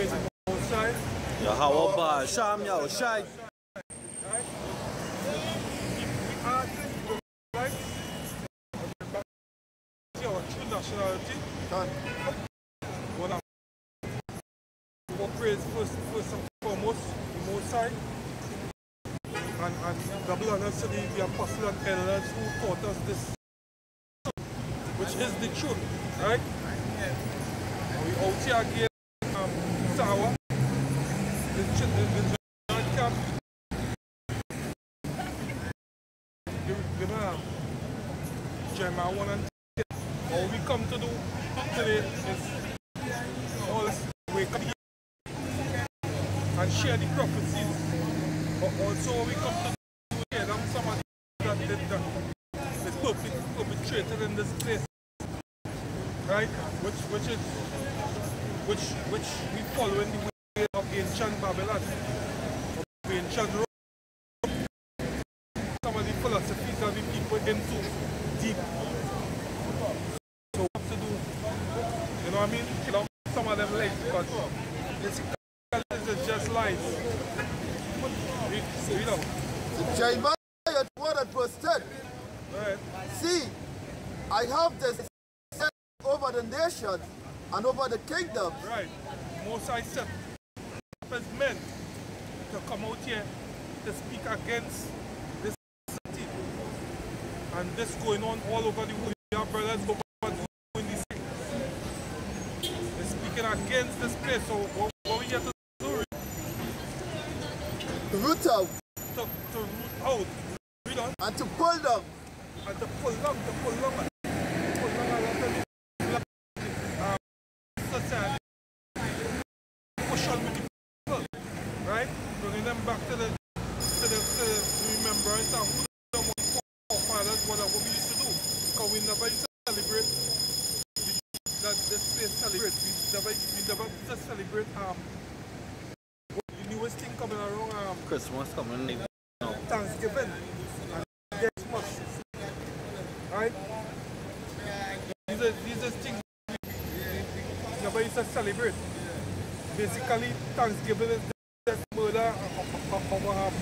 praise the Most High. Yo, how about Sham, yo, Shai? Right? We are right? Our true nationality. We praise first and foremost the Most High. And double honors to the apostles and elders who taught us this, which is the truth, right? And we out here again, Sawa, the camp. Jeremiah 1 and 10. All we come to do today is all this wake up and share the prophecies. But also we come to hear them somebody that is perpetrated in this place. Right? Which we follow in the way of ancient Babylon, of ancient Rome. Some of the philosophies that we people into deep. So what to do? You know what I mean? Kill off some of them legs because this is just lies. Jeremiah 1 and verse 10. Right. See, I have this set over the nation and over the kingdom. Right. Most I set as men to come out here to speak against this city. And this going on all over the world. Our brothers doing this thing. They're speaking against this place. So what we have to do? Root out. To root out. Read on. And to pull down. And to pull down. To pull down a lot of society. Push on with the people. Right? Bringing them back to the remembrance of the forefathers, what we used to do. Because we never used to celebrate that this place celebrate. We never used to celebrate the newest thing coming along, Christmas coming now. Thanksgiving and Christmas. Right? These are things we never used to celebrate. Basically, Thanksgiving is the murder of God.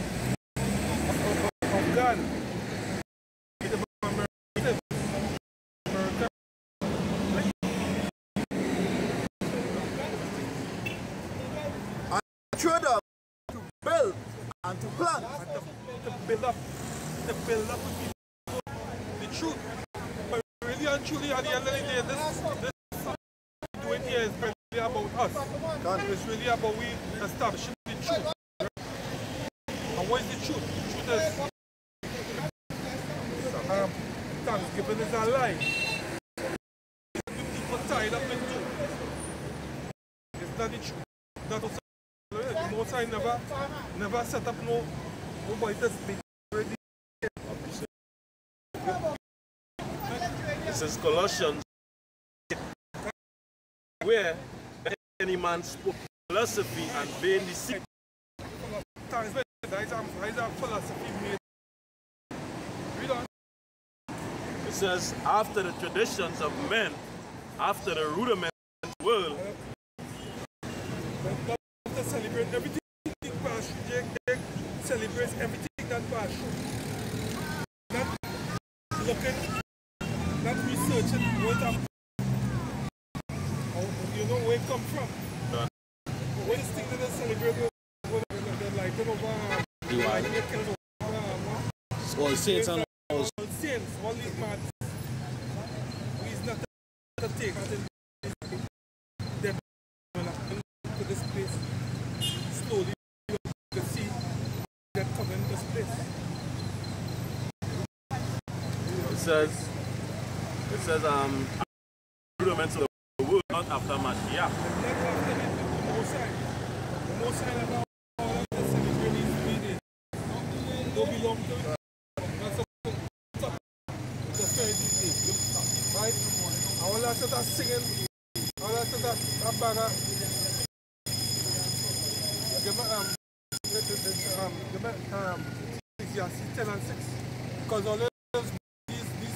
Trade up to build and to plant and to build up the truth. But really and truly at the end of the day, this doing here is really about us. It's really about we establishing the truth. And what is the truth? The truth is Thanksgiving is a lie. People tied up into. It's not the truth. That's what the Most High never set up nobody to speak already. This is Colossians, where any man spoke philosophy and vain deceit. There is a philosophy made. Read on. It says, after the traditions of men, after the rudiments of the world, to celebrate everything that passed through. Jake celebrates everything that passed through. Not looking, not researching what happened. You know where it come from. What is thing that they celebrate with the lighting over all saints and all saints, all these mad. He's not to take them to this place. Slowly you can see that coming to this place. It says rudiments of the world, not after Mashiach. Not after the Most High. The Most High never all of the celebrate these days. Don't belong to it. It's a fair day. Right? I want to start singing. I want to start a bagger. Ecclesiastes 10 and 6. Because all these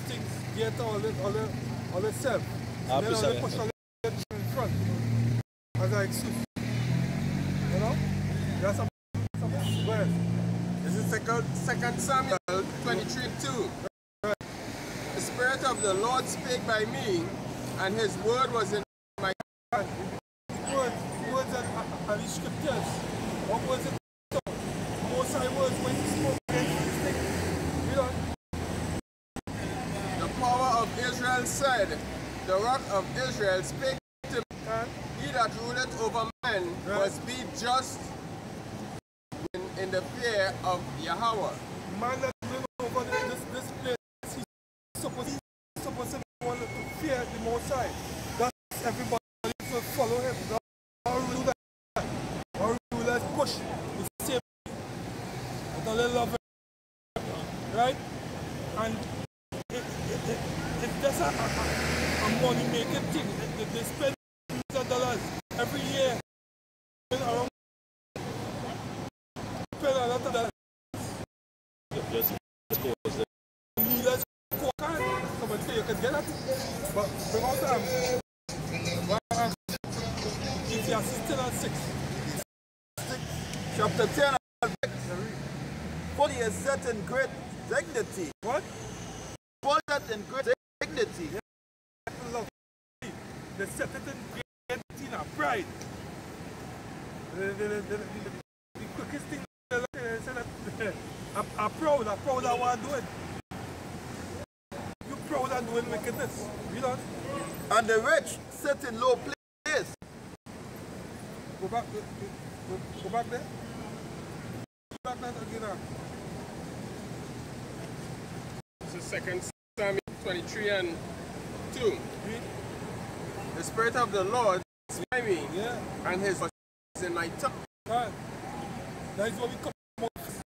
things get all the self. And then all they push all the in front as an excuse. That's a go ahead. This is 2 Samuel 23:2. The Spirit of the Lord spake by me, and his word was in my heart. Words are the scriptures. What was it? Most High words when he spoke against this thing. You know? The power of Israel said, the rock of Israel spake to me, he that ruleth over men must be just in the fear of Yahweh. Man that live over this place, he's supposed to be one to fear the Most High. That's everybody to follow him. Our ruler, our rulers push the same with a little of it, right? And it's just a money-making thing. They spend millions of dollars every year. Around spend a lot of dollars. Leaders someone say you can get that. But bring out Ecclesiastes 10:6. Chapter 10, for he is set in great dignity. What? For set in great dignity. Love. They set it in great dignity and pride. The quickest thing they say that I'm proud of what I'm doing. You're proud of doing wickedness. You know? And the rich sit in low place. Go back there. Go back there again. This is 2 Samuel 23:2. The Spirit of the Lord is by me, and his word is in my tongue. Right. That is what we come off.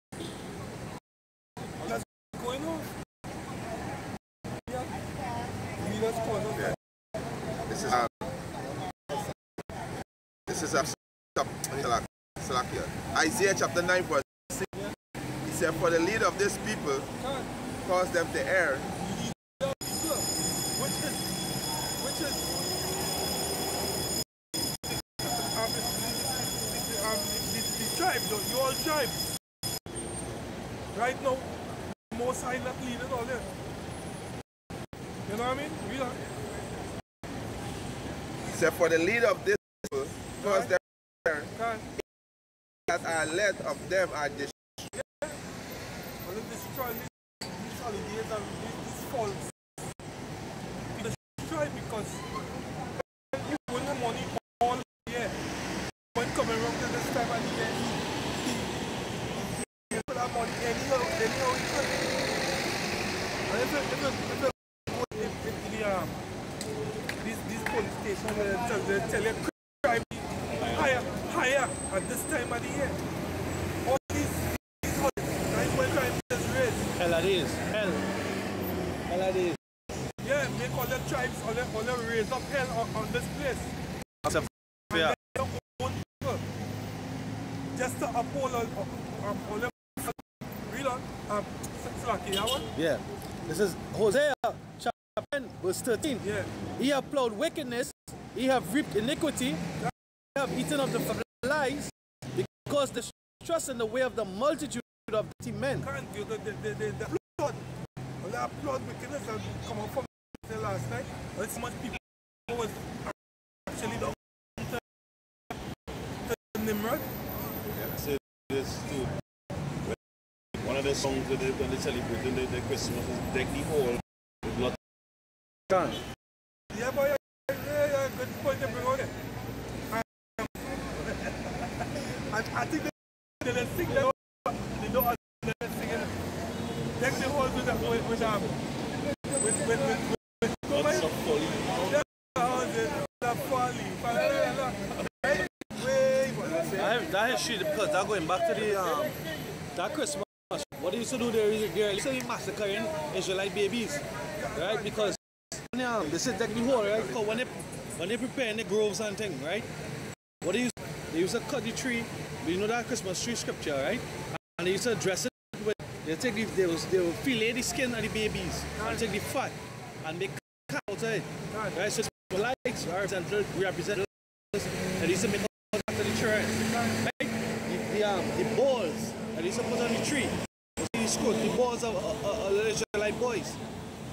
That's going on. Yeah. Leaders call us. This is Isaiah chapter 9 verse 6. He said, for the leader of this people cause them to err. Which is the tribes, you all tribes. Right now, Most High not leading all them. You know what I mean? We are. He said, for the leader of this people cause them to err. That are led of them are destroyed. Well, if destroy these holidays and these faults, we destroy because you win the money all year. When coming around to this time of the year, he put that money anyhow he could. And if these police stations, they tell you crime higher at this time of the year. All these holidays, when crime is raised. Hell it is. Hell it is. Yeah, make all the tribes, all the raise up hell on this place. Yeah. Just to uphold all the real yeah. This is Hosea chapter 10 verse 13. Yeah. He have plowed wickedness, he have reaped iniquity, he have eaten of the lies, because they trust in the way of the multitude of dirty men. Can't you the blood? All that blood wickedness that come out from the last night. Well, so much people was actually down to Nimrod. Yeah, so this too. One of the songs that they're going to celebrate the Christmas is Deck the Hall with blood. Yeah, boy, yeah, good point to bring on it. I think they sing that, they don't understand singing. Deck the Hall with Lots of folly. That history, because they're going back to the that Christmas. What they used to do there is they're literally massacring Israelite babies, right? Because this is like the whole, right? Because when they prepare the groves and things, right? What they used to cut the tree, you know that Christmas tree scripture, right? And they used to dress it with, they will fillet the skin of the babies and take the fat and make cut out of it, right? So it's lights represent and they used to make out of the church, right? the balls that he's put on the tree. You see the balls of Israelite boys.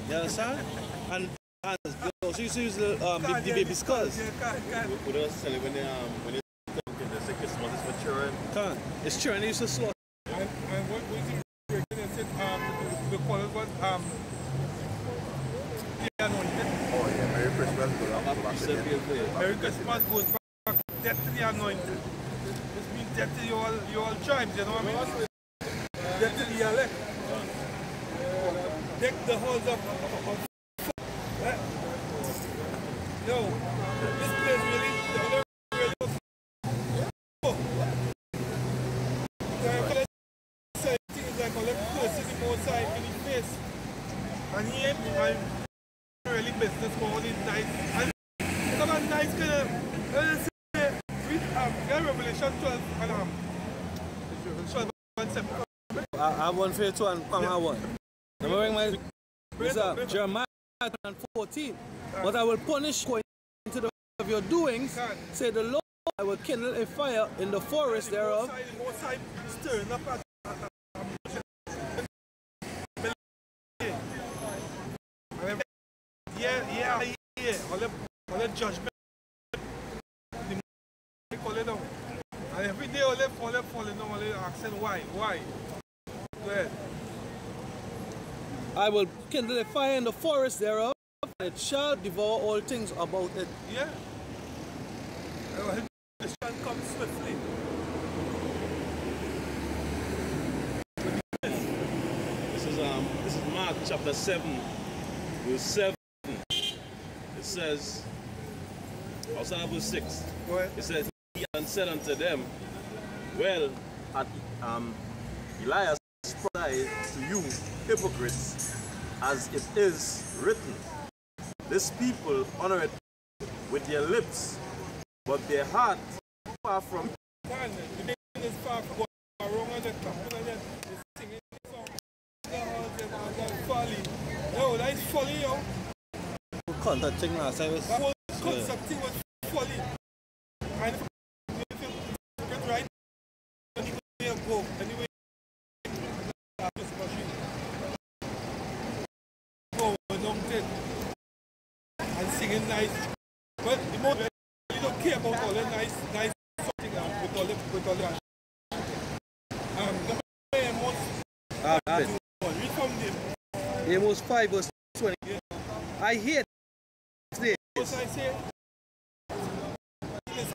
You understand? And so you use the baby skulls. What else tell you when they say Christmas is for children? It's children, they used to slaughter. And what we think they said the call it was the anointed. Oh yeah, Merry Christmas. Merry Christmas goes back death to the anointed. This means death to your all tribes, you know what I mean? Death to the elect. Deck the halls of yo, this place really like a little person in the outside in his face. And he ain't really business for all these nice and some of nice kind of read Revelation 12 and 12 and 7. I have one for you too and come on one. Let me bring my Jeremiah 14. But I will punish you into the of your doings, say the Lord, I will kindle a fire in the forest thereof. Stirring up all the judgment. And every day all them falling down, all them asking why? Go ahead. I will kindle a fire in the forest thereof, and it shall devour all things about it. Yeah. This shall come swiftly. This is Mark chapter 7, verse 7. It says, outside of verse 6, it says, he said unto them, well, Elias prophesied to you, hypocrites, as it is written, this people honor it with their lips, but their heart is far from it. Is far from wrong on the top of them. Singing song. Folly. Yo, that is folly, yo. That thing last time was. That whole concept thing was folly. And if you get right, anyway, go. Anyway, just machine. Go, don't it. And singing nice. But the more you don't care about all the nice something with all the read from them. Amos 5 verse 20. Yeah. I hate this. What I say? Yes,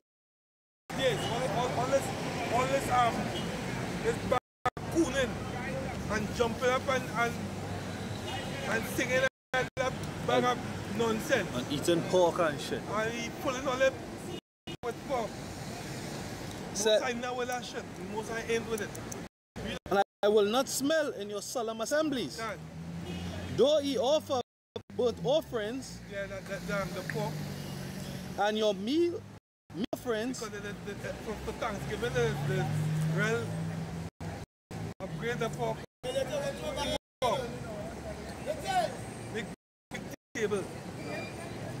this bacooning and jumping up and singing that bag of nonsense. And eating pork and shit. And he pulling all that with pork. Most I know with that shit. Most I end with it. And I will not smell in your solemn assemblies. God. Though ye offer burnt offerings, yeah, the pork, and your meal offerings, because for Thanksgiving, the real upgrade the pork. Big table.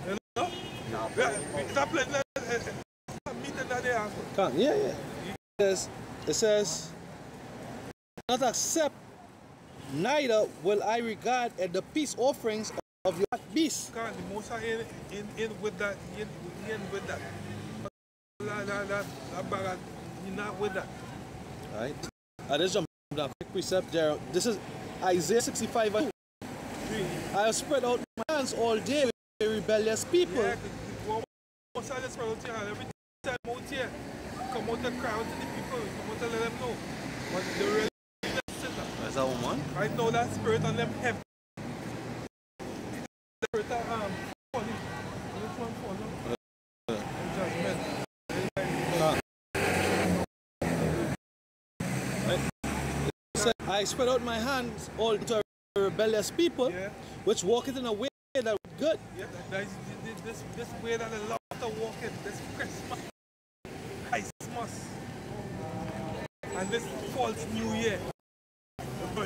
You know? It's a place meeting that they have. Yeah. It says, not accept, neither will I regard at the peace offerings of your beasts. God, the most I in with that, in with that. That bag, you're not with that. Right. I just jump down quick precept there. This is Isaiah 65. I have spread out my hands all day with rebellious people. Yeah, most I just spread out your hand. Every time out here, come out and cry out to the people, come out and let them know. But they really is that one? I know that spirit on them heavy. The spirit of falling. Which one falling? Judgment. I spread out my hands all to rebellious people, which walketh in a way that was good. Yeah, this way that they love to walk in, this Christmas, and this false New Year.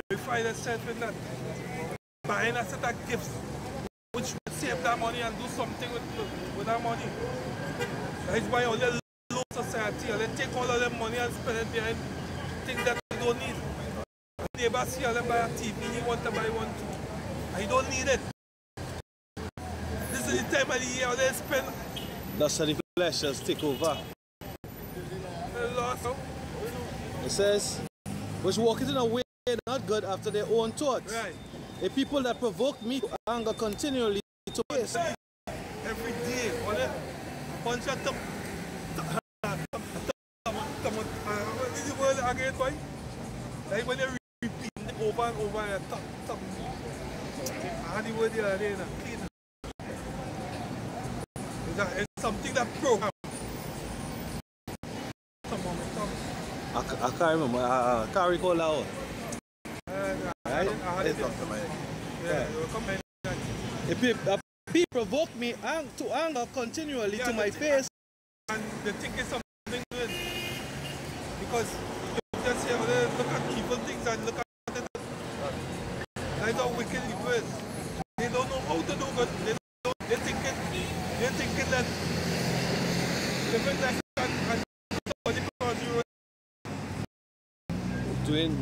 Verify themselves in that. Buying a set of gifts, which will save that money and do something with that money. That is why all the low society, they take all of their money and spend it behind things that you don't need. Neighbor see all them buy a TV, he want to buy one too. And you don't need it. This is the time of the year where they spend. That's how the flesh just take over. It says, which walk in a way not good after their own thoughts. Right. A people that provoke me to anger continually to waste. Every day, all that punch at them. What is the word again, boy? Like when they repeat it over and over and top. How the word there, clean. It's something that program. I can't remember. I can't recall that one. If people provoke me to anger continually to my face. And they think it's something good. Because you just say, look at evil things and look at it. That's how wicked it is. They don't know how to do good. They're thinking that living like and somebody calls you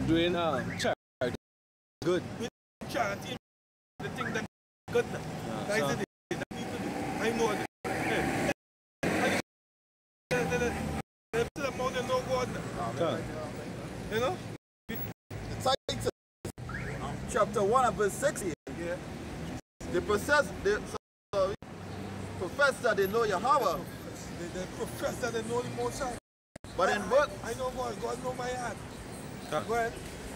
doing charity good. Charity, the thing that good. That is it. That need to do. I know it. No God. You know? Titus chapter 1 and verse 16. Yeah. They profess that they know Yahweh. They profess that they know the Most High. But in works, I know God. God know my heart. Go ahead.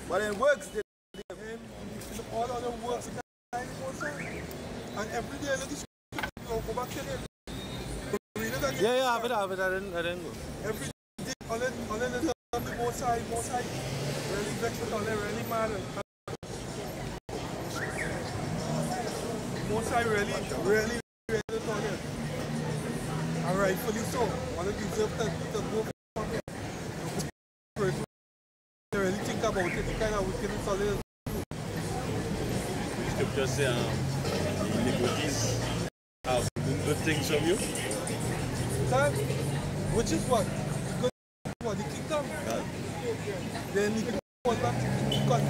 But in works, they all other works in the Most High. And every day, look at go back to them. Read it again. Yeah, I have it. I didn't go. Every day, all the Most High, really vexed with all they really mad. Most High really told them. And rightfully so. All they deserve to go from here. They really think about it, the kind of wickedness all they do. The scripture says the iniquities have good things from you. Son, which is what? Good what? The kingdom. Then you can go back to the kingdom.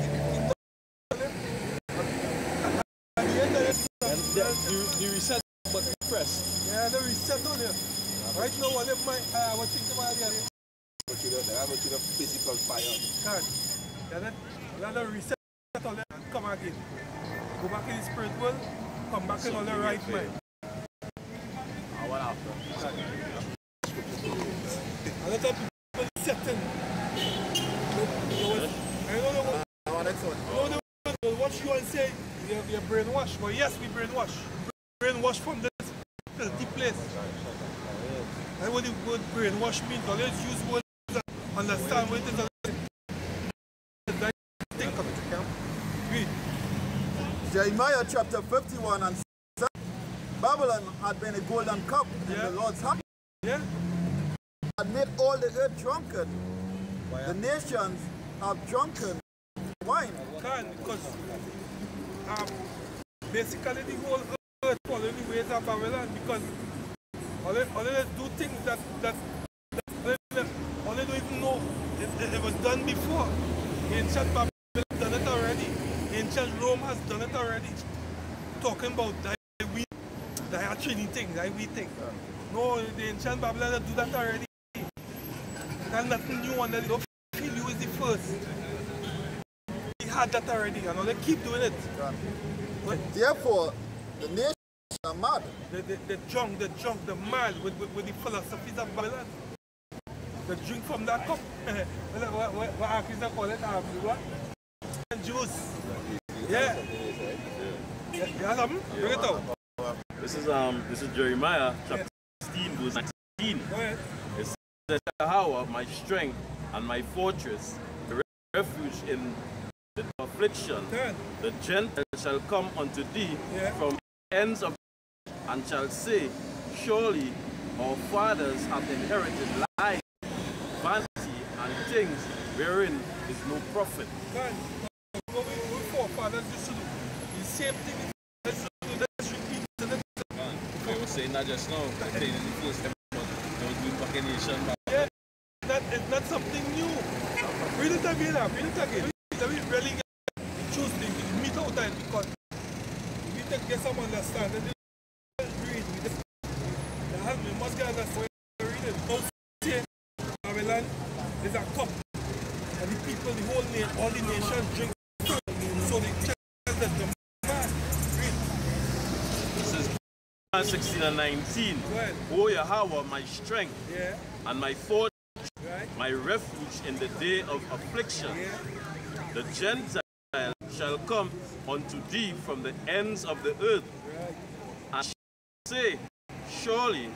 At the end of it, The reset button press. yeah, the reset on there. Right now, what if what think about it? they have a physical fire. Can't. Let the reset on there and come again. Go back in the spirit world, come back in on the right mind. What after? A lot of people setting. I don't know what you want to say. You're brainwashed. Well, yes, we brainwash. Brainwash from this filthy place. And what the word brainwash means, always use words that understand what it is. Think of it. Read. Jeremiah chapter 51 and 7. Babylon had been a golden cup in the Lord's hand. Yeah. Had made all the earth drunken. The nations have drunken wine. Because basically the whole earth following the ways of Babylon, because all they do things that all they don't even know it was done before. Ancient Babylon has done it already. Ancient Rome has done it already. Talking about that they are trading things, that we think. No, the ancient Babylon do that already. That's nothing new, and they don't feel you is the first. They had that already, and they keep doing it. But Therefore, the nations are mad. the drunk, the mad with the philosophies of Babylon. They drink from that cup. what Arkansas call it? What? Juice. Yeah. Yeah, something? Bring it out. This is Jeremiah chapter 16 verse 19. Go ahead. It says, Yahweh, my strength and my fortress, the refuge in the affliction. The Gentiles shall come unto thee from the ends of the earth, and shall say, surely our fathers have inherited life, vanity, and things wherein is no profit. What we forefathers used to do, the same thing. I was saying that just now, I played in the first episode, they were doing back in Asian. Yeah, not something new. Read it again. Read it again. We really choose to meet out there because we get some understanding. Read. We must get understanding. Read it. Don't say Babylon is a cup. And the people, the whole nation, all the nations drink. So they tell that the man. Read. This is 16 and 19. O Yahweh, my strength and my fortress, my refuge in the day of affliction. The Gentiles shall come unto thee from the ends of the earth, and shall say, surely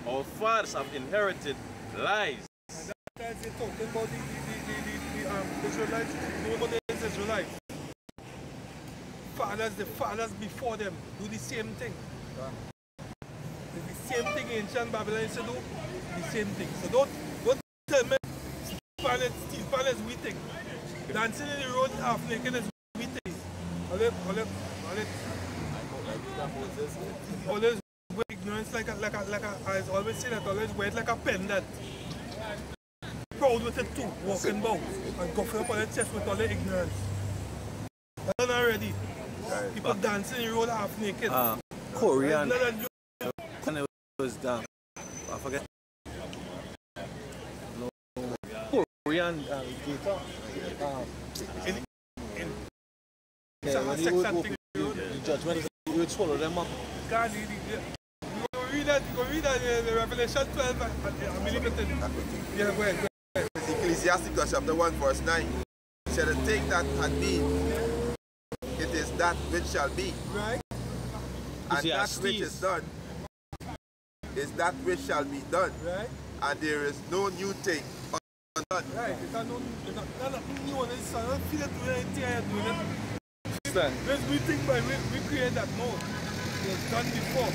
our fathers have inherited lies. And that's it talking about the Israelites, nobody is Israelites. The fathers before them do the same thing. The same thing ancient Babylon used to do, the same thing. So don't tell me Steve Pan is we think. Dancing in the road half naked is we think. Always wear ignorance like I always say that, always wear it like a pendant. Proud with it too, walking about and go up on the chest with all the ignorance. That's not already. People dancing in the road half naked. Korean. When it was down, I forget. No, Korean guitar. The judgment, you would swallow them up. God, you go read that the Revelation 12 and believe it. Yeah, go ahead. It's Ecclesiastes chapter 1 verse 9. It said, the thing that had been, it is that which shall be. Right. And that which is done is that which shall be done. Right. And there is no new thing undone. Right. It's not new one. It's not feel it doing anything I am doing it. There's new thing by we create that mode. It was done before.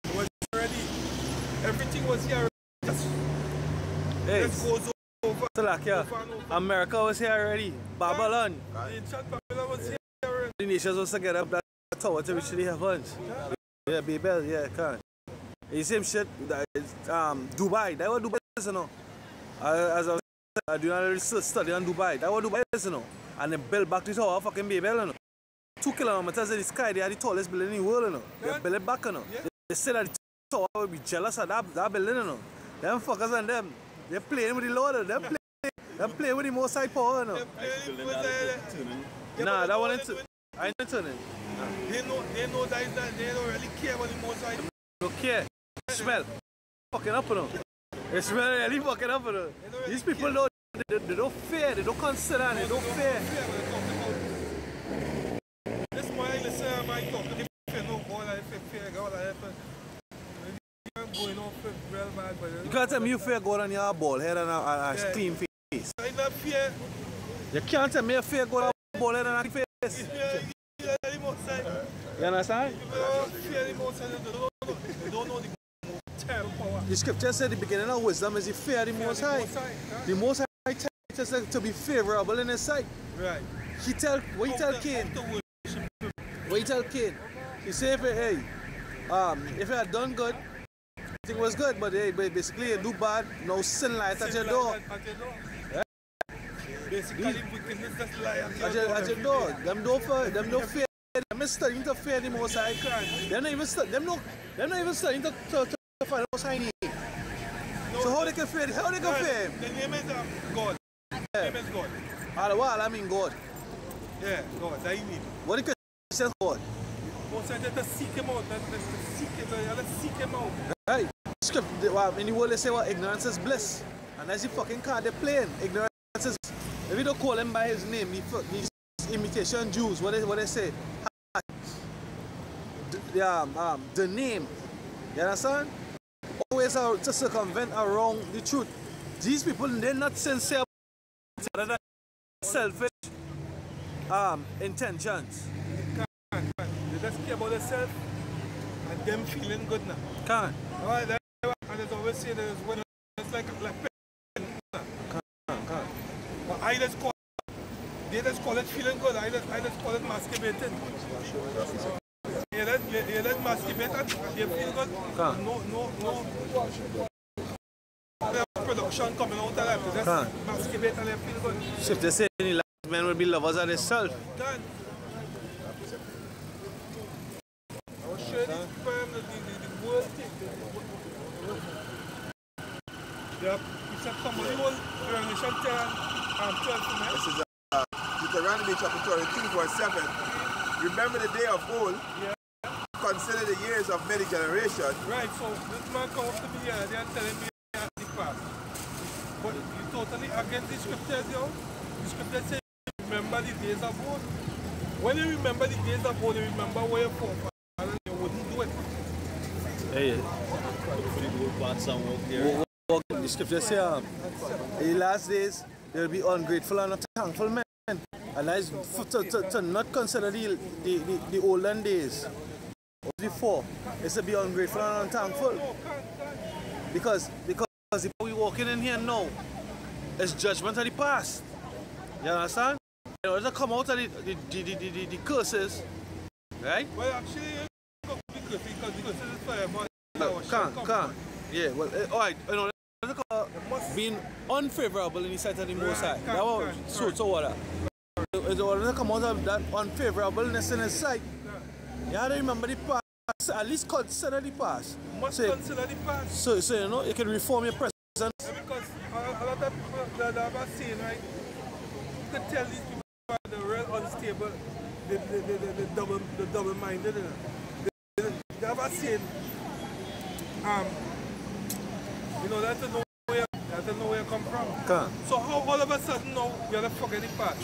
It was already, everything was here. Just goes over. So like, yeah, America was here already. Babylon. Ancient Babylon was here already. The nations was to get up that tower to reach the heavens. Yeah, Babel, yeah, can't. The same shit, that is, Dubai, that was Dubai is, you know. As I do not study on Dubai, that was Dubai is, you know. And they built back to the tower, fucking Babel, you know. 2 kilometers in the sky, they are the tallest building in the world, you know. They built it back, you know. They say that the tower will be jealous of that building, you know. Them fuckers and them, they're playing with the Lord, you know. They're playing with the most high power, you know. Nah, that one ain't I ain't turning. They know that they don't really care about the most high. They don't care. Smell. Fucking up, you know. They smell really fucking up, you know. These people don't, they don't fear, they don't consider, they don't fear. This morning, listen, my talk to the fear, no, all I fear, all I fear. I'm going off real bad, but you can't tell me you fear God on your bald head and a clean face. I not fear. You can't tell me you fear God on a bald head and a clean face. You understand? They don't know the terrible power. The scripture said the beginning of wisdom is the fear of the Most High. The Most High tells us to be favorable in His sight. Right. What he tell Cain? What he tell Cain? He said, hey, if you had done good, everything was good, but hey, basically you do bad, no sin light at your door. Basically, wickedness just lie at your door. Them don't fear. Them is studying to fear the Most High. They're not even studying to find the Most High name. So how they can fear? How they can fear Him? The name is God. The name is God. All the while I mean God. Yeah, God. That you need. What the Christians God? Most of them to seek Him out. Let's seek Him out. Right. In the world they say what ignorance is bliss, and as the fucking card they're playing, ignorance is. If you don't call him by his name, these imitation Jews, what they say? The name. You understand? Always to circumvent around the truth. These people, they're not sincere, they're selfish intentions. They just care about themselves and them feeling good now. Can't. And there's always say there's when it's like Can't. But I just call they just call it feeling good. I just call it masturbating. You let masturbate and you feel good. No. destruction coming out of them to just masturbate and they feel good. So if they say any last men will be lovers of themselves. Done. I was sure this firm, the world thing. Yep. You said somebody will Revelation 10 and 12 for me. This is Deuteronomy chapter 22 verse 7. Remember the day of old. Yeah. Consider the years of many generations. Right, so this man comes to me here, they are telling me the past. But you totally against the scriptures, yo. The scriptures say remember the days of old. When you remember the days of old, you remember where you're from and you wouldn't do it. Hey. The scripture say, in the last days, there will be ungrateful and unthankful men. And that is to not consider the olden days. Before, it's to be ungrateful and unthankful. Because we walking in here now, it's judgment of the past. You understand? In order to come out of the curses, right? Well, actually, because the curses is forever. Can't. Yeah, well, alright, you know, being unfavorable in the sight of the Most High. That was so what? In order to come out of that unfavorableness in His sight, you have to remember the past, at least consider the past. Must consider the past. So you know, you can reform your present. Yeah, because a lot of people that I've seen, right, you can tell these people are the real unstable, the double-minded. They have seen, you know, that's know where you come from. Can't. So how all of a sudden now you have to forget the past?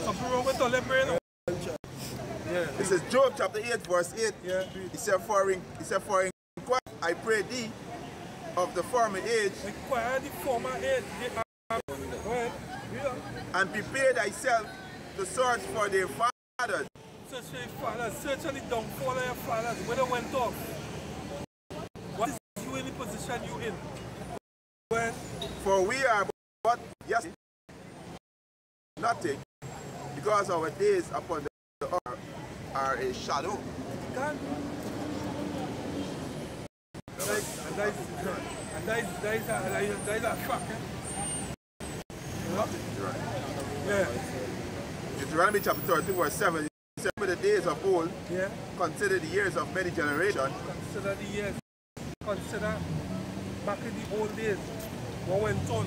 Something wrong with all them brain? Yeah. This is Job chapter 8 verse 8. Yeah. He said, for inquire, I pray thee of the former age. Require the former age. And prepare thyself to search for their fathers. Search for your fathers. Search for the downfall of your fathers. Where they went off. What is you in the position you in? When? For we are but yes, nothing, because our days upon the earth are a shadow. God. And that is a fact. Right. Yeah. Deuteronomy chapter 32 verse 7. Remember the days of old. Yeah. Consider the years of many generations. Consider the years. Consider back in the old days. What went on?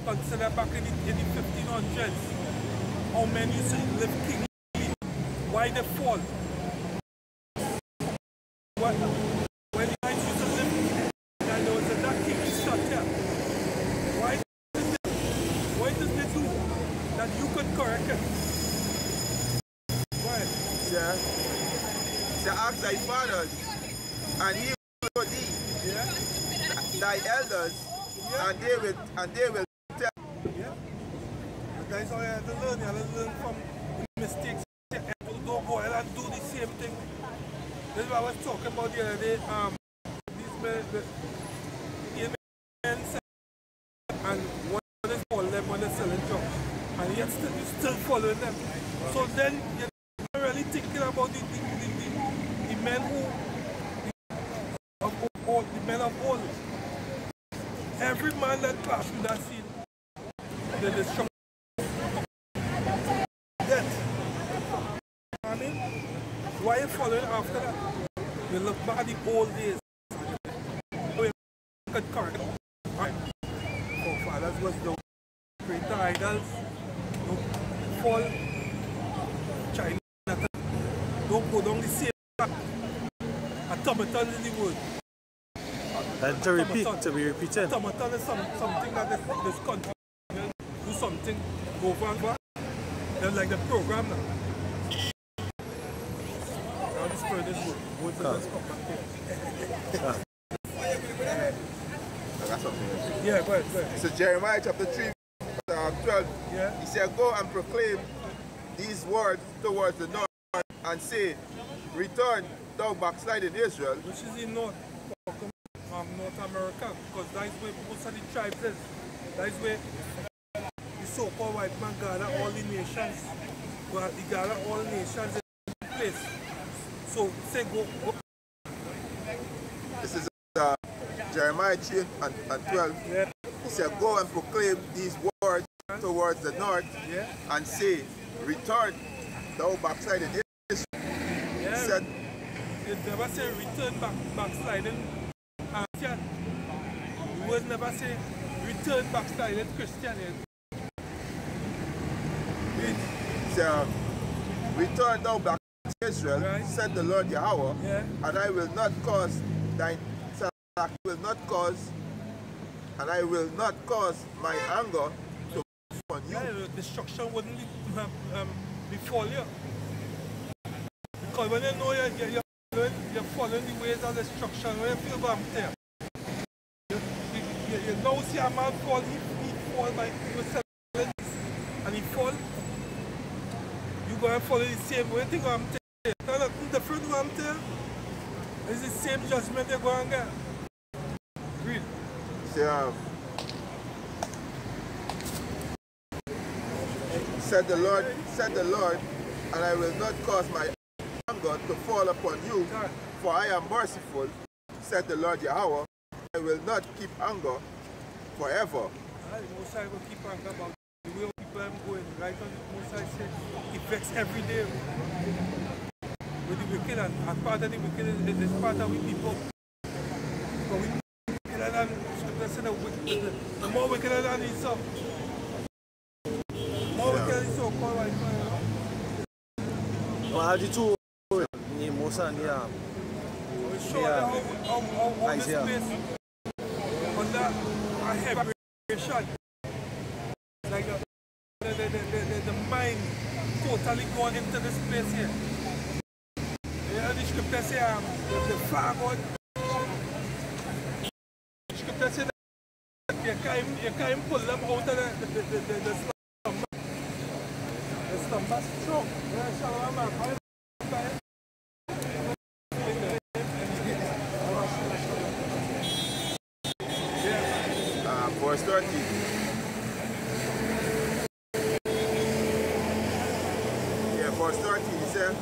Consider back in the 1500s. How many used to live kingly? Why they fall? When the knights used to live, and there was that kingly structure. Why does they do that you could correct it? Why? Yeah. So ask thy fathers, and he will know thee. Yeah. Thy elders, yeah. and they will tell. Yeah. That's how you have to learn. You have to learn from the mistakes. Don't go ahead and do the same thing. This is what I was talking about the other day. These men, and one is follow them when they're selling drugs, and yet you're still following them. So then you're not really thinking about the men the men of old. Every man that passed through that scene, the destruction, death. I mean, why are you following after that? You look back at the old days. You could correct. Right. Forefathers was the greater idols. Don't fall China. Don't go down the same path. Automaton in the word. And to repeat, to be repeated. Automaton is something that this country do something over and over. They're like the program now. Now this for this word. What's the best Yeah, go ahead. So Jeremiah chapter 3 12. Yeah. He said, go and proclaim these words towards the north and say, return thou backsliding Israel. Which is in North America, because that is where most of the tribes is. That is where the so-called white man gather all the nations. But he gather all the nations in one place. So say go Jeremiah 3 and 12. Yeah. He said, go and proclaim these words towards the north, yeah, and say, return, thou backsliding Israel. yeah. He said, you never say return backsliding Christian. You would never say return backsliding Christian. he said, return thou back to Israel, right, said the Lord Yahweh, yeah, and I will not cause thine and I will not cause my anger to be upon you. yeah, destruction wouldn't befall you. Because when you know you're following the ways of destruction, when you feel what I'm there, you know see a man fall, he fall by himself and he fall. You go and follow the same way. Think what I'm there. It's nothing different what I'm there. It's the same judgment you go and get. Real. Said the Lord, and I will not cause my anger to fall upon you, for I am merciful, said the Lord Yahweh. I will not keep anger forever. Most I will keep anger about the way people are going. Right on the most I say, it affects every day. With the wicked, and part of the wicked is part of we people. But we wickeder than the more wickeder than Esau. More wickeder than Esau, call right now. Well, how do you two Musa and We show how this place under a heavy pressure. Like the mind totally gone into this place here. Yeah, the scripture say the far God. The scripture say that you can't pull them out of the slumber. The slumber strong. Verse 30. Yeah, verse 30, he said,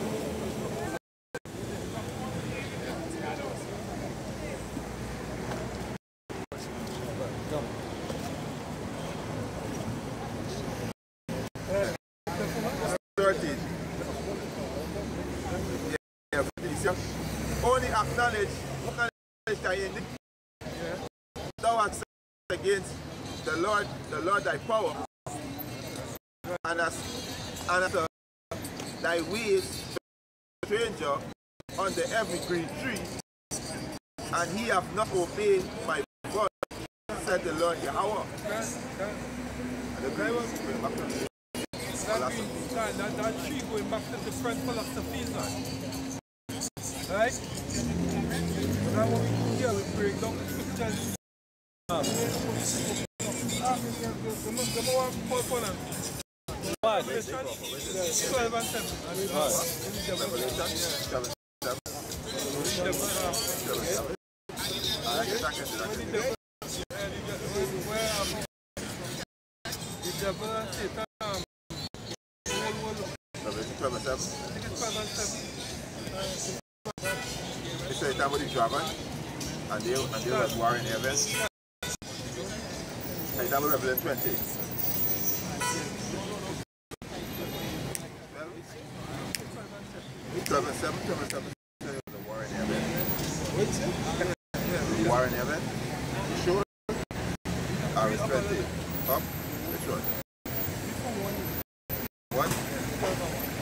only acknowledge thou hast against the Lord thy power, and as thy ways stranger under every green tree, and he hath not obeyed my voice, said the Lord Yahweh. That tree going back to different philosophies, right? Now what we do here, we break down the scriptures. What? Revelation 12 and 7. The devil and Satan. Revelation 12 and 7. I think it's 12 and 7. It's the time with the dragon, and they were war in heaven. And that was Revelation 20. 12 and 7, 12 and 7. The war in heaven. The war in heaven. You sure? Or it's 20. Up? It's short. 1.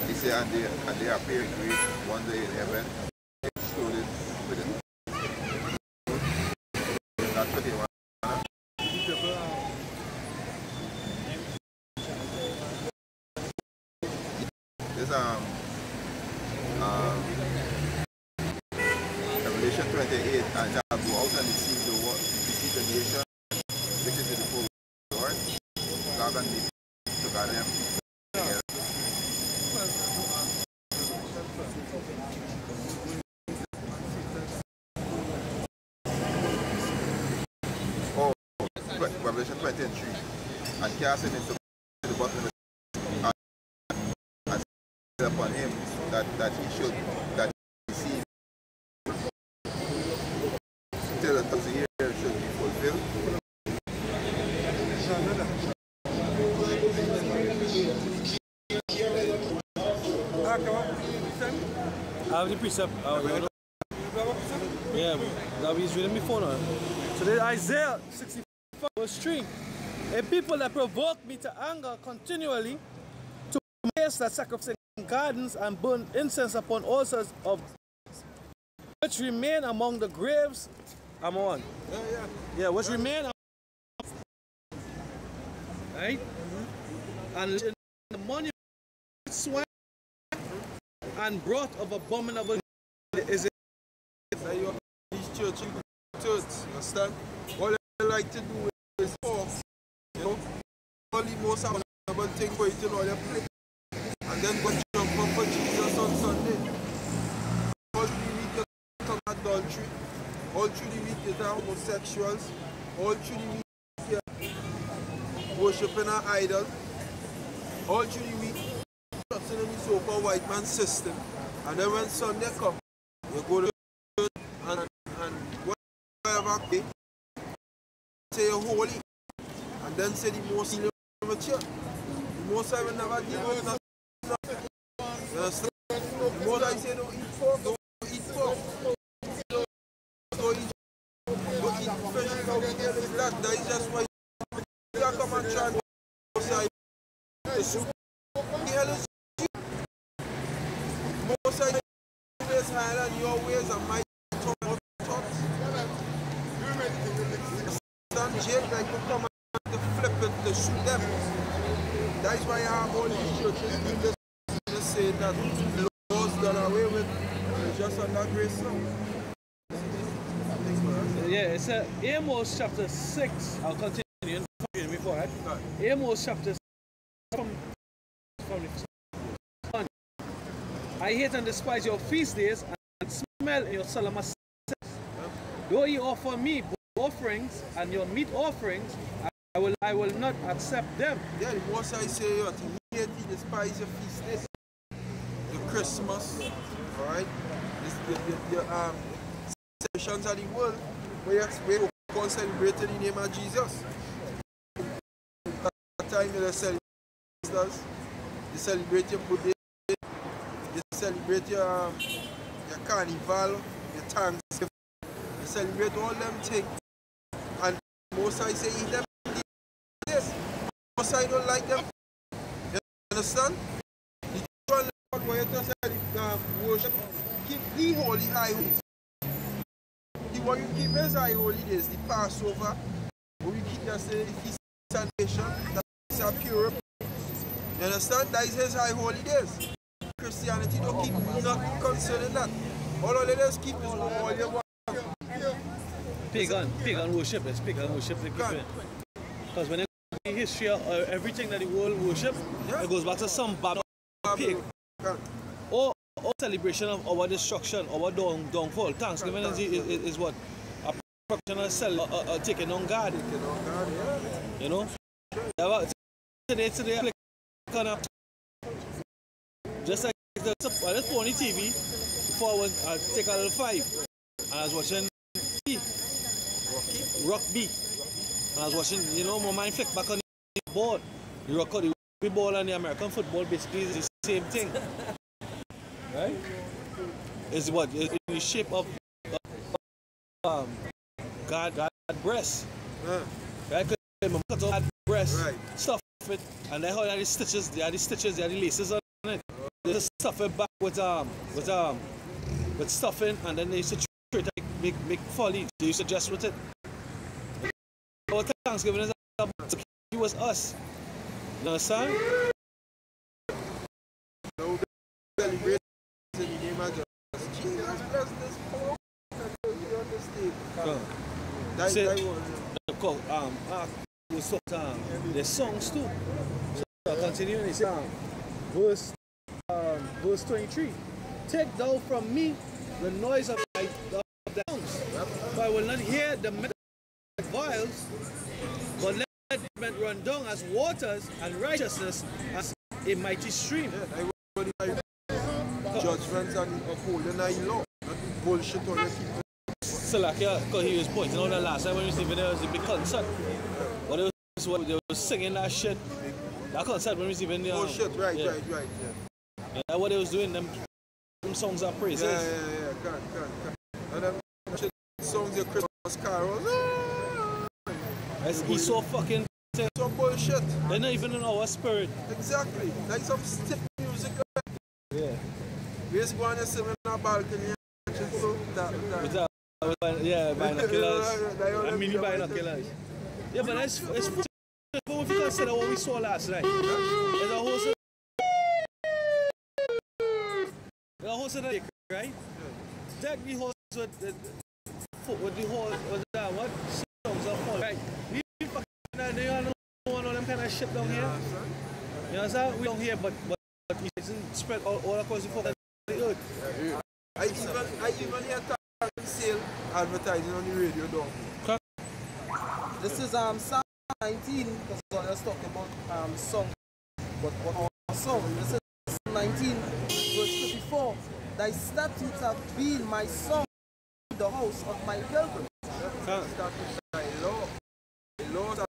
He said, and they appear great one day in heaven, excluded with it. That's 21. This Revelation 28, and shall go out and deceive the nation, which is in the full Lord. God and me to guard them. Oh, Revelation 20 and 3, and cast it into the bottom of the upon him that he should receive till the I have the precept. Yeah, that we reading before now. So there's Isaiah 65 verse 3. A people that provoke me to anger continually, to place that sacrifice in gardens and burn incense upon altars of which remain among the graves. I'm on. Yeah, which remain right? And in the monument swine and broth of abominable is it. These churches, understand? All they like to do is talk, you know, all the most abominable thing for you to know, they play, and then go jump up for Jesus on Sunday. All through the week you talk adultery, all through the week you talk homosexuals, all through the week you worshiping an idol, all through the week trusting in the so-called white man system, and then when Sunday comes, you go to church and whatever day, say you're holy, and then say the most in the church. The most I will never give up nothing. You understand? The most I say don't eat pork, don't eat pork. Don't eat fish, don't eat that. That is just why you come and try to say the soup. The hell is cheap. Most I say ways higher than your ways and my thoughts. Stand Jake like you come and to flip it, to shoot them. That is why I have all these churches doing this. Just say that the laws done away with, just on that grace now. Yeah, it's Amos chapter 6. I'll continue before, right? Amos chapter 6 from the I hate and despise your feast days and smell your solemn assembly. Though you offer me offerings and your meat offerings, I will not accept them. Yeah, the most I say, you hate and despise your feast days, your Christmas, alright? The celebrations of the world, where you celebrate in the name of Jesus. That time you celebrate Easter, you celebrate your birthday, you celebrate your carnival, your Thanksgiving, you celebrate all them things. And most I say eat them this. Most I don't like them. You understand? The children where you just worship, keep the holy high days. The one you keep is high holy days, the Passover, where you keep just the feast of nation, that's a pure. You understand? That is his high holy days. Christianity don't keep not concerning that. All of them keep is all they want. Pagan worship, it's pagan worship. Because when you look at the history of everything that the world worship, it goes back to some Babylon pig. Or celebration of our destruction, our downfall. Thanksgiving is what? A professional taking on God. You know? Today, just like I just put on the TV before I went, I take a little 5 and I was watching Rock B. And I was watching, you know, my mind flicked back on the board. The rugby ball and the American football basically is the same thing. Right? It's what? It's in the shape of God breast. Right? Because cut out breast, stuff it, and then how they have the stitches, they have the laces on it. They just stuff it back with stuffing, and then they used to try to make foliage. They used to dress with it. Our Thanksgiving is about to keep us us. You understand? No celebrate in the name of Jesus bless this poor. You understand? There's songs too. So continuing, it's verse 23. Take thou from me the noise of the tongues, for I will not hear the metal of vials, but let it run down as waters, and righteousness as a mighty stream. Judgments and upholding thy law, not bullshit on the people. So like, because he was pointing out the last time when we was living there was a big concert. What they what they were singing that shit. That concert when we was even Oh shit, right. Yeah, what they was doing, them songs are praises. Yeah. Can't. And them shit songs, your Christmas carols. He's so fucking. Some bullshit. They're not even in our spirit. Exactly. Like some stiff music. Yeah. We used to go on the cinema in our balcony and so yeah, binoculars. And mini binoculars. Yeah, but it's but if you consider what we saw last night, there's a whole set of right? That we host with the whole what songs are full, right? We fucking they don't know all them kind of shit down here. You understand? We don't hear, but it isn't spread all across the fucking earth. I even hear sale advertising on the radio though. This is Psalm 19, because I was talking about song, but our song. This is Psalm 19, verse 54. Thy statutes have been my song in the house of my pilgrim. Thy law and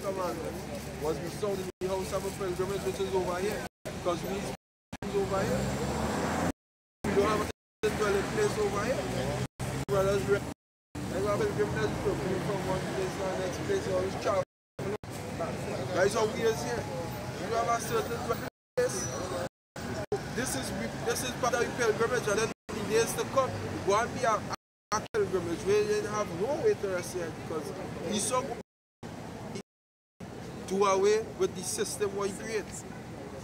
commandments was be sound in the house of a pilgrimage, which is over here. Because we is over here. We don't have a dwelling place over here. Brothers, I have a pilgrimage from one place to the next place, always travel. That's how we is here. You have a certain place. This is part of the pilgrimage, and then in the days to come, go and be a pilgrimage where you have no way to rest here because he's so do away with the system what he creates.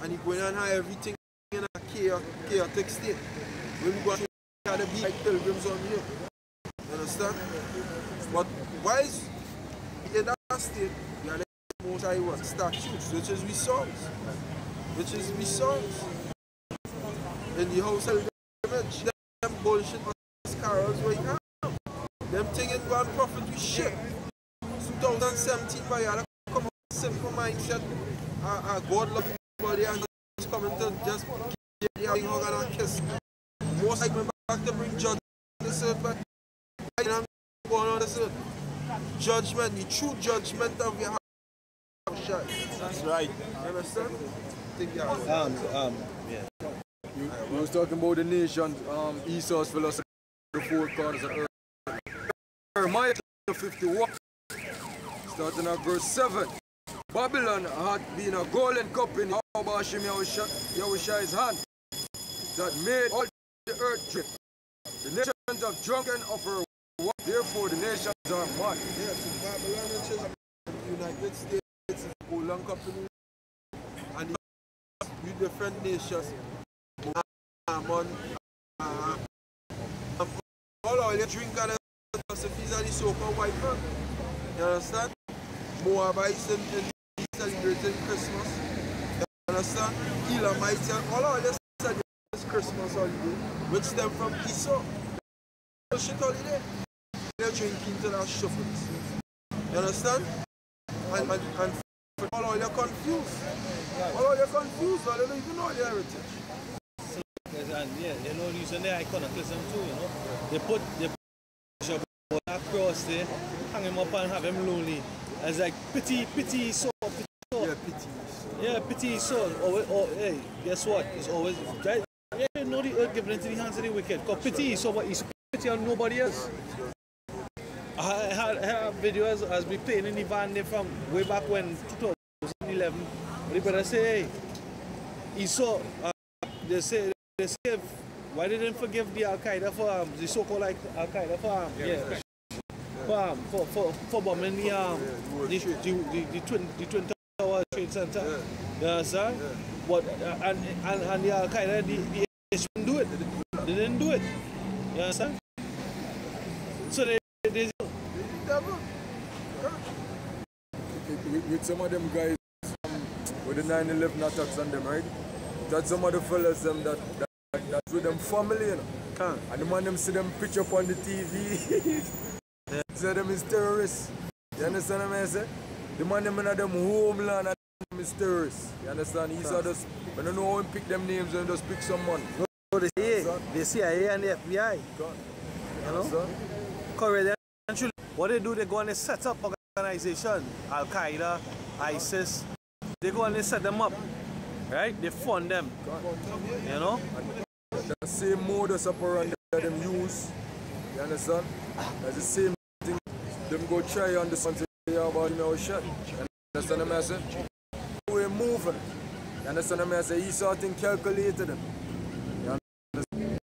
And he going on have everything in a chaotic state. When we go and try to be like pilgrims on here. You understand? But why is in that state, we are like most I want statutes, which is we songs. In the house of pilgrimage, them bullshit carols where you have. Them things go and profit with shit. 2017 by you come up with simple mindset. God love everybody and just coming to just give the hug and kiss. Most likely back to bring judgment on this earth, but I am going on this earth. Judgment, the true judgment of your heart. That's right. You understand? Yeah. You was talking about the nation, Esau's philosophy, the four corners of earth. Jeremiah 51, starting at verse 7. Babylon had been a golden cup in Hashim Yahushua's hand that made all the earth drip. The nations have drunken of her wine, therefore the nations are mad. Yes, Babylon, which is the United States, is a golden company, and with different nations. All you drink and philosophies are the so-called white man. You understand? Moabites and celebrating Christmas. You understand? Elamites and all of this celebrating Christmas holiday, which stem from Esau. Shit holiday. They're drinking to their shuffles. You understand? And all you're confused. All you're confused, but they don't even know their heritage. And yeah, they know using their iconoclasm too, you know. They put across there, hang him up and have him lonely. It's like pity soul. Yeah, pity. Yeah, pity soul. Or hey, guess what? It's always right. Yeah, you know the earth given into the hands of the wicked. Because pity is so what is pity on nobody else. I had videos as we playing in the van there from way back when 2011. The brother say, hey, Esau, they say why they didn't forgive the Al Qaeda for the so-called like Al Qaeda for bombing the Twin Tower Trade Center. Yeah. You understand? Yeah. But and the Al Qaeda they didn't do it. They didn't do it. You understand? So they with some of them guys with the 9/11 attacks on them, right? That's some of the fellas them that's with them family, you know. And the man them see them picture up on the TV. Say them is terrorists. You understand what I say? The man them in them homeland and them is terrorists. You understand? He's just, I don't know how to pick them names and just pick someone. No, the CIA and the FBI. You know? Correct. What they do, they go and they set up organization, Al Qaeda ISIS. They go and they set them up, right? They fund them, you know? The same modus operandi that them use, you understand? That's the same thing them go try on the something about in our shot. You understand what I say? We're moving. You understand what I say? He saw thing calculated them. You understand?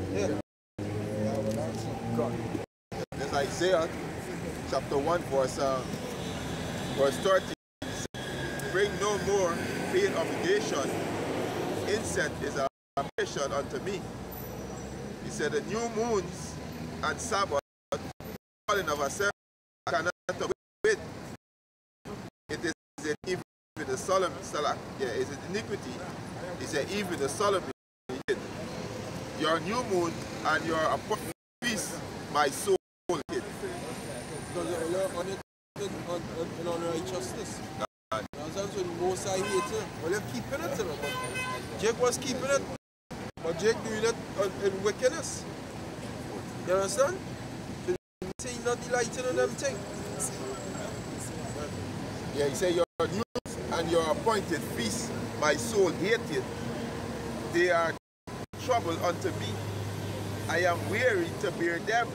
Yeah. There's Isaiah chapter 1 verse 30. Bring no more vain obligation. Incense is a mission unto me. He said the new moons and Sabbath, calling of ourselves, I cannot wait. It is an evil with the solemn, it's an iniquity. It's an evil with the solemn. Your new moon and your appointed feast, my soul hid. On unrighteousness. That's when Most High hates it. Well, they're keeping it, but Jake was keeping it, but Jake doing it in wickedness. You understand? So you say he's not delighting in them things. Yeah, he said your new and your appointed feast, my soul hated. They are trouble unto me. I am weary to bear them.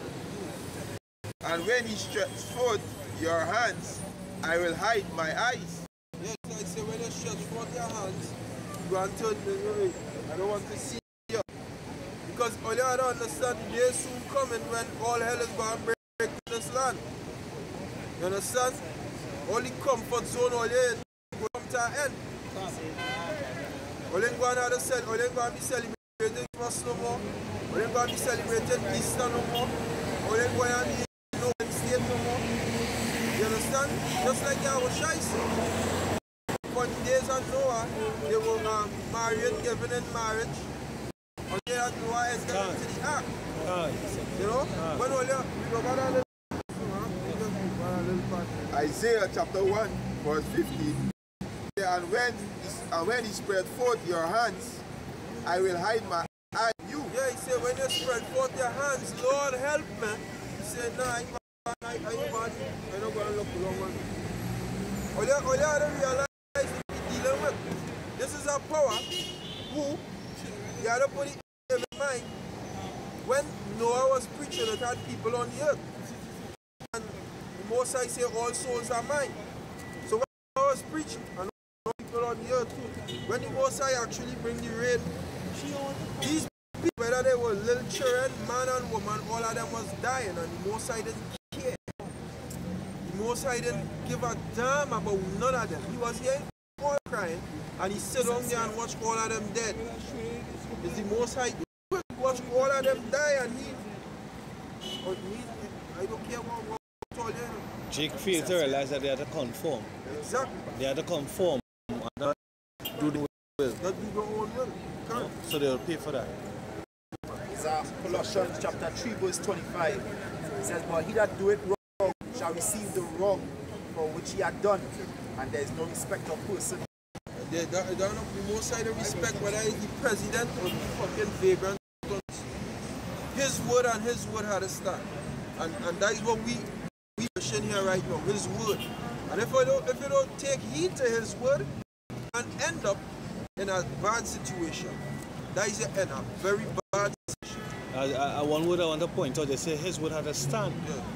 And when he stretches forth your hands, I will hide my eyes. Yes, I say when you stretch forth your hands, you go and turn the way. I don't want to see you. Because all you have to understand, the day soon coming when all hell is going to break in this land. You understand? All the comfort zone, all you in, go come to an end. All you going to be celebrating Christmas no more. All you going to be celebrating Easter no more. All you going to be no Wednesday no more. You understand? Just like Yahweh Shai said. For the days of Noah, they were married, given in marriage. And they had Noah entered into the ark. You know? When all you, we go back a little. Isaiah chapter 1 verse 15. And when he spread forth your hands, I will hide my eye on you. Yeah, he said when you spread forth your hands, Lord help me. He said, nah, I'm not going to look long one. All you have to realize what you're dealing with. This is a power who you have to put it in mind. When Noah was preaching, it had people on the earth. And the Most High say all souls are mine. So when Noah was preaching, and people on the earth too, when the Most High actually bring the rain, these people, whether they were little children, man and woman, all of them was dying, and the Most High didn't care. The Most High didn't give a damn about none of them. He was here all crying, and he sit down there and watch all of them dead. Is the Most High watch all of them die, and I don't care what all them. Jake failed to realize that they had to conform. Exactly. They had to conform and not do the will. Not do their own will. No? So they'll pay for that. It's Colossians chapter 3 verse 25. It says, but he that doeth wrong shall receive the wrong for which he had done, and there is no respect of person. They don't have the Most High to respect whether it's the president or the fucking vagrant. His word and his word had to stand. And that is what we pushing here right now, his word. And if you don't take heed to his word and end up in a bad situation, that is in a very bad situation. One word I want to point out, they say his word had to stand.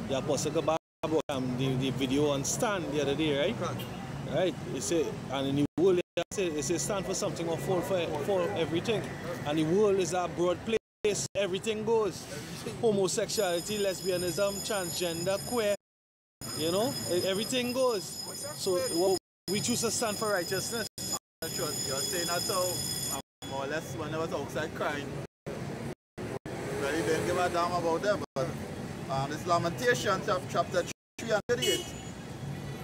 Yeah, Apostle Gabba about the video on stand the other day, right? Right. It say, and in the world, it say stand for something or fall for everything. And the world is a broad place. Everything goes. Homosexuality, lesbianism, transgender, queer. You know, everything goes. So we choose to stand for righteousness. You're saying that so more or less when I was outside crying, really didn't give a damn about them. But this Lamentations of chapter 3 and 38.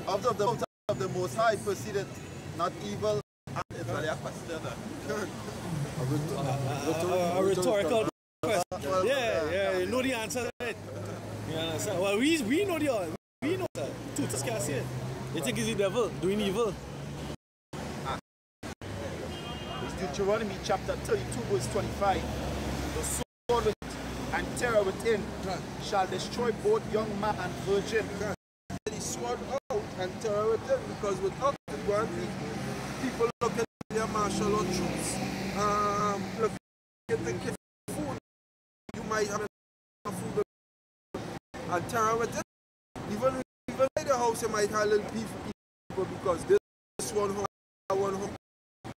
Out of the Most High proceeded not evil and it's really a question. A rhetorical question. Yeah, you know the answer to it. You understand? Well, we know that. Tutors can't say it. They think it's the devil doing evil. It's Deuteronomy chapter 32 verse 25. The sword and terror within shall destroy both young man and virgin. The sword out and terror terror with them, because with us, people look at their martial law troops, look at the food, you might have enough food and terror with them. Even in the house, you might have a little beef people because this one home, that one home.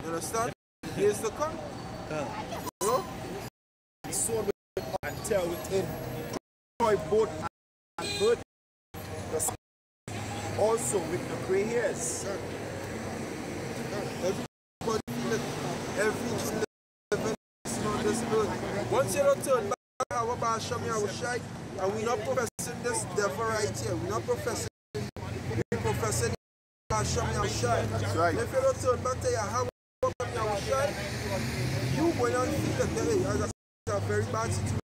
You understand? Here's the con. You know? The sword and terror within. Destroy both and hurt the also with the grey hairs. Everybody feel it. Every living on this earth. Once you don't turn back, our Basham, our Shai, and we're not professing this devil right here. We're not professing. We're professing Basham, our Shai. That's right. If you don't turn back to your house, our Shai, you going to feel it. Hey, that's a very bad situation.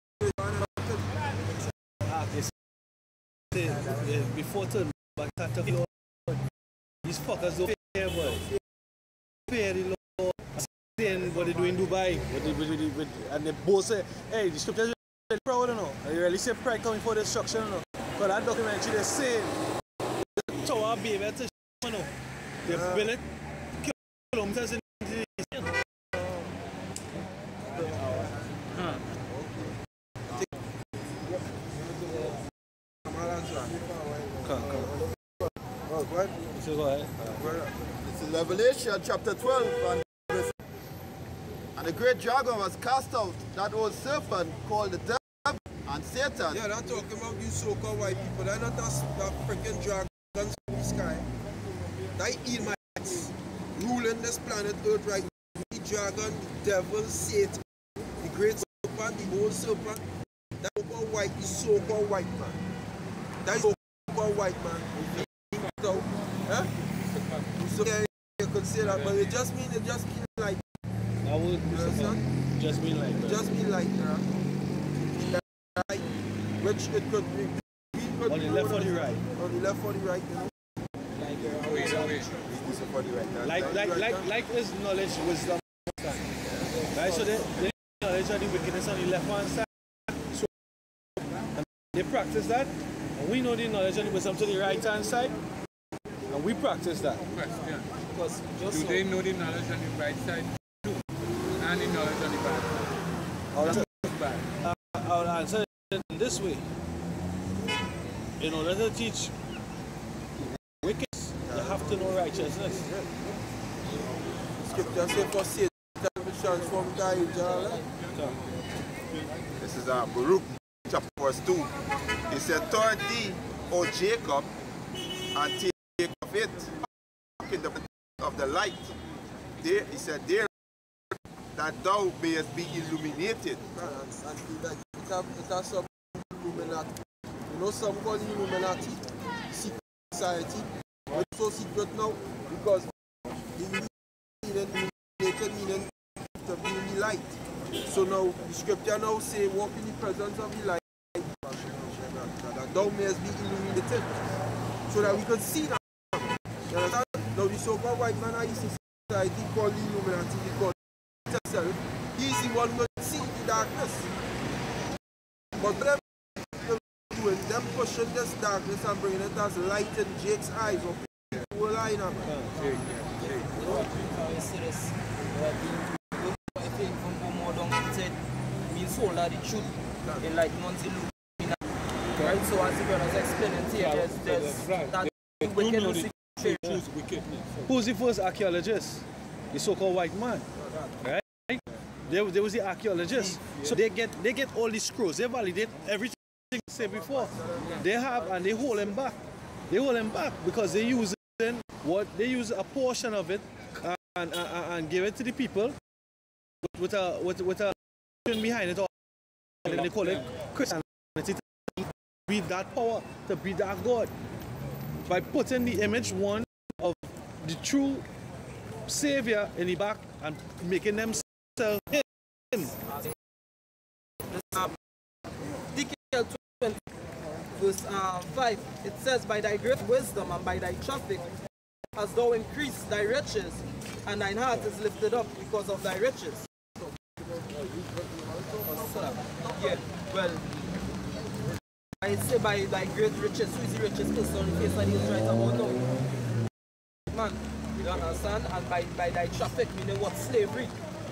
Before turn back to the these fuckers don't fear, boy. Fear the law. Saying what they do in Dubai, and they both say, hey, the scriptures are really proud, you know. And you really see pride coming for destruction, you know. Because that documentary they say, the tower baby to you know. They build it kilometers in the This is Revelation chapter 12 and the great dragon was cast out, that old serpent called the devil and Satan. Yeah, they're talking about you so-called white people. They're not that freaking dragons from the sky. They Elamites ruling this planet Earth right now. The dragon, the devil, Satan, the great serpent, the old serpent. That so-called white, the so-called white man. That is so-called white man. So, huh? So yeah, you could say that, but it just mean like. I would just mean like that. Just mean like which it could be. On the left or the right? On the left or the right, you know. Like is knowledge, wisdom. Right, so the knowledge of the wickedness on the left hand side. So and they practice that, and we know the knowledge of the wisdom to the right hand side, and we practice that. Question. Because Do they know the knowledge on the right side too? And the knowledge on the bad side? I'll answer it in this way. In order to teach wickedness, you have to know righteousness. Scripture says for Satan to transform guy into all that. This is Baruch chapter verse 2. He said, "Turn thee, O Jacob, and take of it in the of the light." There, he said, there that thou mayest be illuminated. And it has some Illuminati. You know some call Illuminati, secret society. It's so secret now because the meaning to be in the light. So now the scripture now say walk in the presence of the light, that thou mayest be illuminated. So that we can see now. You understand? Now the so-called white man I see society called the Illuminati because himself, he's the one who see the darkness. But them doing, them pushing this darkness and bringing it as light in Jake's eyes of people who line up. You know what you see this? I think from more down said means soul that the truth in like Monty Luke. Right? So as the brothers explaining here, there's that wickedness. Who's the first archaeologist? The so-called white man. Right? There was the archaeologist. So they get all these scrolls. They validate everything they said before. They have and they hold them back. They hold them back because they use a portion of it and give it to the people with a behind it all. And they call it Christianity to be that power, to be that God. By putting the image one of the true Savior in the back and making themselves him. Ezekiel 20, verse 5, it says, by thy great wisdom and by thy traffic hast thou increased thy riches, and thine heart is lifted up because of thy riches. Yeah, well, I say by thy great riches, who is the richest person on the face of the earth right about now? man. You understand? And by that traffic, meaning what? Slavery.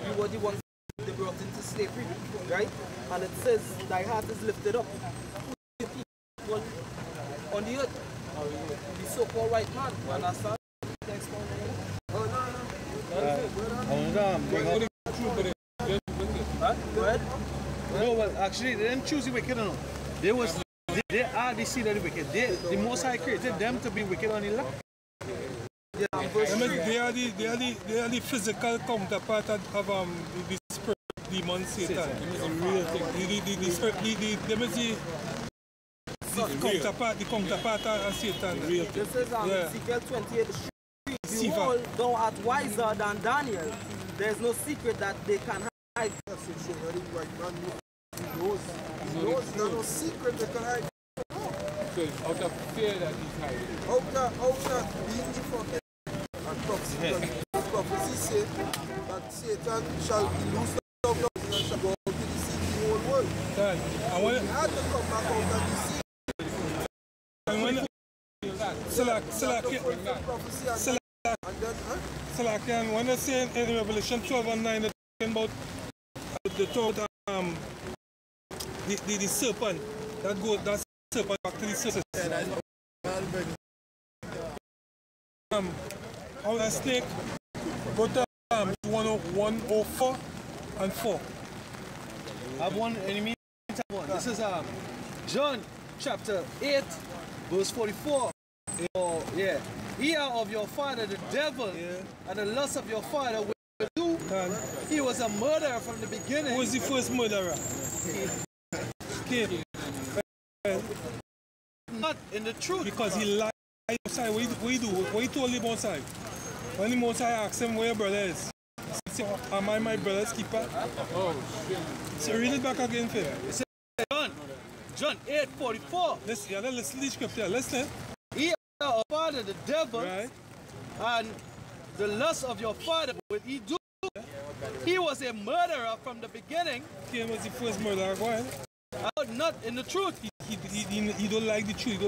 You were the ones they brought into slavery, right? And it says, thy heart is lifted up. Who the people on the earth? The so-called white man. You understand? Go ahead. No, well, actually, they didn't choose the wicked, no. They are the seed of the wicked. The Most High created them to be wicked on the land. They are the physical counterpart of the spirit demon Satan. The real thing. The counterpart of Satan. Real thing. This is Ezekiel 28. Behold, thou art wiser than Daniel. There is no secret that they can hide. He knows. There's no secret they can hide. So it's out of fear that he's hiding. Out of being fucking and prophecy. Because prophecy said that Satan shall lose the love and shall go out to deceive the whole world. He had to come back out and deceive. And when they say in Revelation 12:9, they're talking about the serpent that serpent back to the serpent. How the snake go to 104 and 4. I have one enemy. This is John chapter 8, verse 44. Yeah. Ye are of your father the devil, and the lust of your father will do. He was a murderer from the beginning. Who was the first murderer? Cain. Not in the truth. Because he lied outside. What he do? What he told him outside? When the Most High asked him where your brother is, he said, am I my brother's keeper? Oh, shit. So read it back again, Phil. It says, John 8:44. Listen to the scripture. Listen. Ye are of father the devil, right, and the lust of your father will he do. He was a murderer from the beginning. Cain was the first murderer. Go ahead. Not in the truth. He don't like the truth.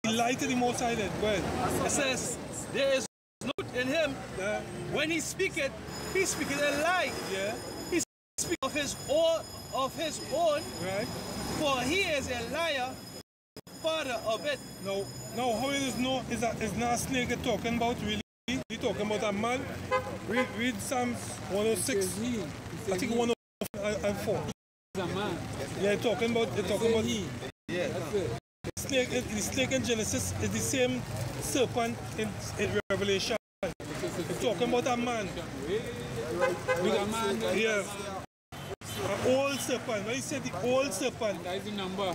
He lied to the Most High then. Go ahead. It says, there is no truth in him. When he speaketh a lie. Yeah. He speaks of his own. Right. For he is a liar, father of it. No, how it is no is not a snake you're talking about, really. You're talking about a man. Read Psalms 106. I think 104. He's a man. Yeah, talking about he. Yeah. The snake in Genesis is the same serpent in Revelation. You're talking about a man. With a man. Yeah. An old serpent. When you say the old serpent. That is the number.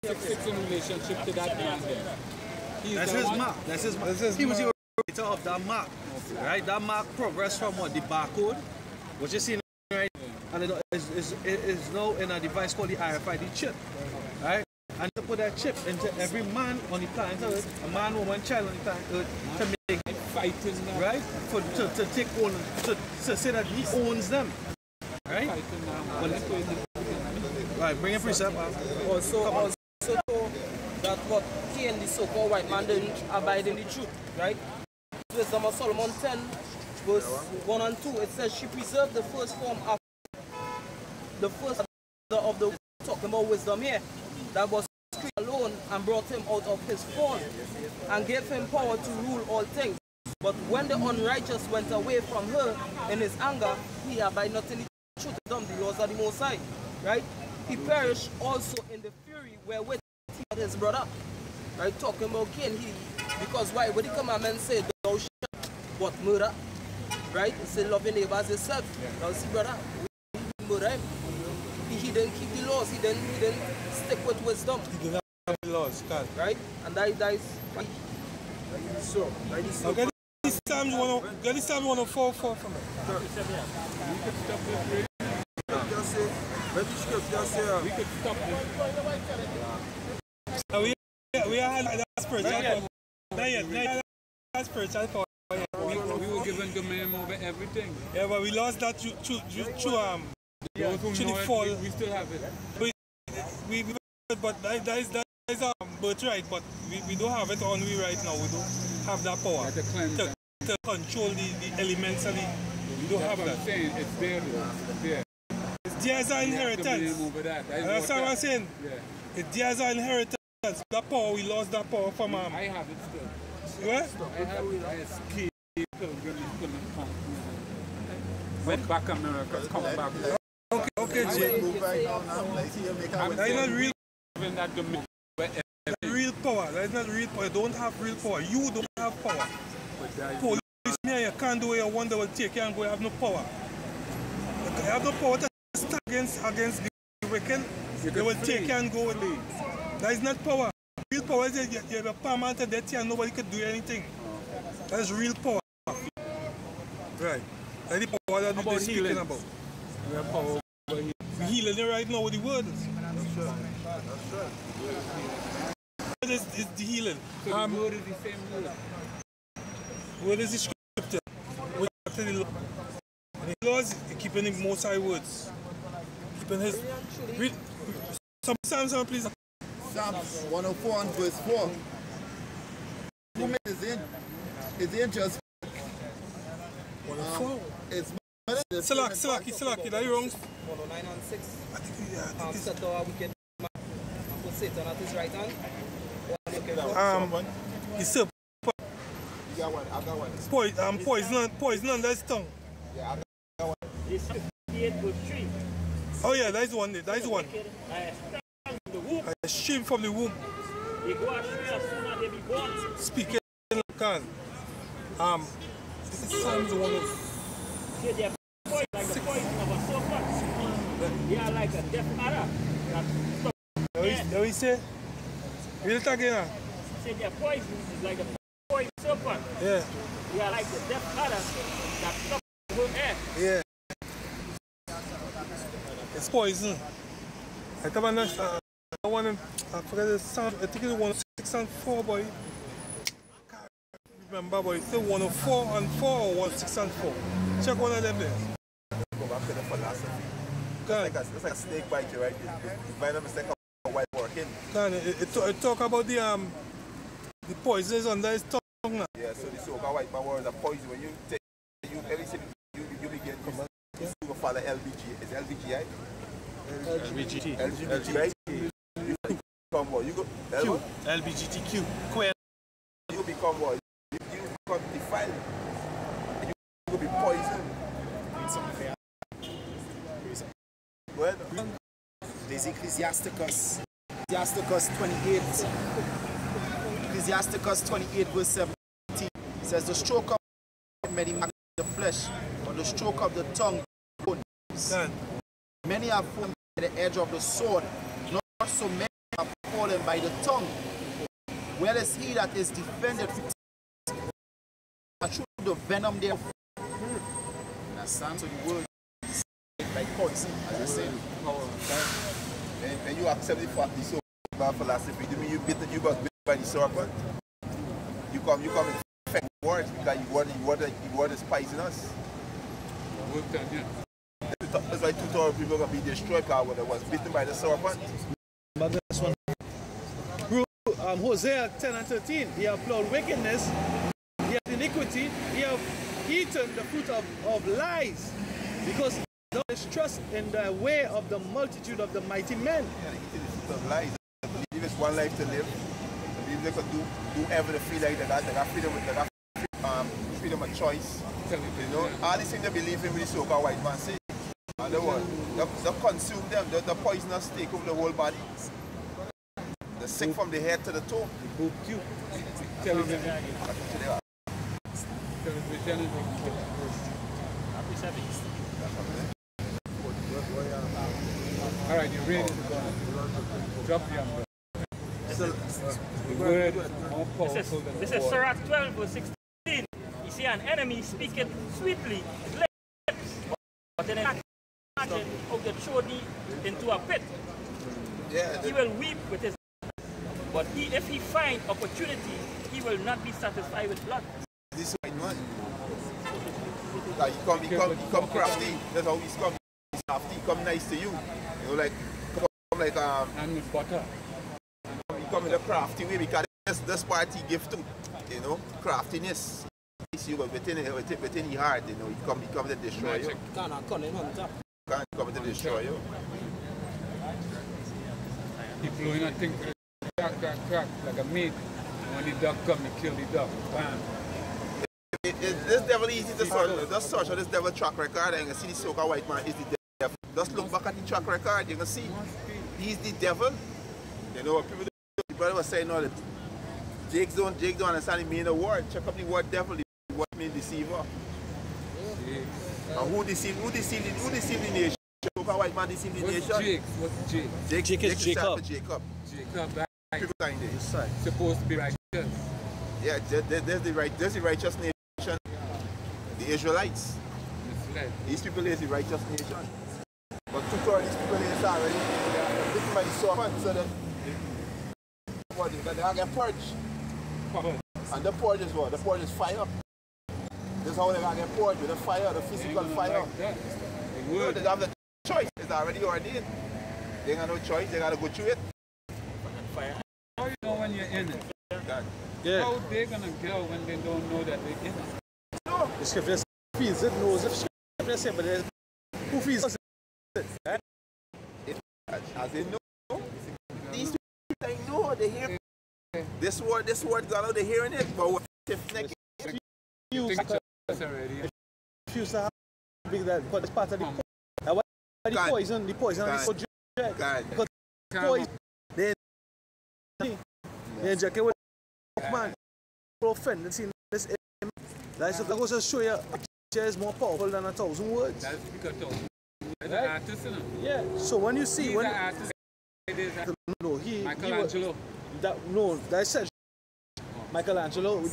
6 in relationship to that man there. That's his mark. That's his mark. He was the originator of that mark. Right? That mark progressed from what? The barcode, which you see right? And it is now in a device called the RFID chip. Right? And to put that chip into every man on the planet Earth, a man, woman, child on the planet Earth, to make fighting now. Right? To take on, to say that he owns them. Right? Right, bring a precept. Also that what Cain, the so-called white man, didn't abide in the truth, right? Wisdom of Solomon 10, verse 1 and 2, it says, she preserved the first form of the talking about wisdom here, that was created alone and brought him out of his fall and gave him power to rule all things. But when the unrighteous went away from her in his anger, he abided not in the truth of the laws of the Most High, right? He perished also in the fury wherewith he had his brother, right? Talking about Cain, because why? When the commandment said, thou shalt what? Murder, right? It said, love your neighbor as yourself. Now see, brother, we murder him. He didn't keep the laws. He didn't stick with wisdom. He didn't have the laws, God. Right? And that is so. Get the Psalms 104 for me. We could stop this. We are that spiritual. Not yet. That spiritual power. We were given dominion over everything. Yeah, but we lost that through those who the know fall. We still have it. But that is It's a birthright, but we don't have it on we right now. We don't have that power to control the elements and we don't have that. Saying it's there though. Yeah. It's there as an inheritance. That's what I'm saying. Yeah. It's there as an inheritance. That power, we lost that power from I have it still. What? I have a key pilgrim couldn't come. Went back America, come back. Okay, Jay. That's not real. That's real power. That's not real power. You don't have real power. You don't have power. Police me, you can't do what you want. They will take you and go. You have no power. You have no power to stand against the wicked. They will take you and go with you. That is not power. Real power is you have a permanent death and nobody can do anything. That's real power. Right. That's the power that they're speaking about. We have power over here. We're healing it right now with the words. That's right. It's the healing. So the word is the same word. Word is the scripture. Word is the law. And the laws, keeping the most high words. Keeping his... Read. Psalms, please. Psalms 104 and verse 4. Woman is angels. 104. It's Salaki, that you wrong? 109 and 6. Set our wicked man and put Satan at his right hand. He's still You got one, I got one. poison on that tongue. Yeah, I got one. It's 58 with 3. Oh yeah, that's one. That's one. The womb. A stream from the womb. They go astray as soon as they be born. Speaking can. This is Psalms 104. See, they're poison, like the poison of a serpent. They are like a deaf adder. What you say? Read it again. See, their poison is like a poison serpent. Yeah. They are like the deaf adder that stop the whole air. Yeah. It's poison. I forget the sound. I think it's 106 and 4, boy. I can't remember, boy. It's 104 and 4 or 116 and 4. Check one of them there. Go back to the philosophy. It's like a snake bite you, right? It's by the mistake of white working. It talk about the poison is under his tongue now. Yeah, so the soca white man was a poison when you take everything you begin to follow LBG. Is LBG, right? LGBT, right? You become what? You go Q. LBGTQ. Queer. You become what? You become defiled. You will be poisoned. Go ahead. There's Ecclesiasticus 28. Ecclesiasticus 28 verse 17 says, the stroke of many mark the flesh, but the stroke of the tongue bones. Many are fallen by the edge of the sword, not so many are fallen by the tongue. Where is he that is defended through the venom thereof? Understand? So the word is like poison, as I said. When you accept the soca philosophy, you mean you got bitten by the serpent? You come infect words because you want is poisonous. That's why 2,000 people are going to be destroyed because when they was bitten by the serpent. But this one. Hosea 10 and 13, he have plowed wickedness, he has iniquity, he have eaten the fruit of lies, because there is trust in the way of the multitude of the mighty men. Yeah, eating the fruit of lies. They believe it's one life to live. They believe they could do whatever they feel like they got freedom of choice. You know, all these things they believe in with the so-called white man say. And they consume them, the poisonous take over the whole body. They're sick from the head to the toe. Television. All right, you ready to go? Drop the umbrella. This is Sirach 12 verse 16. You see an enemy speaking sweetly, his lips, but then imagine how they throw thee into a pit. Yeah, he will weep with his, but if he find opportunity, he will not be satisfied with blood. This white man, like he come crafty. That's how he's come. He's crafty. He come nice to you. You know, like come like and with butter. He come in a crafty way because this party give too, you know, craftiness. You but within your heart, you know, he come to destroy you. Can't come to destroy you. People who don't think crack like a meat. When the duck come, you kill the duck. Bam. This devil easy to search. Just search on this devil track record and you can see the so-called white man is the devil. Just look back at the track record, you can see he's the devil. You know, people, the brother was saying all that Jake don't understand the meaning of the word. Check up the word devil, the word means deceiver. And who deceived the nation? So-called white man deceived the nation. What's Jake? Jake is Jacob. Jacob, People kind of supposed to be righteous. Yeah, there's the righteous nation, the Israelites. These people is the righteous nation. But two-thirds these people is already looking by the serpent, so that they get purged. And the purge is what? The purge is fire. This is how they get purged, with the fire, the physical fire. They have the choice, it's already ordained. They got no choice, they got to go through it. Fire. How you know when you're in it? Yeah. How they gonna go when they don't know that they're in it? No. The scripture feels it, knows it. Scripture says, but who feels it? Right? As they know, these people they know, they hear this word got out, they're hearing it, but what if next? Refuse to have big that, but it's part of the poison. The poison is so dread. Because the poison, they inject it with man. Offended in this. That's what goes to show you. Is more powerful than 1,000 words. That's because an artist, you know? Yeah. So when you see when artist, no, Michelangelo. That's said Michelangelo.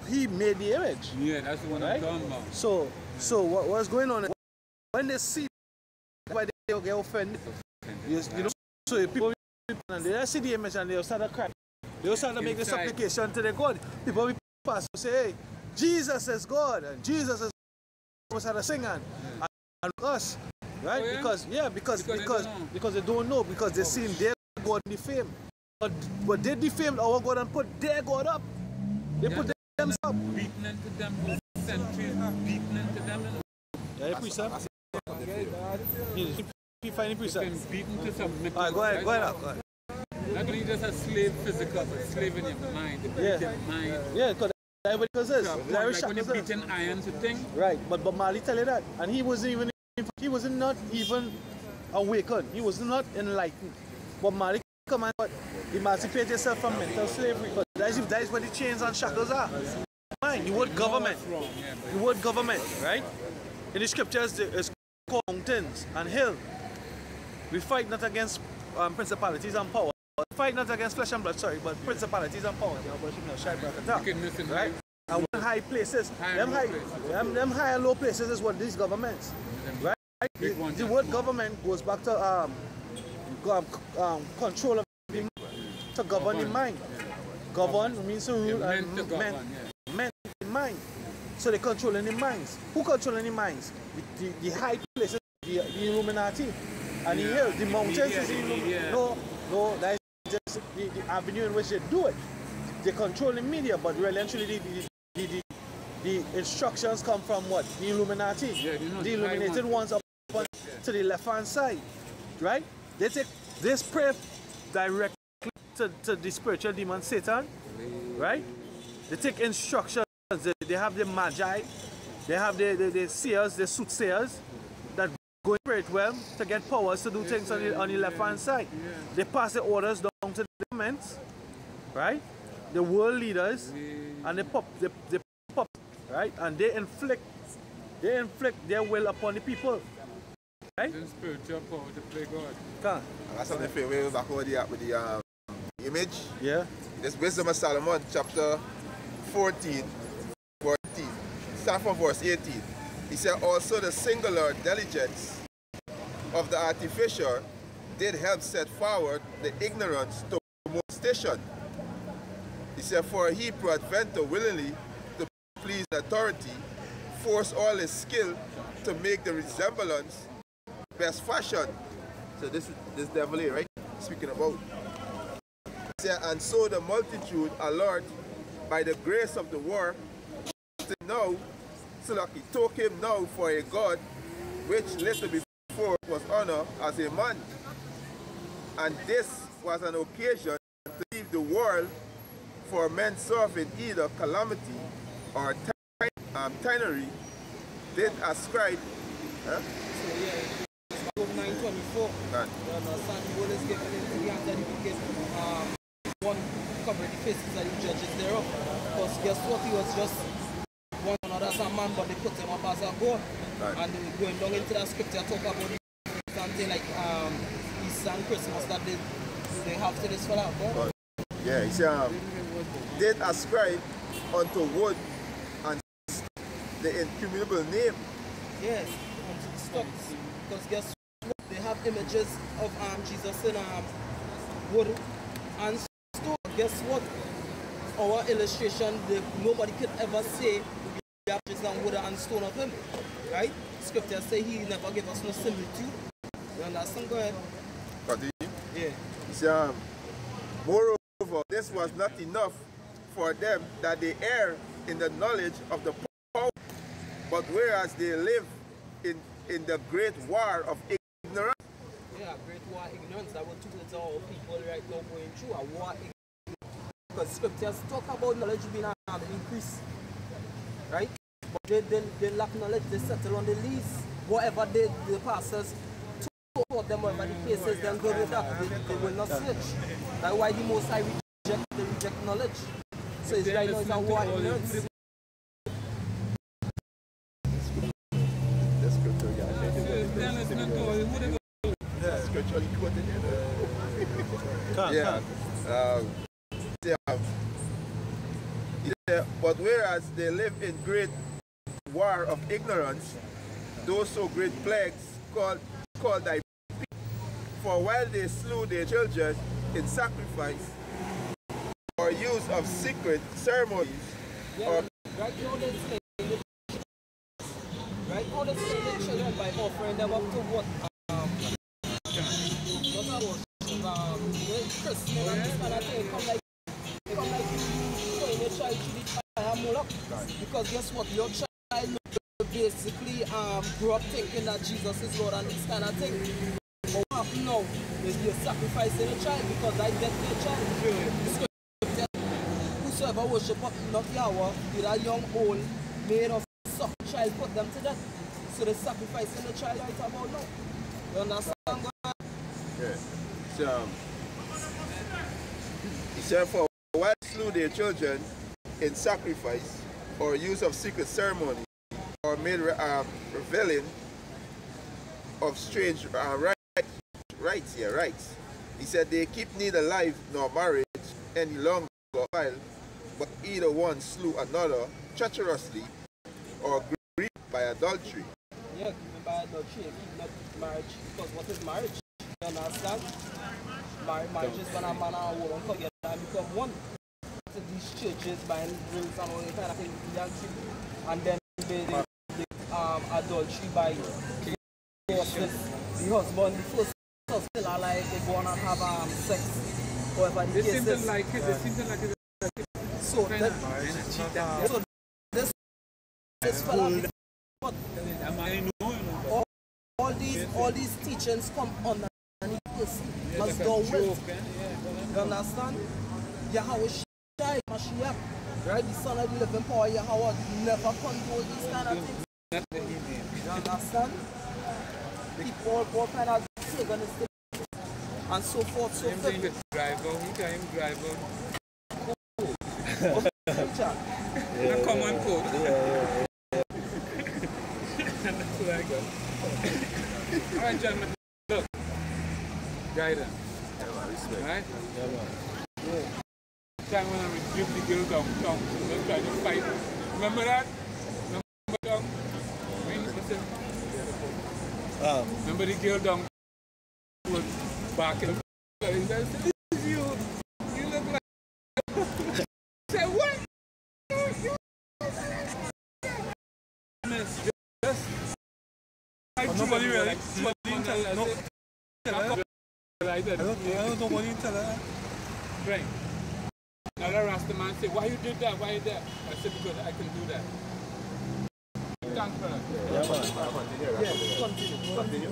He made the image. Yeah, that's the one I'm talking about. So what's going on? When they see, why they get offended? You know, so people and they see the image and they start to cry. They start to make the supplication to their God. People will pass and say, "Hey, Jesus is God, and Jesus is." Was had a sing and us, right? Oh, yeah? Because they don't know, because they seen their God defamed. But they defamed our God and put their God up. They put them up. Beaten into them for centuries, beaten into them. Yeah, you precept? You find the precept? Beaten to submit. Alright, go ahead. Not only just a slave physical, but slave in your mind. Your mind. Yeah, because like when you're beating iron to thing. Right, but Marley tell you that, and he was not even awakened. He was not enlightened. But Marley come and emancipate yourself from mental slavery. But that is where the chains and shackles are. Mind, the word government. The word government, right? In the scriptures, it's called mountains and hill. We fight not against principalities and power. Fight not against flesh and blood, but principalities and powers. Right? And when high places, them high and low places is what these governments. Right? The word government goes back to control of the mind, to govern the mind. Govern means to rule and meant the mind. So they controlling the minds. Who controlling the minds? The high places, the Illuminati. And the hill, the mountains is the Illuminati. No, that is just the avenue in which they do it. They control the media, but really actually the instructions come from what? The Illuminati. The illuminated ones up to the left hand side. Right? They pray directly to the spiritual demon Satan. Right? They take instructions. They have the magi, they have the seers, the soothsayers that go in spirit realm to get powers to do things on the left hand side. They pass the orders down to the governments, right? The world leaders and the pop, right? And they inflict their will upon the people. Right? Spiritual power to play God. That's something for way back over with the image. Yeah. This Wisdom of Solomon, chapter 14. Start from verse 18. He said, also the singular diligence of the artificer did help set forward the ignorance to more station. He said, for he peradventure willingly to please authority, force all his skill to make the resemblance best fashion. So this devil here, right? Speaking about. And so the multitude, alert by the grace of the work, now, so that he took him now for a God, which little before was honored as a man. And this was an occasion to leave the world, for men suffering either calamity or tyranny, did ascribe. So yeah, Job 9:24. You understand? The word is given into the hands of the wicked. One covered the faces of the judges thereof. Because guess what? He was just one another as a man, but they put him up as a God. And they were going down into that scripture, talk about something like Easter and Christmas that they have to this for that. Yeah, he said, did ascribe unto wood and the incommunicable name. Yes, unto the stocks. Because guess what? They have images of Jesus in wood and stone. Guess what? Our illustration, nobody could ever say we have just wood and stone of him. Right? Scripture say he never gave us no similitude. You understand? Go ahead. Continue. Yeah. He said, moreover, this was not enough for them that they err in the knowledge of the power, but whereas they live in the great war of ignorance. Yeah, great war of ignorance. That what two all people right now going through, a war of ignorance. Because scriptures talk about knowledge being an increase. Right? But they lack knowledge, they settle on the least. Whatever the pastors taught them, whatever the cases, then go with that. They will not search. That's why the Most High reject knowledge. So it's right now it's a war of ignorance. But whereas they live in great war of ignorance, those so great plagues called thy people. For while they slew their children in sacrifice, or use of secret ceremonies, or right now they slay the children by offering them up to what? Christmas and this kind of thing. Come like you throwing your child to the fire and Moloch. Because guess what? Your child basically grew up thinking that Jesus is Lord and this kind of thing. But what happens now is you're sacrificing a child because I death to a child. Whosoever worship not Yahweh, with a young old made of suck child, put them to death. So they're sacrificing the child right about now. You understand? Yeah. So, he said, for while slew their children in sacrifice, or use of secret ceremony, or made revealing of strange rites. He said they keep neither life nor marriage any longer, but either one slew another treacherously, or grieved by adultery. Yeah, by adultery, not marriage. Because what is marriage? You understand? Marriage is when a man and a woman come together and become one. So these churches buying drills and all that kind of thing, and then they adultery by the husband, the first husband are like they go on and have sex. However the case is. Like it, they seem to like it. So this fella, all these teachings come on and this must go with. You understand? Yahweh Shai Mashiach, right? The son of the living power, Yahweh never control these kind of things. You understand? People all kind of paganistic and so forth, so forth. He can drive A common code. Alright, John, look. Guidance. Right? Time when I rebuke the girl down, they're trying to fight. Remember that? Remember down? Remember the girl down was back and he said, this is you. You look like say what? Just nobody really. I don't know what you tell her. Right. Now the Rasta man say, why you did that? Why you did that? I said, because I can do that. Thanks, brother. Continue.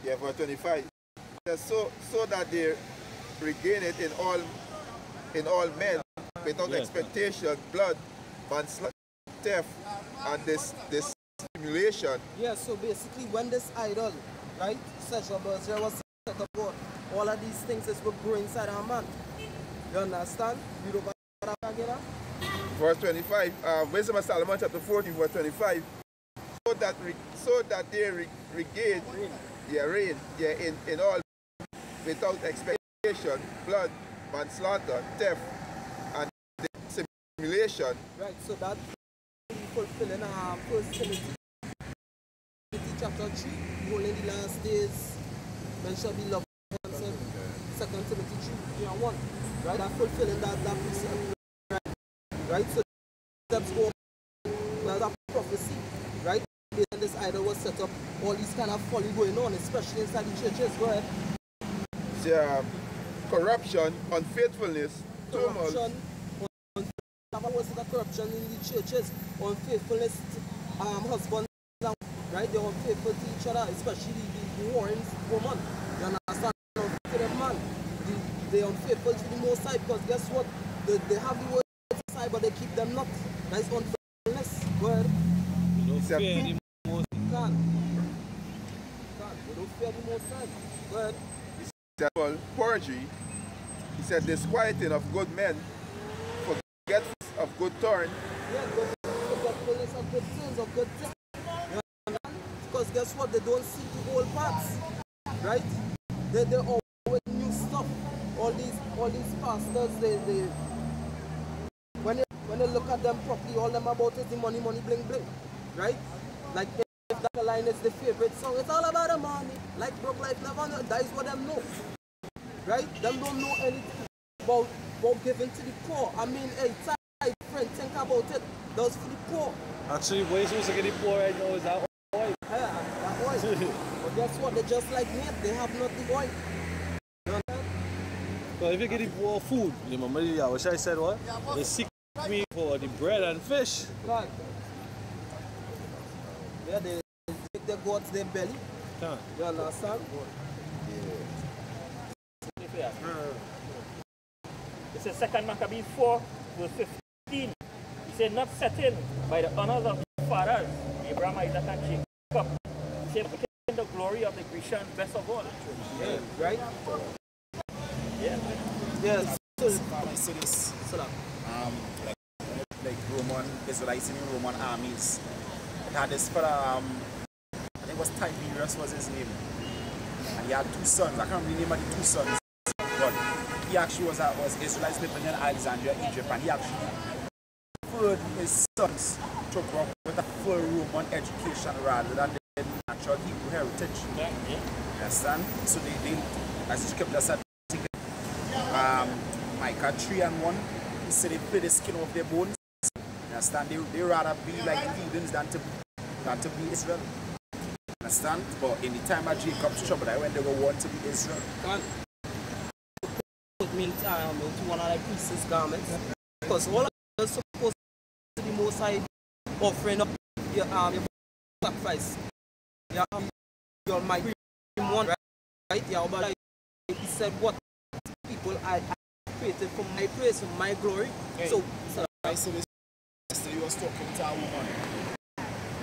Yeah, verse 25. So that they regain it in all men without expectation, blood, manslaughter, theft, and this simulation. Yeah, so basically when this idol, right, sexual Berger was set up, all of these things is what grow inside our man. You understand? You don't again? Verse 25, Wisdom of Solomon chapter 14, verse 25. So that they regain reign in all without expectation, blood, manslaughter, theft, and simulation. Right, so that fulfilling 1 Timothy chapter 3, only in the last days, men shall be loved ones, 2 Timothy 3:1. Right, that fulfilling that precept. Right, so that's go that prophecy, right? And this idol was set up, all these kind of folly going on, especially inside the churches. Go ahead. Corruption, unfaithfulness, corruption, corruption in the churches, unfaithfulness, husbands, right? They're unfaithful to each other, especially the warring woman. You understand? Unfaithful to the man. They're unfaithful to the Most High, because guess what? They have the word inside, but they keep them not. That's unfaithfulness. Go ahead. You don't fear the Most High. They don't fear the Most High. Go ahead. Perjury. He said, disquieting of good men, forgetfulness of good turn. Yeah, forgetfulness of good things, of good things. Because guess what? They don't see the whole parts, right? They always new stuff. All these pastors, they when they look at them properly, all them about is the money, bling, bling, right? Like if that line is the favorite song, it's all about the money. Like Broke Life Never Know, that is what them know. Right? Them don't know anything about giving to the poor. I mean, hey, friend, think about it. Those for the poor. Actually, what you're supposed to get the poor right now is that oil. Yeah, that oil. But guess what? They're just like me. They have not the oil. You understand? Well, if you get the poor food, you remember I wish I said what? They seek me for the bread and fish. Right. Yeah, they take their goats their belly. Yeah. You understand? This is 2 Maccabees 4, verse 15. He said, not setting by the honors of the fathers, Abraham, Isaac, and Jacob. He said, putting the glory of the Grecian best of all. Yeah, right? Yeah. Yes. I see this. Like Roman Israelites in Roman armies. It had this for I think it was Tiberius was his name. And he had two sons. I can't remember the name of the two sons. But he actually was Israelites living in Alexandria, Egypt, and he actually preferred his sons to grow up with a full Roman education rather than the natural Hebrew heritage. Yeah. Understand? So they as the scripture said, Micah 3:1, he said they play the skin off their bones. Understand? They rather be like heathens than to be Israel. Understand? But in the time of Jacob's trouble, when they were want to be Israel. Put me into one of the priest's garments. Because all of us are supposed to be Most High offering up your sacrifice. Your mighty one, right? Yeah, he said, what people I created for my praise, for my glory. Hey, so I said this yesterday, you was talking to a woman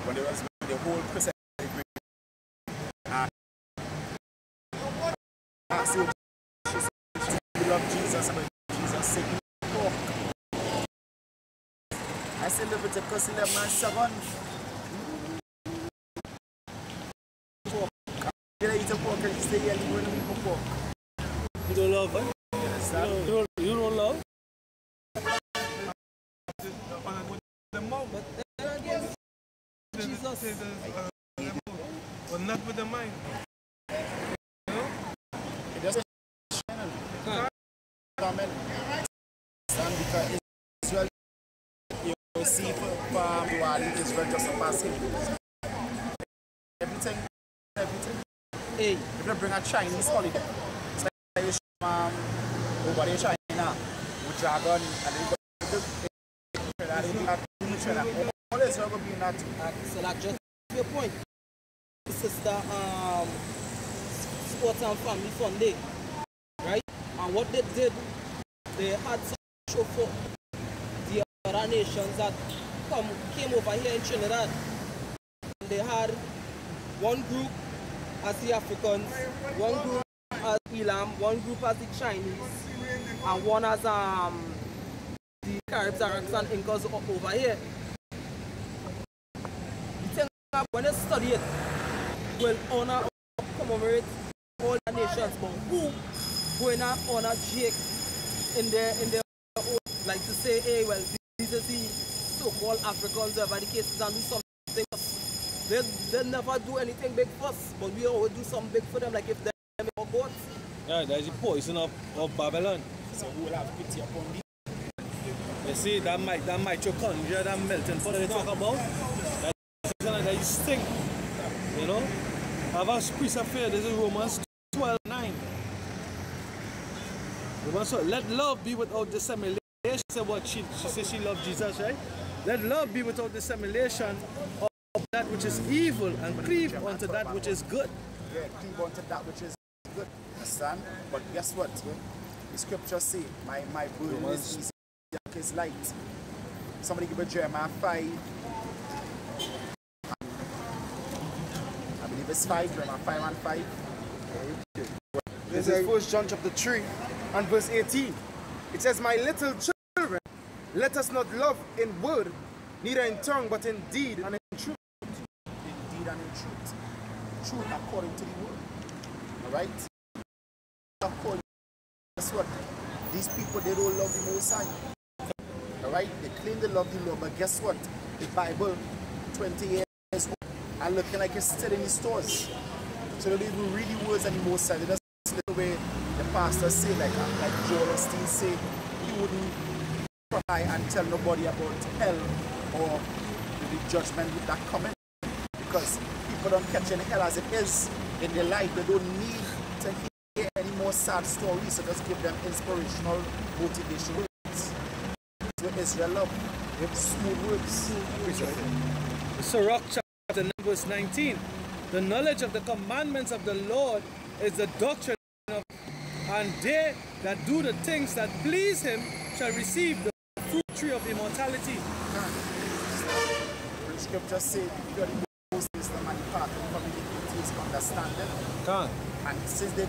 when there was the whole Christian asked you, she said, you love Jesus, and Jesus said, pork. I said, Leviticus 11:7. Pork. You don't eat a pork, and you stay here, you don't eat pork. You don't love it? You don't love? But then again, Jesus but not with the mind. It doesn't comment. Because Israel, you see for Israel just a passing. Everything. If they bring a Chinese holiday, it's like over in China with dragon and then all this will be not. So that just your point. Sister Sports and Family Sunday, right? And what they did, they had some show for the other nations that came over here in Trinidad. And they had one group as the Africans, one group as Elam, one group as the Chinese, and one as the Caribs, Arabs, and Incas over here. The thing that when they study it, will honor or commemorate all the nations, but who going to honor Jake in their own, like to say, hey, well, these are the so-called Africans, whatever the case is, and do something else. They never do anything big for us, but we always do something big for them, like if they're our gods. Yeah, that's the poison of Babylon. So who will have pity upon me? You see, that mitochondria, that melting pot that they talk about, that stink, you know? Have a piece of fear. This is Romans 12:9. Let love be without dissimulation. She said what she said she loved Jesus, right? Let love be without dissimulation of that which is evil and cleave unto that which is good. Yeah, cleave unto that which is good. Understand? But guess what? The scriptures say, my burden is easy, dark is light. Somebody give a Jeremiah 5. I believe it's 5, Jeremiah 5 and 5. This is 1 John chapter 3 and verse 18. It says, my little children, let us not love in word, neither in tongue, but in deed and in truth. In deed and in truth. Truth according to the word. Alright? According, guess what? These people, they don't love the Most High. Alright? They claim they love the Lord, but guess what? The Bible, 20 years old, and looking like it's still in the stores. So they don't even read the words anymore. So they just listen to the way the pastor say, like Joel Osteen say, he wouldn't try and tell nobody about hell or the judgment with that comment. Because people don't catch any hell as it is in their life. They don't need to hear any more sad stories, so just give them inspirational, motivational words. That's what Israel love. With smooth words. Sirach chapter 9 verse 19. The knowledge of the commandments of the Lord is the doctrine of, and they that do the things that please him shall receive the fruit tree of immortality. The scripture says, the most wisdom and the path of community is understanding. And since they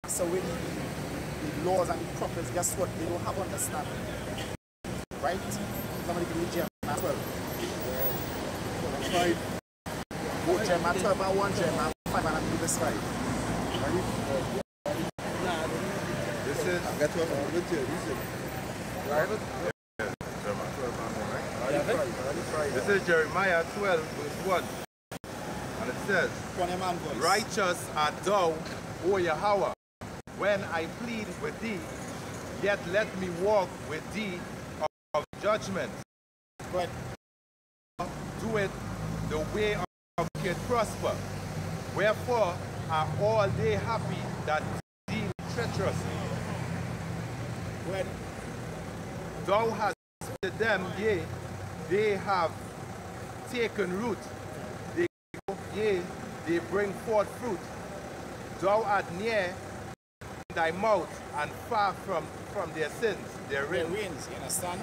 pass away the laws and the prophets, guess what? They don't have understanding. Right? Somebody give me Jeremiah 12. 5. Go Jeremiah 12 and 1, Jeremiah 5, and I believe it's 5. This is, I got 12 and 1, right? Jeremiah 12 and 1, right? This is Jeremiah 12, verse 1. And it says, righteous art thou, O Yahweh, when I plead with thee, yet let me walk with thee of judgment. But do it the way of wicked prosper. Wherefore are all they happy that deal treacherously. When thou hast with them, yea, they have taken root. They go, yea, they bring forth fruit. Thou art near thy mouth and far from their sins. Their rains, you understand?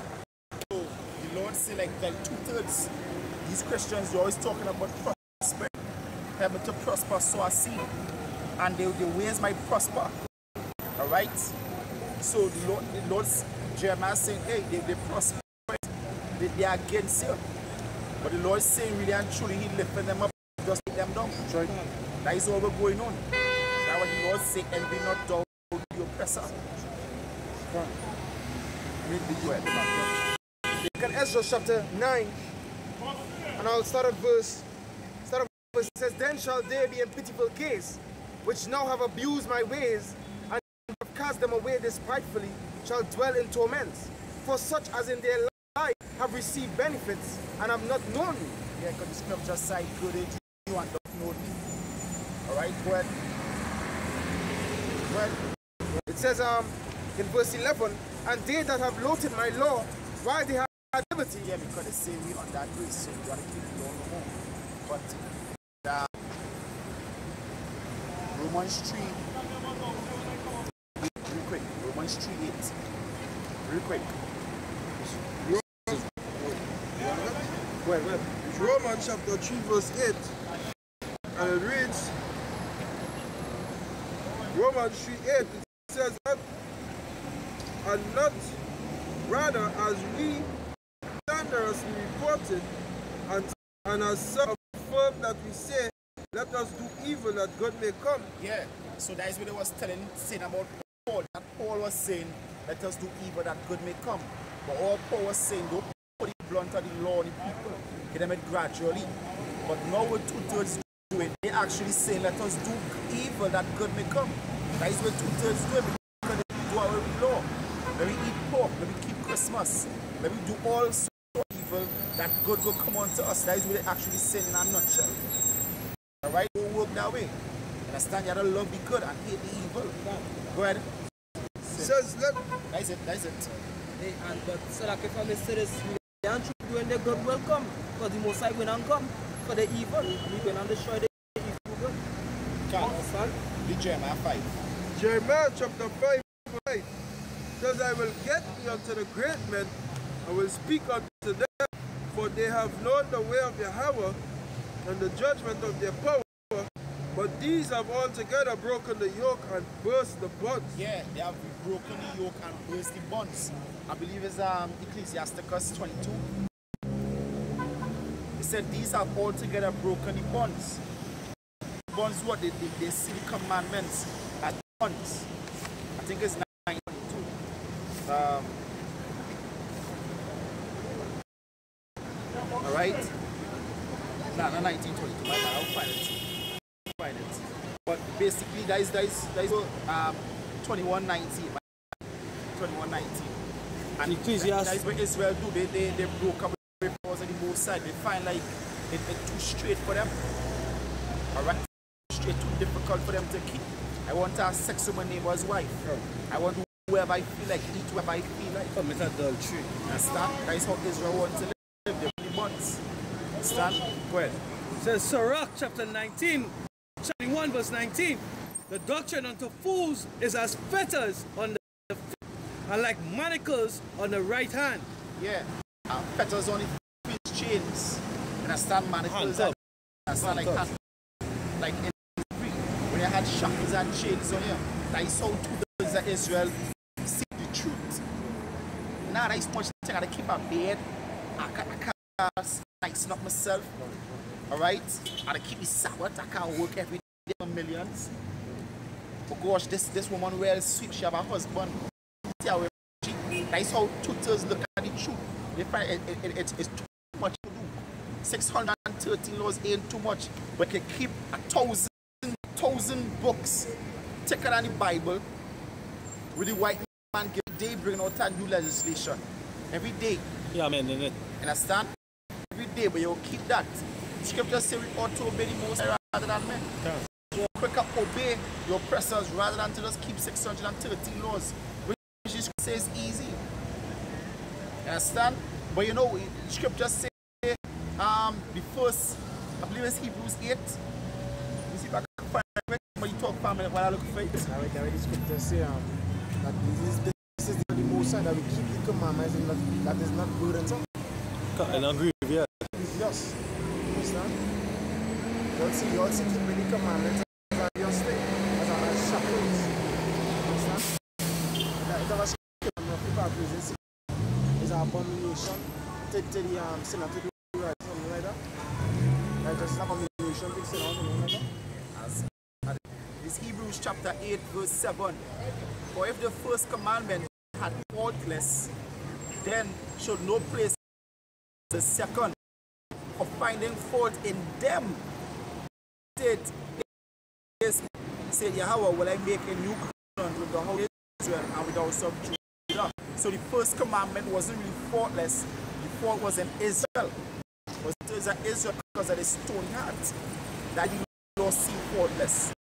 So the Lord say like 2/3. These Christians, they're always talking about prosper. Help me to prosper, so I see. And the ways might prosper. Alright? So the Lord Jeremiah is saying, hey, they prosper. They are against you. But the Lord is saying really and truly, he lifting them up, just take them down. Right. That is all we're going on. That's what the Lord say, and be not down the oppressor. Read the word. Look at Ezra chapter 9. And I'll start at verse. It says, then shall they be in pitiful case, which now have abused my ways, and have cast them away despitefully, shall dwell in torments. For such as in their life have received benefits, and have not known me. Yeah, because the scripture side good into you and don't know me. Alright, go ahead. Go ahead. It says in verse 11, and they that have loathed my law, while they have liberty. Yeah, because they say we on that grace, so we gotta keep the law no more. But Romans 3, real quick, Romans 3:8. Real quick. Go ahead. It's Romans chapter 3 verse 8. And it reads, Romans 3:8, it says that, and not rather as we slanderously reported, and as some affirm that we say, let us do evil that good may come. Yeah, so that is what it was saying about Paul. That Paul was saying, let us do evil that good may come. But all Paul was saying, don't put it blunt on the law on the people. Get them it gradually. But now what 2/3 doing, they actually say, let us do evil that good may come. That is what 2/3 doing, because they do our law. Let me eat pork, let me keep Christmas. Let me do all sorts of evil that good will come onto us. That is what they actually saying in a nutshell. Alright, don't work that way. Understand, you gotta love the good and hate the evil. Go ahead. Says let. That's it, that's it. Hey, but so like if I may say this, we can't doing the good will come, because the Most High will not come for the evil. We will not destroy the evil good. Understand? Read Jeremiah 5. Jeremiah chapter 5 verse 8 says, I will get thee unto the great men, I will speak unto them, for they have known the way of Yahweh and the judgment of their power. But these have altogether broken the yoke and burst the bonds. Yeah, they have broken the yoke and burst the bonds. I believe it's Ecclesiasticus 22. It said these have altogether broken the bonds. Bonds what? They see the commandments as bonds. I think it's 9:22. Alright? No, not 1922. I'll find it. But basically that is 21:19. 21:19. And that is what Israel do. They broke up the laws on the both sides. They find like it's too straight for them. Alright? Straight, too difficult for them to keep. I want to have sex with my neighbor's wife. I want to whoever I feel like, eat whoever I feel like. Commit adultery. Understand? That is how Israel wants to live. They only months. Understand? Go ahead. It says Sirach chapter 19. Chapter 1 verse 19, the doctrine unto fools is as fetters on the feet, and like manacles on the right hand. Yeah, fetters only feet chains. Understand? Manacles and understand like hand. Like in the street, when you had shackles and chains on you, that is how 2/3 of Israel see the truth. Now that is much thing I gotta keep a bed. I can't nice up myself. Alright? I gotta keep the Sabbath. I can't work every day for millions. Oh gosh, this woman wears sweet. She have a husband. See how that is how 2/3 look at the truth. They find it's too much to do. 613 laws ain't too much. But can keep 1,000 books thicker than the Bible with the white man every day bringing out a new legislation. Every day. Yeah, man, isn't it? Understand? Every day, but you keep that. Scripture says we ought to obey the Most High rather than men. Yeah. So quicker obey your oppressors rather than to just keep 613 laws, which says easy. Understand? But you know, Scripture says the first, I believe it's Hebrews 8. You see if I can find it when you talk for a minute while I look for it. The Scripture says that this is the Most High, that we keep the commandments and that is not burdensome. And agree, yeah. Yes. Understand? You also keep the commandments as your stay, as our shackles. Understand? It's our shackles. It's an abomination to the sinner to do right, something like that. Like just an abomination to the sinner, something like that. It's Hebrews chapter 8 verse 7. For if the first commandment had faultless, then should no place the second for finding fault in them. Said Yahweh, will I make a new covenant with the house of Israel and with the house of Judah. So the first commandment wasn't really faultless. The fault was in Israel. It was in Israel because of the stony heart. That law seem faultless.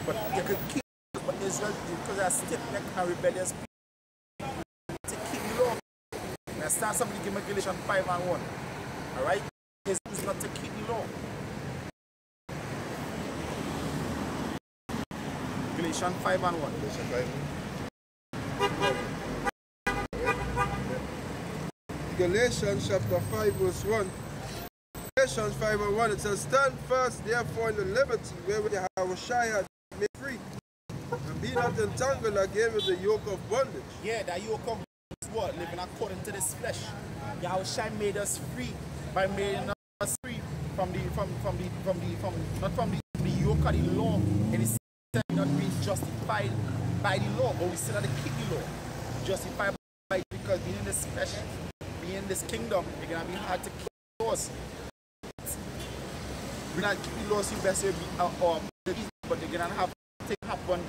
But they could keep it, but Israel, because they are stiff-necked and rebellious people, to keep the law. Now start somebody give me Galatians 5:1. Alright? It's not to keep the law. Galatians 5:1. Galatians chapter 5 verse 1. Galatians 5:1, it says, stand fast therefore in the liberty wherewith the Yahushua hath made free, and be not entangled again with the yoke of bondage. Yeah, that yoke of bondage is what? Living according to this flesh. Yahushua made us free by making us free from the yoke of the law, and it's not being justified by the law, but we still have to keep the law. Justified by it because being in this flesh, being in this kingdom, it's gonna be hard to keep laws. We're not keeping laws, you best but they're gonna have to happen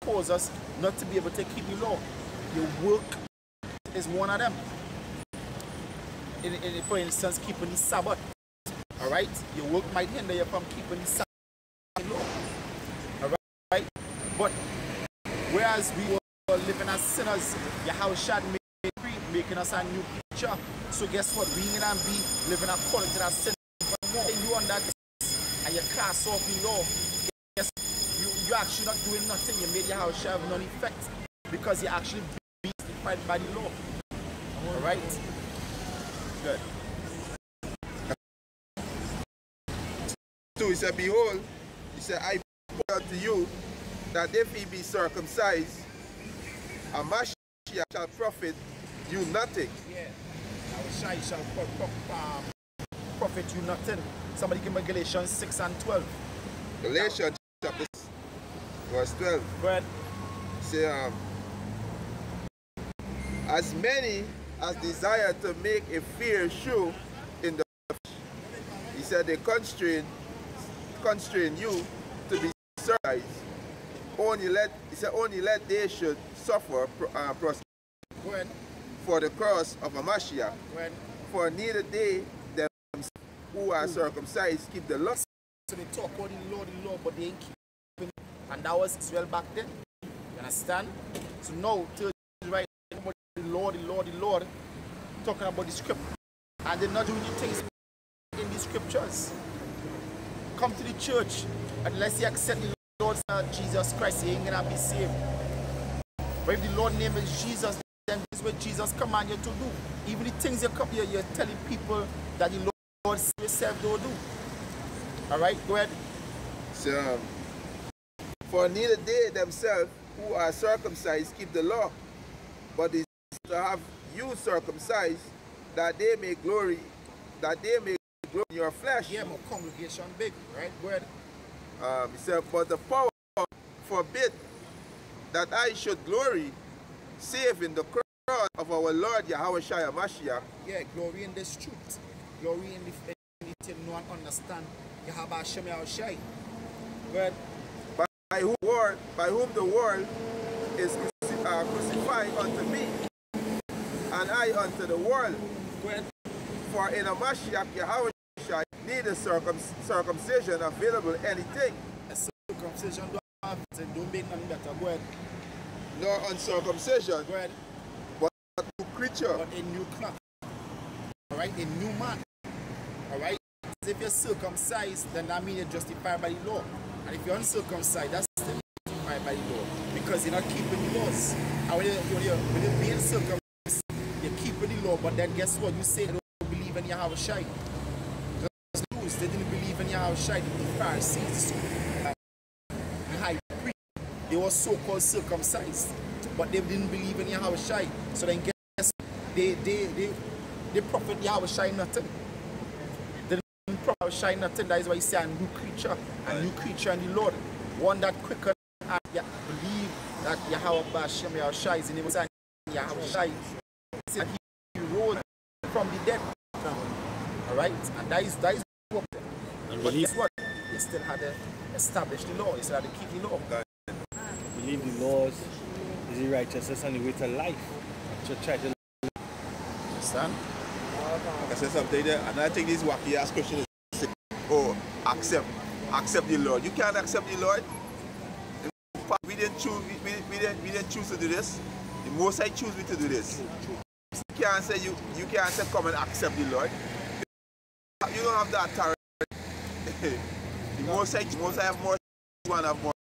cause us not to be able to keep the law. Your work is one of them. For instance, keeping the Sabbath. Alright? Your work might hinder you from keeping the Sabbath law. Alright? But whereas we were living as sinners, Yahushua made free, making us a new creature. So guess what? We need to be living according to that sin. More you on that and you cast off the law, yes, you're actually not doing nothing. You made Yahushua have none effect because you actually being justified by the law. Alright? Good. So he said, behold, he said, I put unto you that if he be circumcised, a Mashiach shall profit you nothing. Yeah. Yahushua shall profit you nothing. Somebody give me Galatians 6:12. Galatians chapter 6, verse 12. Go ahead. Say, as many as desire to make a fair show in the flesh, he said they constrain you to be circumcised. Only let they should suffer for the cross of a Mashiach. For neither they themselves who are circumcised keep the law. So they talk about the law, but they ain't keeping it. And that was Israel back then. You understand? So now, right about the Lord, talking about the scripture. And they're not doing the things in the scriptures. Come to the church, unless you accept the Lord Jesus Christ, you ain't gonna be saved. But if the Lord's name is Jesus, then this is what Jesus commands you to do. Even the things you come here, you're telling people that the Lord yourself don't do. Alright, go ahead. So, for neither they themselves who are circumcised keep the law, but is to have you circumcised, that they may glory in your flesh. Yeah, my congregation big, right? Go ahead. He said, but the power forbid that I should glory, save in the cross of our Lord Yahushua Mashiach. Yeah, glory in this truth. Glory in the thing no one understand. Yahushua Yahushua. But by whom the world is crucified unto me, and I unto the world. For in a Mashiach Yahushua neither circumcision available anything. Circumcision don't make nothing better. Go ahead. Nor uncircumcision. Go ahead. But a new creature. But a new cloth. Alright, a new man. Alright? If you're circumcised, then that means you're justified by the law. And if you're uncircumcised, that's still justified by the law. Because you're not keeping the laws. And when you're being circumcised, you're keeping the law, but then guess what? You say they don't believe in Yahushua. They didn't believe in Yahushua, the Pharisees, the high priest. They were so-called circumcised, but they didn't believe in Yahushua. So then guess they profit Yahushua nothing. They didn't profit Yahushua nothing. That is why you say a new creature in the Lord. One that quicker believe that Yahushua is in the name of Yahushua. He rose from the dead. Alright? And that is what. But guess what? They still had to establish the law. They still had to keep the law. Believe the laws is the righteousness and the way to life. To try to understand? Like I said something there, and I think this wacky ass question is or accept accept the Lord. You can't accept the Lord. We didn't choose. We didn't choose to do this. The Most High choose me to do this. You can't say come and accept the Lord. You don't have that authority. The Most High have more. One have more.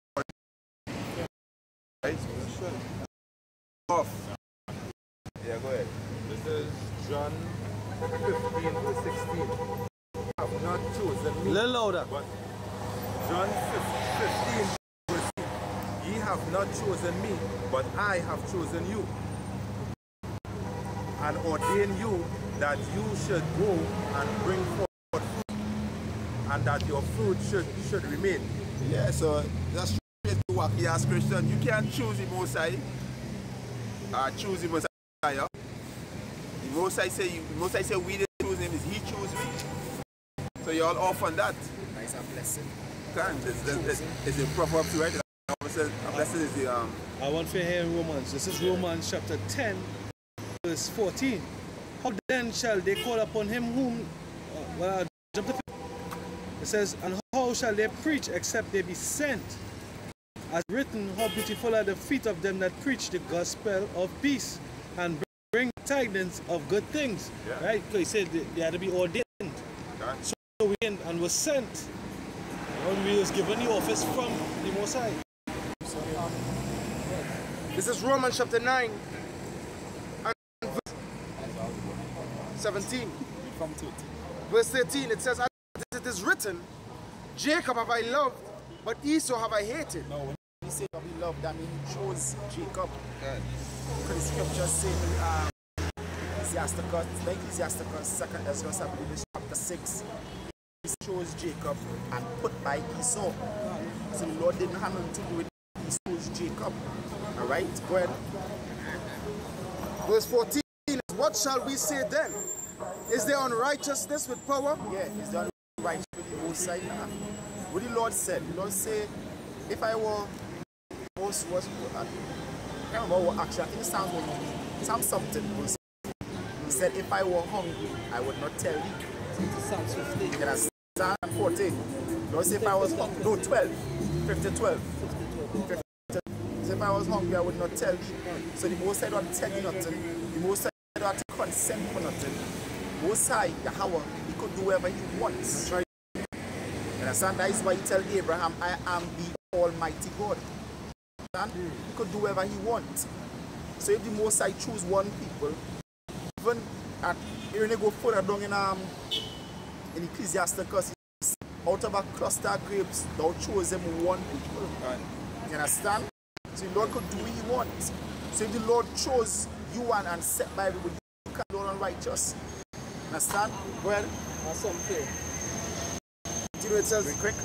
Right? Off. Yeah, go ahead. This is John 15 verse 16. Have not chosen me. A little louder. But John 15 verse 16. Ye have not chosen me, but I have chosen you, and ordained you that you should go and bring forth fruit, and that your fruit should remain. Yeah, so that's straight to what he asked Christian. You can't choose the Most High. Choose the Messiah. The Most High say we didn't choose him, he chose me. So you're all off on that. Nice and blessing. It's a Proverbs, right? A blessing is the I want to hear Romans. This is Romans chapter 10, verse 14. How then shall they call upon him whom chapter 15. It says, and how shall they preach except they be sent? As written, how beautiful are the feet of them that preach the gospel of peace and bring tidings of good things. Yeah. Right? So he said they had to be ordained. Yeah. So we went and was sent. And we was given the office from the Most High. This is Romans chapter 9 and verse 17. Verse 13, it says, as it is written, Jacob have I loved, but Esau have I hated. No, when we say that we loved, that means he chose Jacob. Because the scriptures say Ecclesiasticus, 2nd Ezra, I believe it's chapter 6. He chose Jacob and put by Esau. So the Lord didn't have nothing to do with it. He chose Jacob. Alright, go ahead. Verse 14 is, what shall we say then? Is there unrighteousness with power? Yeah, is there unrighteousness with the Most High? What the Lord said, the Lord said, if I were most was I can't remember what actually, I think it sounds something. He said, if I were hungry, I would not tell thee. Psalm 15. You understand? Psalm 14. Lord said, if I was hungry, no, 12. 50-12. So if I was hungry, I would not tell thee. So the Most High don't tell you nothing. The Most High don't have to consent for nothing. Most High, Yahweh, he could do whatever he wants. Right. You understand? That is why he tell Abraham, I am the Almighty God. He could do whatever he wants. So if the Most High choose one people, even when you go further down in Ecclesiasticus, out of a cluster of grapes, thou chose them one people. You understand? So the Lord could do what he wants. So if the Lord chose you and set by everybody, you can't do unrighteous. Understand? Go ahead. That's something. You know it says, quick.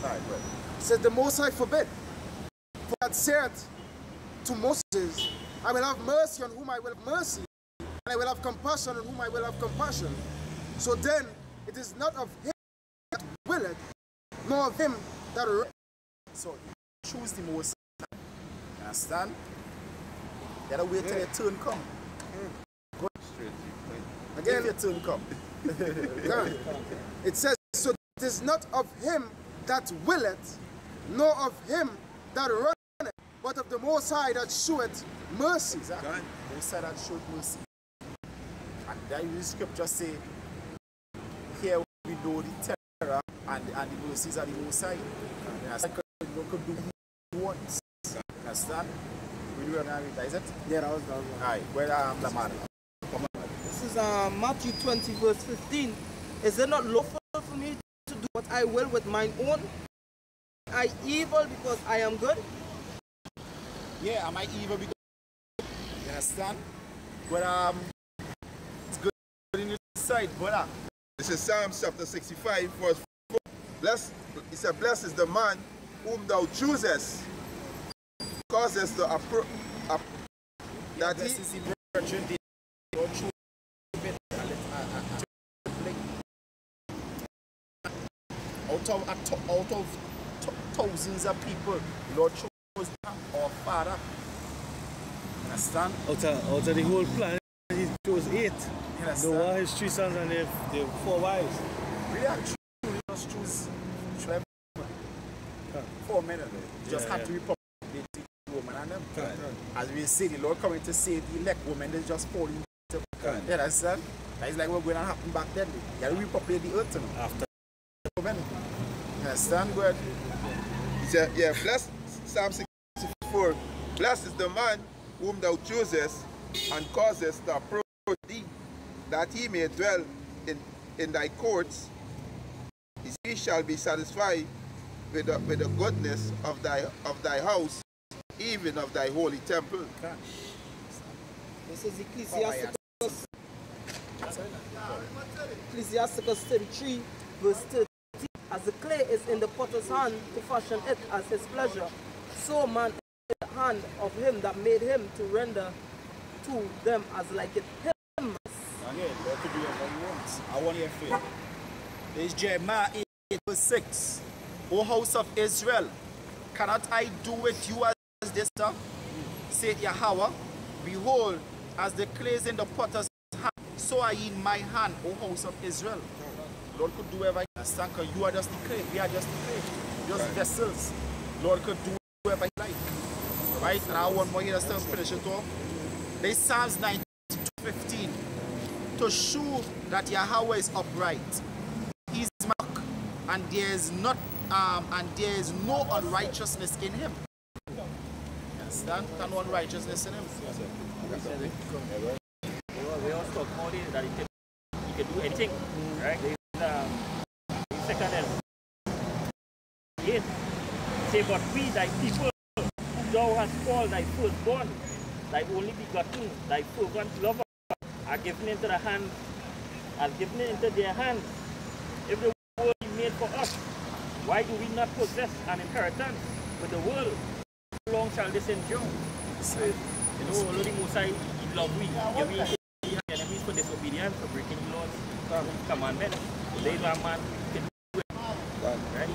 It says, the Most High forbid. For that saith to Moses, I will have mercy on whom I will have mercy, and I will have compassion on whom I will have compassion. So then, it is not of him that willeth, nor of him that runneth. So choose the Most High. Understand? You gotta wait till your turn come. Go straight. Again, your turn come. It says, so it is not of him that willeth, nor of him that runneth, but of the Most High that showeth mercy. Exactly. The Most High that showeth mercy. And that the scripture say, here we know the terror and the mercies of the Most High. You could do what he wants. Understand? We do it, is it? Yeah, that was one. Alright, where Lamar? This is Matthew 20 verse 15. Is it not lawful for me to do what I will with mine own? Am I evil because I am good? Yeah, am I evil because you understand? But it's good in your side, brother. This is Psalm chapter 65, verse 4. He said, blessed is the man whom thou choosest, causest to approve that he is the virgin or choose out of thousands of people, Lord chose our Father. Understand? Out of the whole planet, he chose 8. Noah, his 3 sons, and their 4 wives. Really, actually, just choose women. You just have to repopulate the woman and them. As we say, the Lord coming to save the elect women, they just fall into. You understand? That's like what's going to happen back then. You have to repopulate the earth after women. You understand? Good. Yeah, blessed, Psalm 64. Blessed is the man whom thou choosest and causest to approach thee, that he may dwell in thy courts. He shall be satisfied with the goodness of thy house, even of thy holy temple. This is Ecclesiasticus 33, verse 30. As the clay is in the potter's hand to fashion it as his pleasure, so man is in the hand of him that made him to render to them as like it him. Okay, Lord could do whatever he wants. I want your faith. There's Jeremiah 8, verse 6. O house of Israel, cannot I do with you as this stuff? Said Yahweh, behold, as the clay is in the potter's hand, so are ye in my hand, O house of Israel. Lord could do whatever he understand, because you are just the clay, we are just the clay, just vessels. Lord could do whatever he like. Right? And I want more here to finish it off. There's Psalms 92:15. To show that Yahweh is upright. He's mark, and there is no unrighteousness in him. Understand? There's no unrighteousness in him. We also talk about it that he can do anything, right? There's second and 8. Say, but we thy people, whom thou hast called thy firstborn, thy only begotten, thy fervent lover, are given into the hand, are given into their hands. If the world is made for us, why do we not possess an inheritance with the world? How long shall this endure? You know, Lord Mosai, he love we. Give me enemies for disobedience, for breaking laws, commandments. So there is a man who can do it. Right?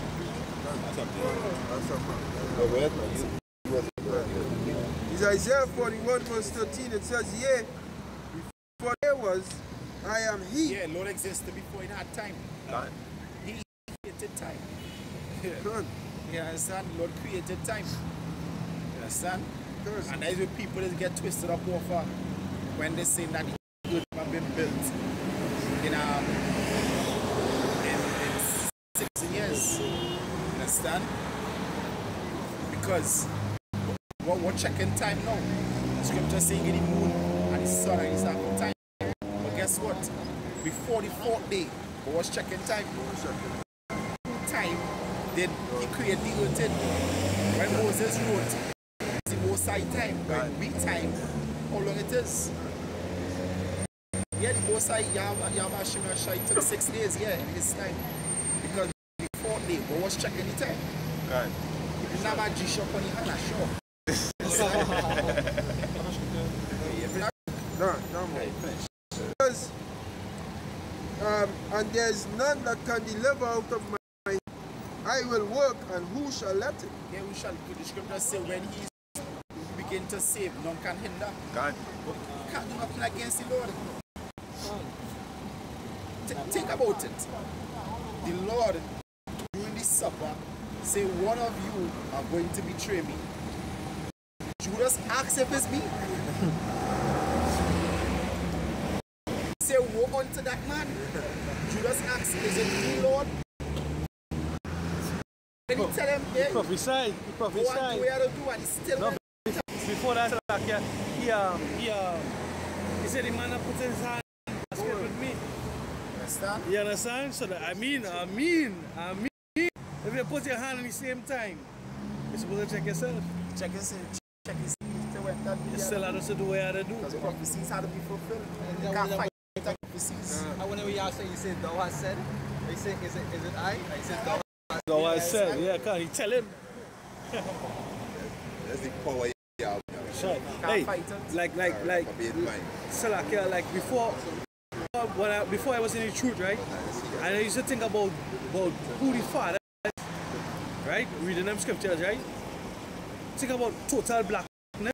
It's Isaiah 41 verse 13. It says, yea, before there was, I am he. Yeah, Lord existed before he had time. He created time. You understand? Lord created time. You understand? And that's where people just get twisted up over when they say that the earth have been built in 60 years. You understand? Because we're checking time now. The scripture saying in the moon and the sun and the cycle time. But guess what? Before the 4th day, we was checking time. Time did he create the earth in? When Moses wrote, it's the most high time. When we time, how long it is? Yeah, the most high Yahweh Shemashai took 6 days, yeah, in his time. Because the 4th day, we was checking the time. Right. If you never G-Shock on the hand, sure. Because, and there's none that can deliver out of my hand. I will work, and who shall let it? Yeah, who shall do? The scripture say when he begin to save, none can hinder. God. You can't do nothing against the Lord. Think about it. The Lord, during this supper, say one of you are going to betray me. Judas asks if it's me. Say, woe unto that man. Judas asks, is it me, Lord? Then he tell him, yeah, he prophesied. Go and do what you have to do, and he still no, before that, he said the man that put his hand with me. Understand? You understand? So that, I mean, if you put your hand at the same time, you're supposed to check yourself. Check yourself. You still have to do what you have to do. Because prophecies have to be fulfilled. You can't fight prophecies. And whenever you say, you say, thou hast said, they say, is it I? I said, thou hast said, yeah, can you tell him? That's the power you have. Sure. Hey, like before I was in the truth, right? And I used to think about who the Father is, right? Reading them scriptures, right? Think about total blackness and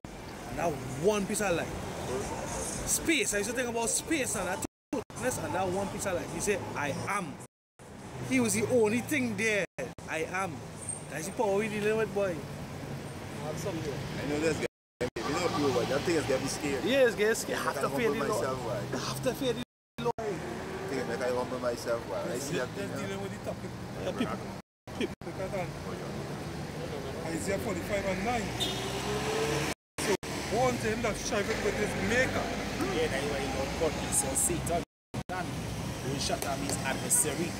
that one piece of light. Space, I used to think about space and that totalness and that one piece of light. He said, I am. He was the only thing there. I am. That's the power we dealing with, boy. I know this guy. You know, people, but that thing is getting me scared. Yeah, it's getting scared. I have to fear the Lord. myself, why? I have to fear the Lord. I think I humble myself, why? I see that thing. Dealing with the topic. People. Look at that. Isaiah 45 and 9. So, one to him that striveth with his maker. Yeah, that's why God is on Satan. We shut down his adversary.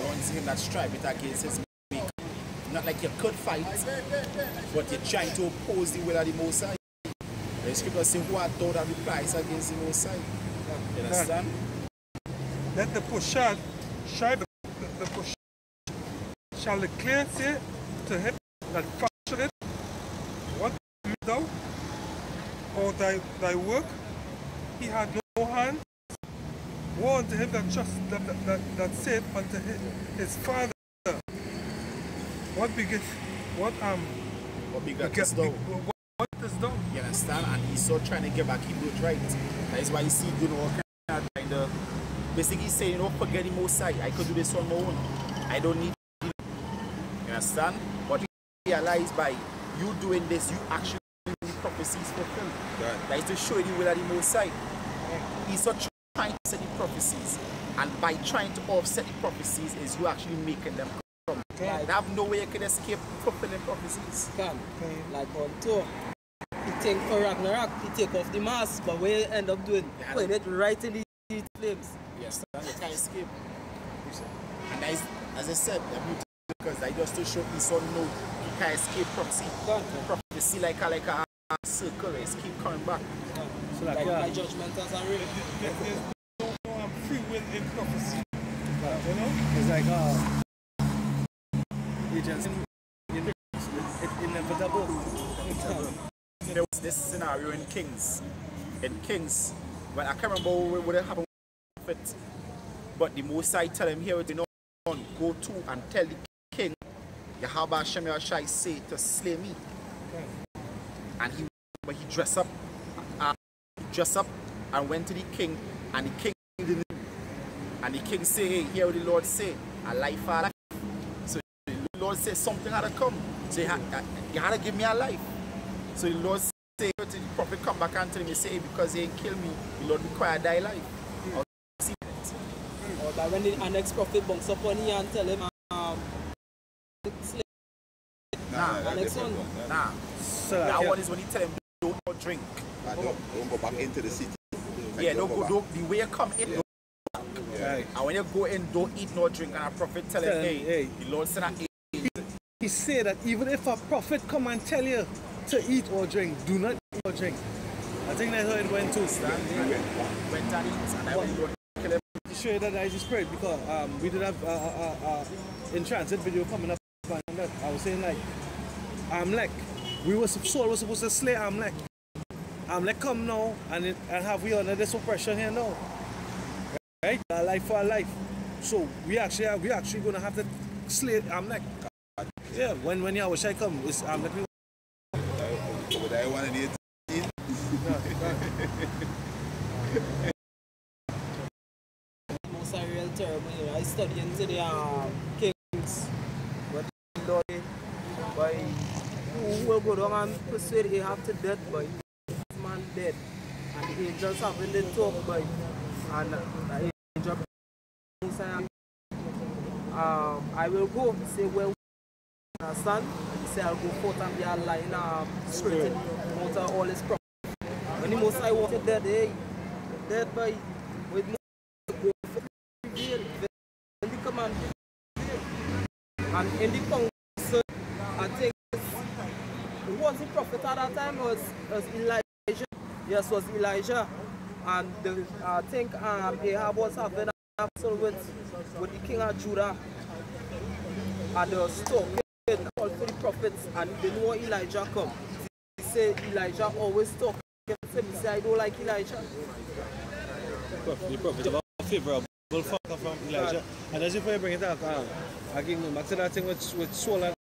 One to him that striveth against his maker. Not like you could fight, but you're trying to oppose the will of the Most High. The scripture says, who art thou that replies against the Most High? You understand? Let the Pushad strive the Pushad. Shall declare, say to him that fashioned it, what thou, or thy work, he had no hand. Woe unto him that that said unto his father, what beget this thou? What is thou? You understand? And he's so trying to get back his birthright. That is why you see doing all kind of basically saying, you know, forget the Most High. I could do this on my own. I don't need you. You understand? But you realize by you doing this, you actually the prophecies fulfilled. Right. That is to show you the will of the Most High. He's so trying to set the prophecies. And by trying to offset the prophecies is you actually making them come. Like, I have no way you can escape fulfilling prophecies. Like on tour. He think for Ragnarok, he take off the mask, but what you end up doing? Put it right in the flames. Yes, you can't escape. And that is, as I said, because I just to show Esau no, he can't escape prophecy. Prophecy like a circle, it's keep coming back. So like my judgment as a real. There's no free will in prophecy. You know? It's like it's inevitable. There was this scenario in Kings. In Kings, but I can't remember what happened with it. But the Most High tell him here, you know, go to and tell the king, Yahweh Hashem Yahshai say to slay me. And he dressed up and went to the king, and the king didn't. And the king say, hey, hear what the Lord say, a life for a life. So the Lord said something had to come. So you had to give me a life. So the Lord say to the prophet come back and tell me, say, because he ain't kill me, the Lord require thy life. Or that when the next prophet bunks up on you and tell him, next one. Nah. So that one is when he tell him, don't drink. Don't go back into the city. Yeah, don't the way you come in, don't go back. Yeah. And when you go in, don't eat nor drink. And a prophet tell him, hey, the Lord said that he said that even if a prophet come and tell you to eat or drink, do not eat or drink. I think that's how it went too. Went and eat, and I went to kill him. To show you that that is the spirit, because we did have in transit video coming up, and that I was saying like, Amalek, Saul was supposed to slay Amalek. Amalek come now and have we under this oppression here now, right? A life for a life. So we actually gonna have to slay Amalek. Yeah, when Yahweh Shai come, it's Amalek. Would I want to need it? Most are real terrible. You know, I study into the kings, but who will go down and persuade Ahab to death, boy. This man dead, and the angels having the talk, boy, and the angel say, I will go. Say, well, son. He said, I'll go forth and be a lion, straight out of all his prophets. When the Most High wanted dead, hey, dead boy, with no go for the reveal, when the command reveal. And in the council, I think who was the prophet at that time was Elijah. Yes, was Elijah. And I think Ahab was having a battle with the king of Judah. And they were stuck. Called for the prophets, and they know Elijah come. He said Elijah always talk. He say, I don't like Elijah. The prophet have a favorable factor from Elijah. And as if I bring it up, again, back to that thing with Saul and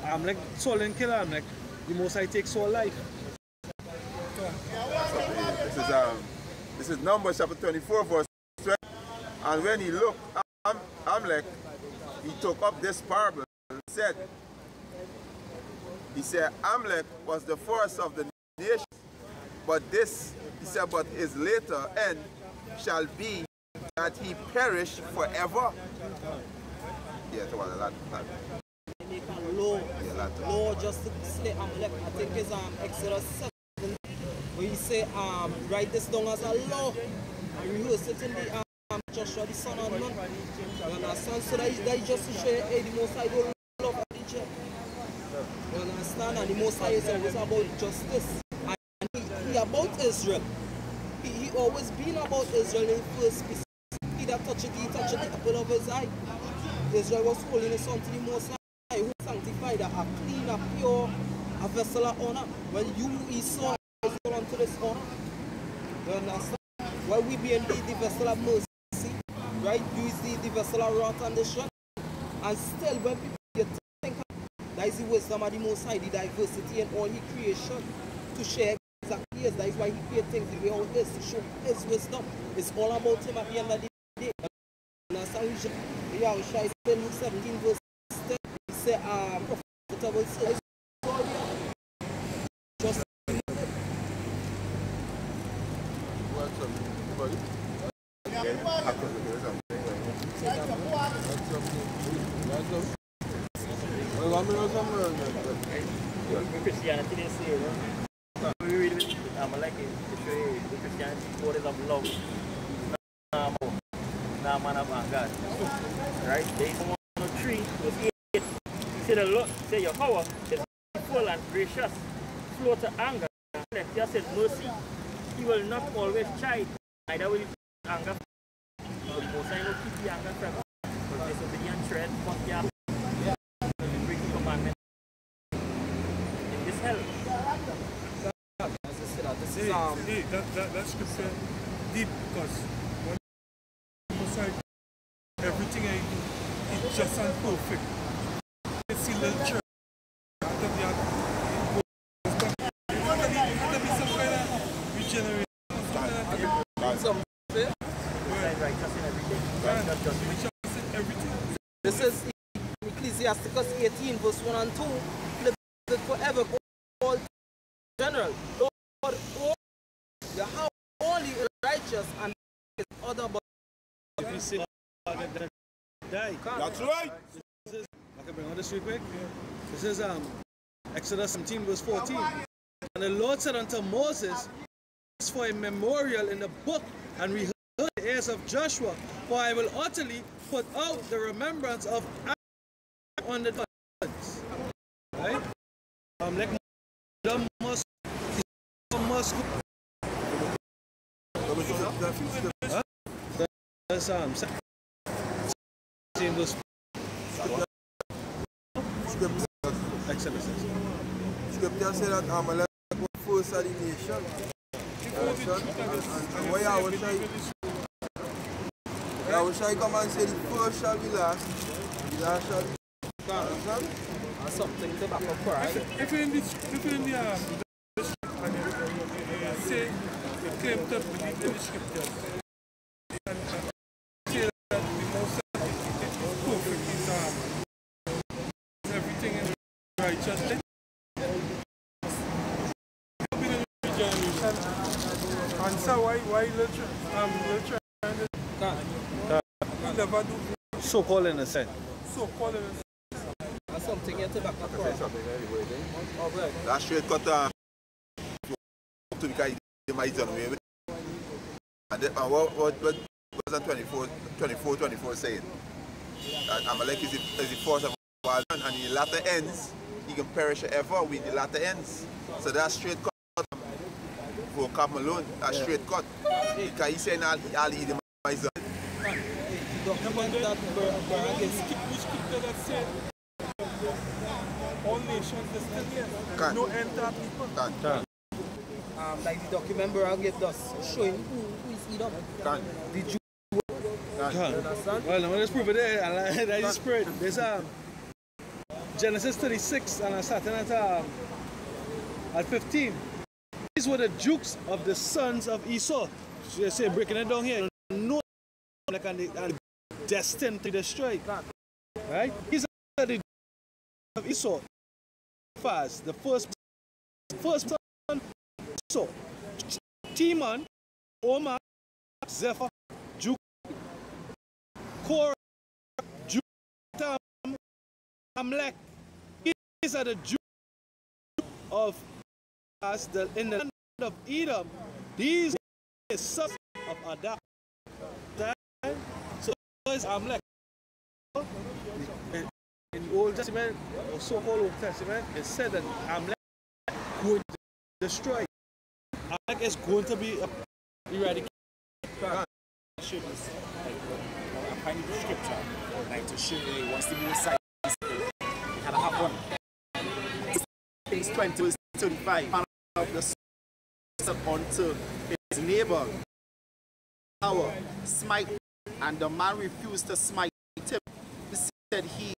Amalek, Saul and kill Amalek, the Most High take Saul's life. This is Numbers chapter 24 verse 12. And when he looked, Amalek, he took up this parable, said, Amalek was the first of the nations, but this, he said, but his later end shall be that he perish forever. Yeah, so a lot. Make a law just to slay Amalek. I think it's Exodus 7, where he say, write this down as a law and rehearse it in the Joshua the son of Nun. You understand? So that just to show you, hey, the Most High don't love Egypt. You understand? And the Most High is always about justice. And he about Israel. He always been about Israel in the first place. He that touched it, he touched the apple of his eye. Israel was holding his son to the Most High, who sanctified a clean, a pure, a vessel of honor. Well, you, Esau, is going to this honor. You understand? While we being the vessel of mercy, right? You is the vessel of wrath and destruction. And still, when people think that is the wisdom of the Most High, the diversity in all His creation, to share exactly as that is why He created things the way how it is, to show His wisdom. It's all about Him at the end of the day. And that's how we should, Yahushua said in Luke 17 verse 10, he said, profitable service. Just Christianity, they say, we read it, Amalek to show you the Christianity, what is of love, not man of God. Right? There is 103, verse 8. Say the Lord, say your power is full and gracious, slow to anger, just said mercy. He will not always chide, neither will he anger. The Most High will keep the anger forever. But disobedient tread upon the break the commandment in this hell. That scripture deep, because when Most High, everything I do is just and perfect. You see little church. This is Ecclesiasticus 18 verse 1 and 2. Live forever, all general. Lord, Yahweh only righteous and his other but that's right. I can bring on this real quick. This is Exodus 17 verse 14. And the Lord said unto Moses, for a memorial in the book and rehearse the heirs of Joshua, for I will utterly put out the remembrance of on the gods. Right? Like the must that's Exodus. Scripture said that Amalek was first of the nation. And why Yahushua come and say the first shall be last, the last shall be understand? Or something to back up for, right? If you're in the and you say you claim to believe in the scriptures and say that the Most High is perfect, everything is righteous. Answer why literature never do so-called in a sense. So-called in a sense. That's something you have to back up for. That straight cut to because they might done away with it. And what was 24 saying? That Amalek is the force of all and in the latter ends, he can perish forever with the latter ends. So that's straight cut for Cap Malone, a straight cut. Because he's saying all the might done. All nations are still here. No end to people. Like the document Barak gave us, showing who is Edom. The Jew. Well, now let's prove it there. That is spirit. There's Genesis 36, and I'm starting at 15. These were the dukes of the sons of Esau. So they say, breaking it down here, no and destined to destroy. Right? These are the of Esau, fast, the first son, Esau, Timon, Omar, Zephyr, Judah, Korah, Judah, Amalek. These are the Jews of us in the land of Edom. These are the sons of Adam. So is Amalek. In the Old Testament, or so-called Old Testament, it said that Amalek is going to destroy. Amalek is going to be eradicated. I find the scripture like to show you once the Messiah had a have one. Things 20 verse 35. Man of the son unto his neighbor, power, smite, and the man refused to smite him. He said he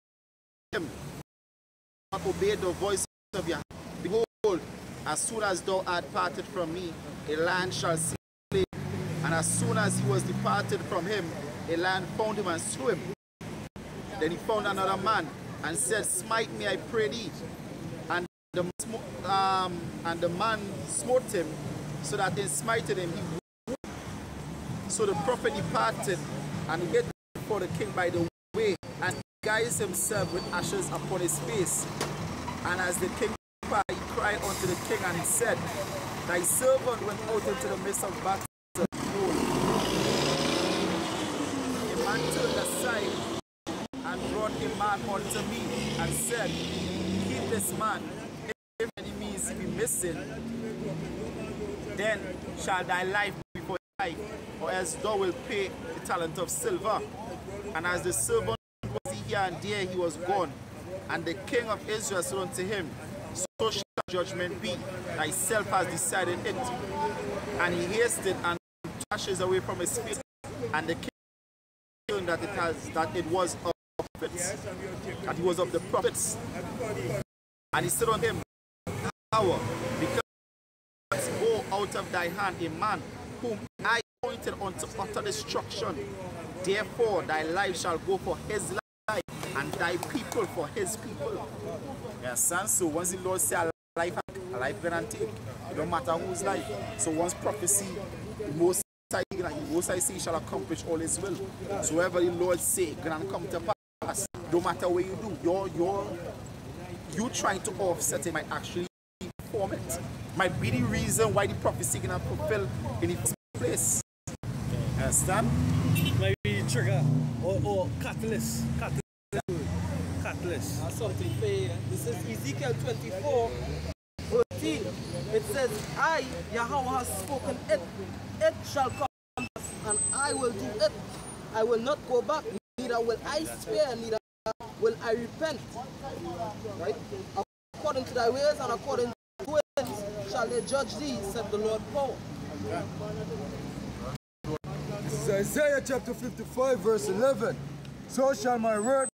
him not obeyed the voice of Yahweh. Behold, as soon as thou art parted from me, a land shall see him. And as soon as he was departed from him, a land found him and slew him. Then he found another man and said, smite me, I pray thee. And the man smote him, so that in smiting him he would. So the prophet departed and hid before the king by the way, and guised himself with ashes upon his face. And as the king passed, he cried unto the king, and he said, thy servant went out into the midst of battle. A man turned aside and brought a man unto me, and said, keep this man. If any means be missing, then shall thy life be for life, or else thou wilt pay the talent of silver. And as the servant was here and there, he was gone. And the king of Israel said unto him, so shall judgment be, thyself has decided it. And he hasted and ashes away from his face, and the king learned that it was of prophets, that he was of the prophets. And he said unto him, power, because go out of thy hand a man whom I appointed unto utter destruction. Therefore thy life shall go for his life, and thy people for his people. Yes, and so once the Lord says a life guarantee, it don't matter whose life. So once prophecy, the Most High say shall accomplish all his will. So whatever the Lord say gonna come to pass, no matter what you do, you trying to offset it might actually perform it. Might be the reason why the prophecy gonna fulfill in the first place. Understand? Maybe trigger or catalyst. Catalyst. That's something fair. This is Ezekiel 24:13. It says, I, Yahweh, has spoken it. It shall come, and I will do it. I will not go back, neither will I spare, neither will I repent. Right? According to thy ways and according to thy ways shall they judge thee, said the Lord power. This is Isaiah chapter 55 verse 11. So shall my word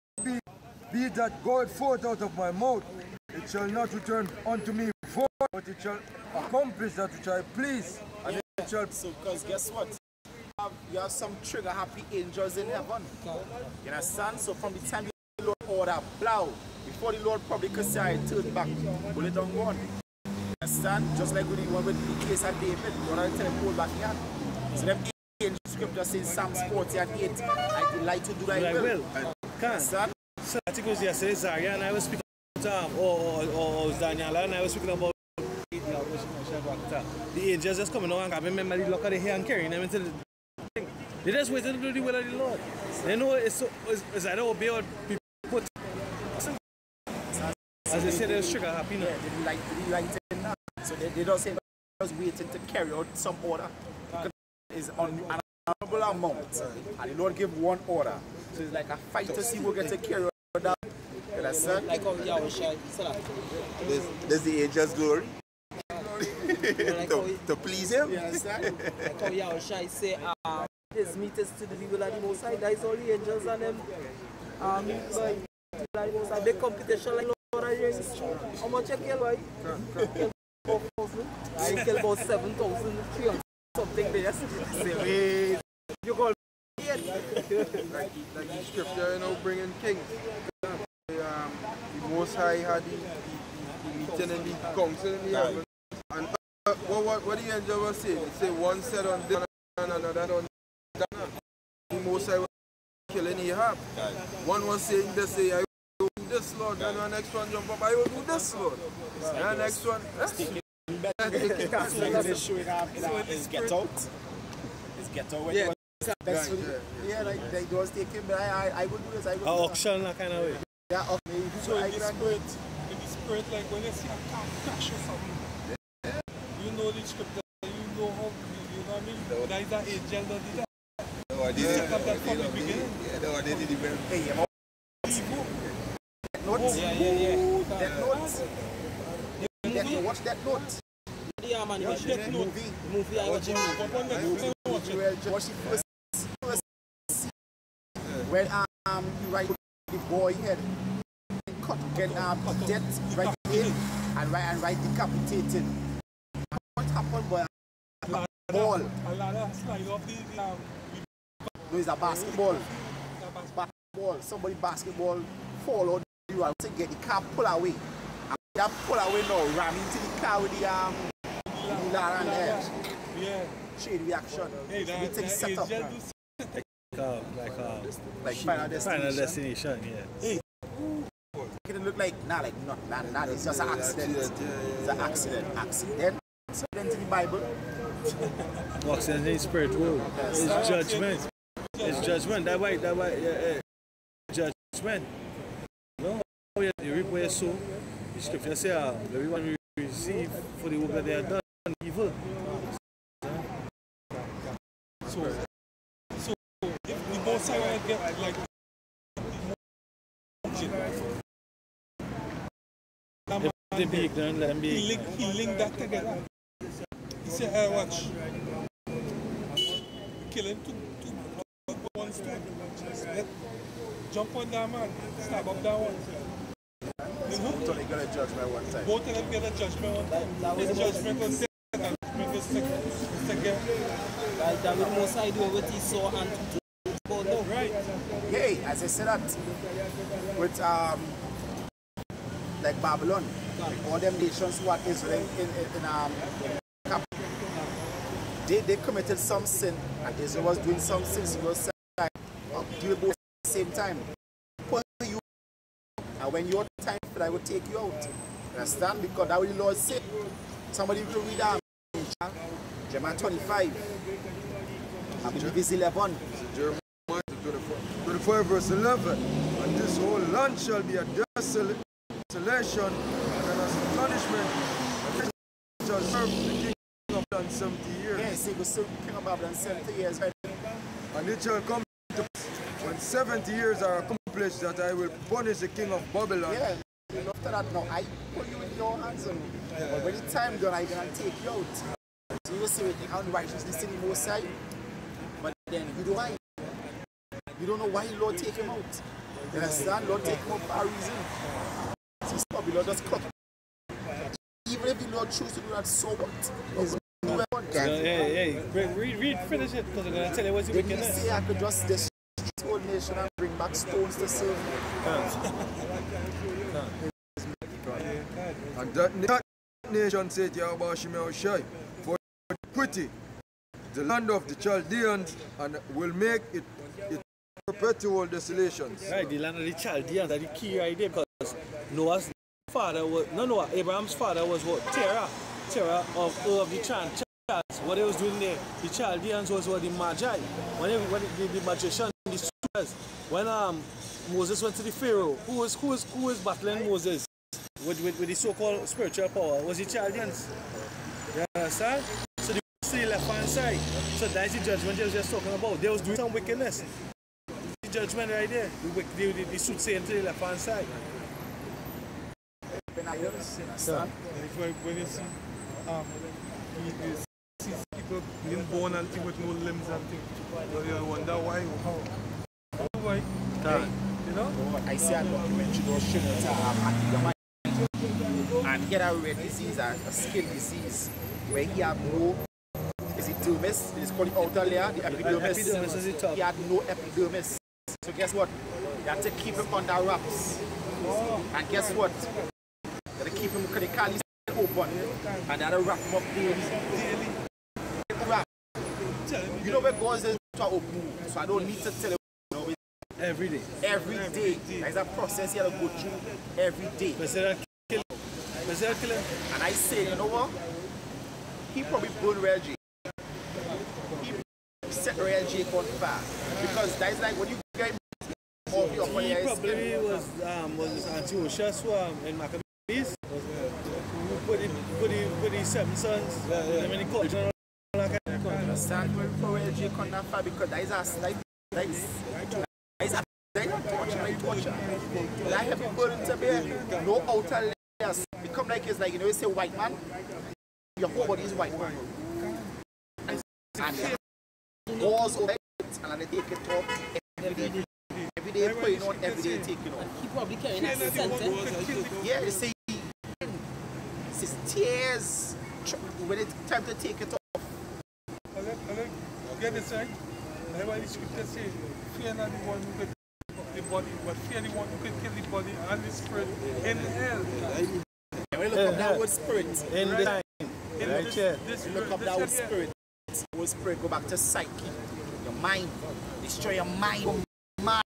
be that goeth forth out of my mouth. It shall not return unto me void, but it shall accomplish that which I please. And it shall... So, because guess what? You have some trigger happy angels in heaven. You understand? So from the time the Lord order plow, before the Lord probably could say I turn back, pull it on one. You understand? Just like with the one with the case of David, what I tell him, pull back here. So them angels scripture says Psalms 40 and 8, I delight to do thy will. Understand? So I think it was yesterday, Zaria, and I was speaking about or was Daniela, and I was speaking about the angels just coming on and grabbing them by the lock of the hair and carrying them into the thing. They just wait to do the will of the Lord. They know it's either obey or be put. As they say, they're sugar happy now. They like it now. So they don't say just waiting to carry out some order. It's on an honorable amount. And the Lord give one order. So it's like a fight to see who gets to carry out that. You understand? Like how Yahweh said that. There's the angel's glory. to please him. You understand? Like how Yahweh say, his meat is to the people of the Most High. That is all the angels and them. Big competition like Lord of the Rings. How much you kill, right? I kill about 7,300 something there. Say, you call me like the scripture, you know, bringing kings. The Most High had the meeting in the council in the heaven. And what the angel was saying? He said one said on this and another on that. The Most High was killing Ahab. One was saying this, say, I will do this, Lord. And the next one jump up, I will do this, Lord. And the next one, It's Get Out. It's Get Out. Yeah. Yeah, like they was taking, but I would do this. I would do auction, that kind of way. Yeah, okay. So in the spirit, like when you see a car crash or something, you know the scripture, you know how, you know what I mean? That is an angel that did that. No, I did that from the beginning. Yeah, no, I did it very Hey, Note. Yeah. That Note. Watch That Note. Yeah, man. Watch that movie. The movie I watch. Watch the first scene when you write the boy head, cut, get death right in, and right decapitated. And what happened, boy? Ball. A lot of slide off the No, it's a basketball. Basketball. Somebody basketball fall out you and to get the car pull away. And that pull away now ram into the car with the ladder and edge. Yeah. Shade reaction. Hey, so we take set up. Like Final Destination, yeah. Hey. It look like not. It's just an accident. It's an accident. Accident in the Bible. Accident in the spirit world. It's judgment. It's judgment. That way, yeah. Judgment. No, you reap where you sow. The scripture says, everyone will receive for the work that they have done evil. So if the both sides get like they be ignorant, let them be. He linked that together. He said, hey, watch. Killing two one stone. Jump on that man, stab up that one. Both of them get a judgment one time. Both of them get a judgment one time. His judgment was second. That will most I do what he saw and right. Hey, as I said that with like Babylon, all them nations who are Israel in they committed some sin, and Israel was doing some sin, so was do both at the same time. You, and when your time for I will take you out. Understand? Because that will the Lord say. Somebody will read Jeremiah 25. I believe it's 11. Jeremiah 25 verse 11. And this whole land shall be a desolation and an astonishment. And it shall serve the king of Babylon 70 years. Yes, it will serve the king of Babylon 70 years. And it shall come to pass when 70 years are accomplished that I will punish the king of Babylon. Yeah. After that, now I put you in your hands, but when the time done, I'm gonna take you out. So you will see the unrighteousness in the Most High, but then you don't know. You don't know why the Lord take him out. You understand? Lord take him out for a reason. So stop, the Lord just cut. Even if the Lord chooses to do that, so what? Hey, read, finish it, because I'm gonna tell you what's the wickedness. Did you say I could just destroy the whole nation and bring back stones to serve me? And that nation said, Yahweh for equity, the land of the Chaldeans, and will make it perpetual desolations. Right, the land of the Chaldeans, that's the key right there, because Noah's father was, Abraham's father was what? Terah of the Chaldeans. What they was doing there, the Chaldeans was what? The Magi. When the magician, the sorcerers, when Moses went to the Pharaoh, who was battling Moses with the so-called spiritual power? Was the Chaldeans. You understand? So they was to the left-hand side. So that's the judgment they was just talking about. They was doing some wickedness. The judgment right there. The soothsaying to the left-hand side. When you see people being born and things with no limbs and things, you wonder why. Why? You know? I see a documentary that shows Akiyama, and he had a rare disease, a skin disease, where he had no, is it dermis? It's called the outer layer, the epidermis. He had no epidermis. So guess what? You have to keep him under wraps. And guess what? Gotta keep him, because they can't open. And that'll wrap him up daily. You know where God is to open, so I don't need to tell him. Every day. Every day. There's a process you have to go through every day. And I say, you know what? He probably burned Real J. He set Real J on fire. Because that's like when you get more of your money. He probably was Antiochus in Maccabees. Put the 7 sons. And then he called General. Understand when Real J on that fire, because that is a slight. That is torture. Like have people to be no outer layers. Become like it's like, you know, you say white man, your whole body is white man. And walls over it, and they take it off every day. Every day putting on, every day taking off. He probably carrying a center. Yeah, they say it's tears when it's time to take it off. Get this right. That's why the scripture says, fear not the one who could the body, but fear the one who could kill the body and the spirit in hell. When you look up that word spirit, in the time. Look up that word spirit. The word spirit go back to psyche, your mind, destroy your mind. But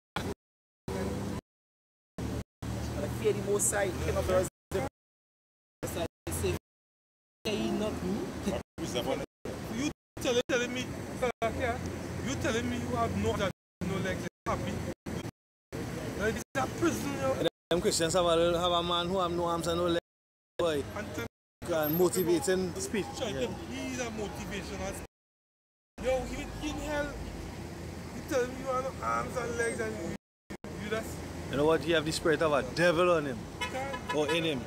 fear the Most High, King of the rest. You telling me, you telling me you have no legs happy? Like this is a prison, yo. Them Christians have a man who have no arms and no legs, boy. And motivating speech. He's a motivational speech. Yo, you in hell, you tell me you have no arms and legs and you just... You know what? You have the spirit of a devil on him. Or in him.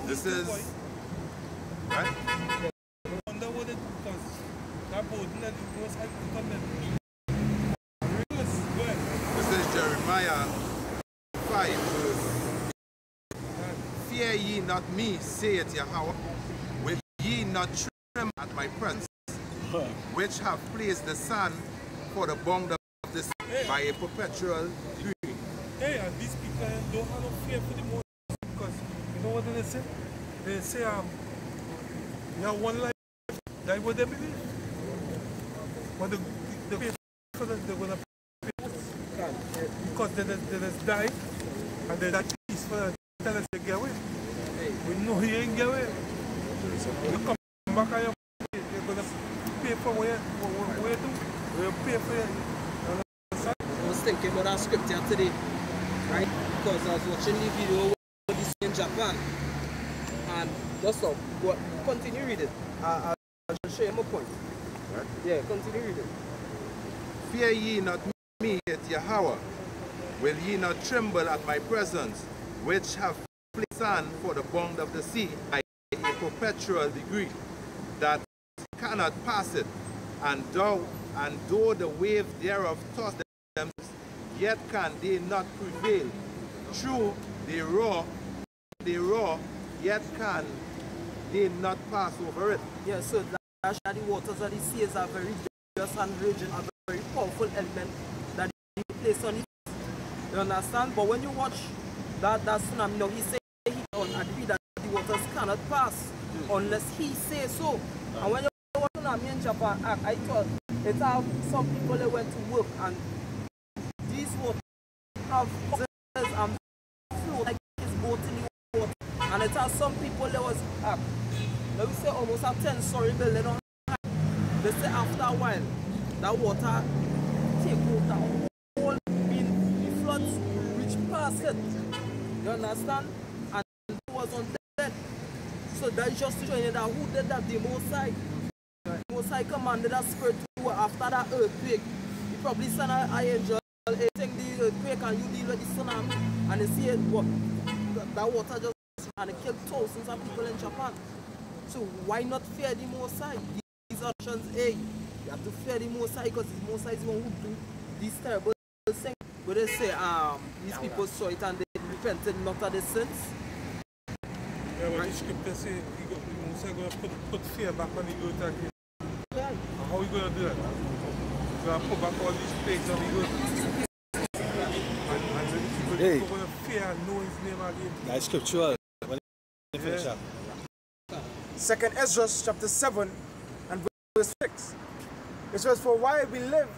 This is... Right? This is Jeremiah 5 verse. Fear ye not me, saith Yahweh, will ye not tremble at my presence, which have placed the sun for the bound of the sea by a perpetual decree. Hey, and these people don't have no fear for the most, because you know what they say? They say, you have one life, that's what they believe. But the fear for them, they're going to pay because they just die, and they die peace for them. Tell us to get away. We know you ain't get away. You come back and you're going to pay for what you do. You'll pay for it. I was thinking about our scripture today, right? Because I was watching the video of this in Japan. And just so, continue reading. I'll show you my point. Right? Yeah, continue reading. Fear ye not me, saith Yahweh, will ye not tremble at my presence, which have placed sand for the bound of the sea by a perpetual decree, that cannot pass it, and though the wave thereof toss them, yet can they not prevail. True, they roar, yet can they not pass over it. Yeah, so that's the waters of the seas are very dangerous and raging, a very powerful element that he placed on it. You understand? But when you watch that tsunami, now he said he don't agree that the waters cannot pass unless he says so. And when you watch tsunami in Japan, I thought it have some people that went to work and these waters have and flow like this boat in the water. And it has some people that was let me say almost a 10-story building on high. They say after a while that water take water all the floods reach past it. You understand? And it was on dead. So that's just to show you that who did that? The Most High. The Most High commanded that spirit to after that earthquake. He probably sent an angel take the earthquake and you deal with the tsunami. And they see it, what? That water just and it killed thousands of people in Japan. So why not fear the Most High? These options A. You have to fear the Most High because the Most High is the one who do these terrible things. But they say these people saw it and they repented not of their sins. Yeah, but the scripture say the Most High going to put fear back on the earth again. Yeah. And how are we going to do that? We're going to put back all these plagues on the earth. And Hey. We're going to fear and know his name again. That's scriptural. Yeah. Second Ezra chapter 7 and verse 6. It says, for while we live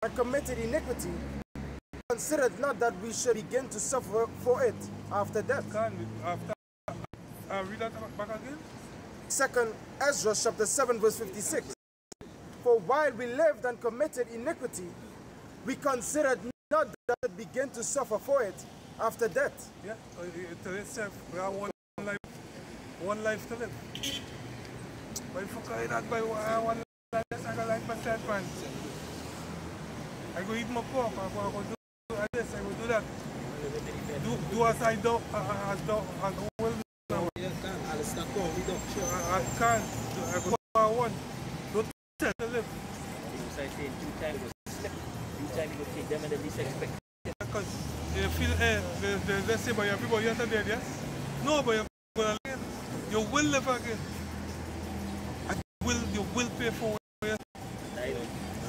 and committed iniquity, considered not that we should begin to suffer for it after death. Read that back again. Second Ezra chapter 7 verse 56. For while we lived and committed iniquity, we considered not that we begin to suffer for it after death. Yeah, to yourself, we have one life to live. But if you carry that by one life, I go like myself, man. I go eat my pork, I go do this, I go do that. Do as I do, as I will. I can't. I go I want. Don't tell to live. I say 2 times you slip, 2 times you take them and the least expected. Because you feel, let's say, by everybody you're dead, yes? No, but you're going to live. You will live again. And you will pay for it.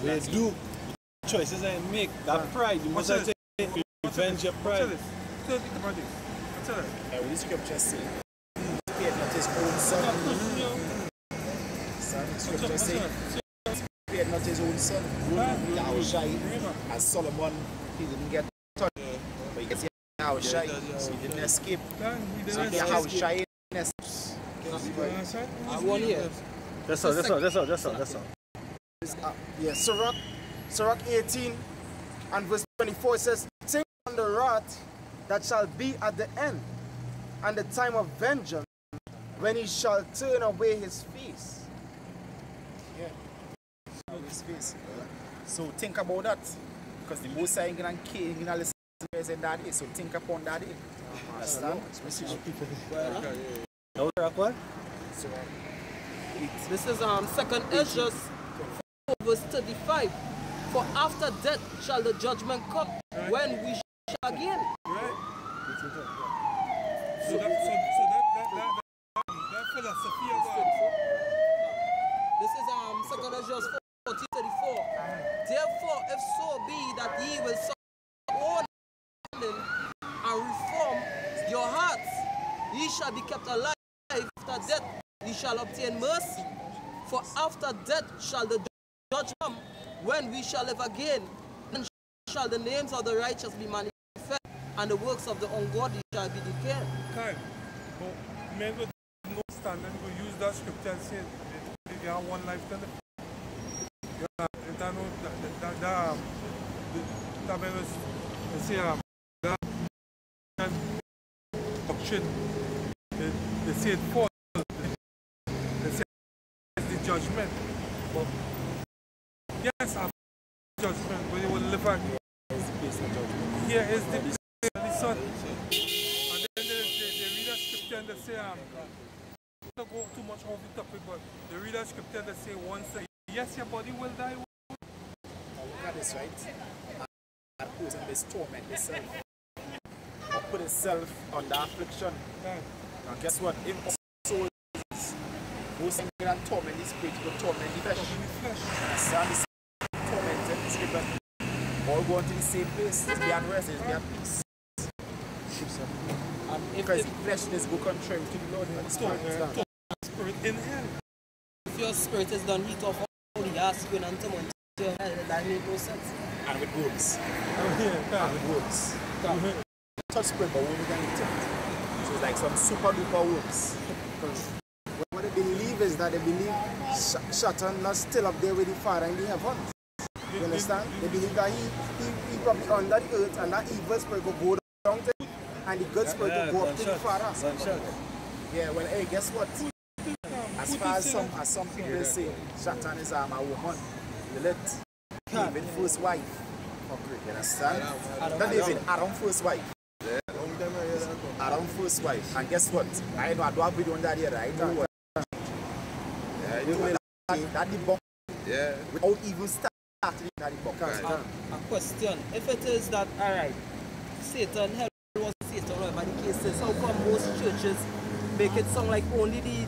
Let's do choices I make. That pride, you must take revenge your pride. Tell me about this. Tell us. What the scripture say? Spared not his own son. Scripture say, spared not his own son. Yahushai, as Solomon, he didn't get touched. But he gets Yahushai, so he didn't escape. So Yahushai escapes. I want here. That's all. Yeah, Sirach 18 and verse 24, it says, think on the wrath that shall be at the end, and the time of vengeance, when he shall turn away his face. Yeah, his face. So think about that, because the Most High and King in listen to in that day. So think upon that day. Understand? This is 2nd Ezra 4 verse 35. For after death shall the judgment come, when we shall again. Right. So that philosophy about this is 2nd Ezra 4:34. Therefore, if so be that ye will suffer and reform your hearts, ye shall be kept alive. After death, ye shall obtain mercy. For after death shall the judgment come, when we shall live again. Then shall the names of the righteous be manifest, and the works of the ungodly shall be declared. Okay. But men with no standard will use that scripture and say they have one life to live. They say it falls. They say it's the judgment. But yes, after judgment, but you will live again. Here is the son. And then they read a scripture and they say, don't go too much off the topic, but they read a scripture and they say once yes, your body will die. That is right. That person is torment itself. Or put itself under affliction. And guess what? If soul is most and torment the spirit, will torment the flesh. Understand this? Tormented the scripture. All going to the same place. It's be at rest, it's be at peace. Because the flesh is go contrary to the Lord and the spirit is done. Spirit in hell. If your spirit is done, heat off all the ass going and someone to your hell, that makes no sense. And with words. And with words. Touch spirit, but we can eat it. So it's like some super duper words. What they believe is that they believe Satan is still up there with the Father in the heavens. You understand? They believe that he probably under the earth, and that evil spirit will go down to him, and the good spirit will go up to the Father. Yeah, well, hey, guess what? As far as some people say, Satan is a woman. You let David's first wife. You understand? Not even Adam's first wife. Adam's first wife. And guess what? I know I don't have video on that here, right? That the book. Yeah. Without even starting that the book. A question. If it is that, alright, Satan, hell was Satan, whatever the case is, how come most churches make it sound like only the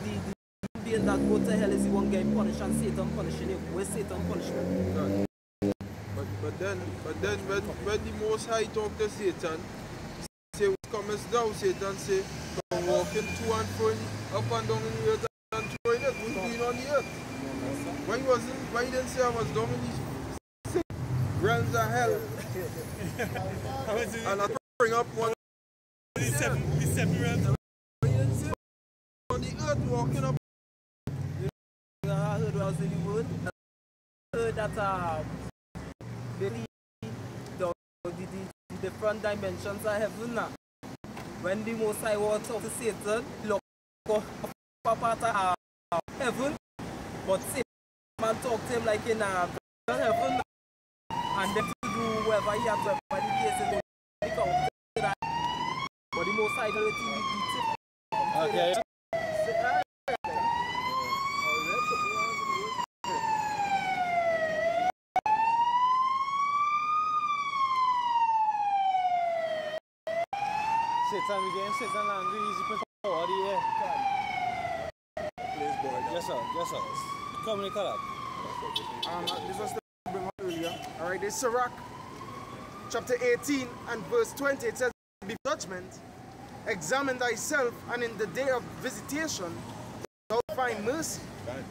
being that go to hell is the one getting punished and Satan punishing you? Where's Satan punishment? But then when the Most High talk to Satan, Mr. Dow Satan say, come walking to and fro up and down in the earth and throwing it. Who's doing on the earth? Why he didn't say I was down in these realms of hell? And I bring up one. The seven realms. On the earth walking up. I heard what I was in the word. I heard that the different dimensions of heaven now. When the Most High was talking to Satan, look up at heaven, but Satan talked to him like in heaven, and then to do whatever he had to do, but the case is that. But the Most High don't let him Okay. Satan, we getting Satan angry, easy put forward here. Yes sir, yes sir. Come in, collab. This was the bring up earlier. Alright, this is Sirach, chapter 18 and verse 20. It says, "Be judgment, examine thyself, and in the day of visitation thou find mercy." Guys,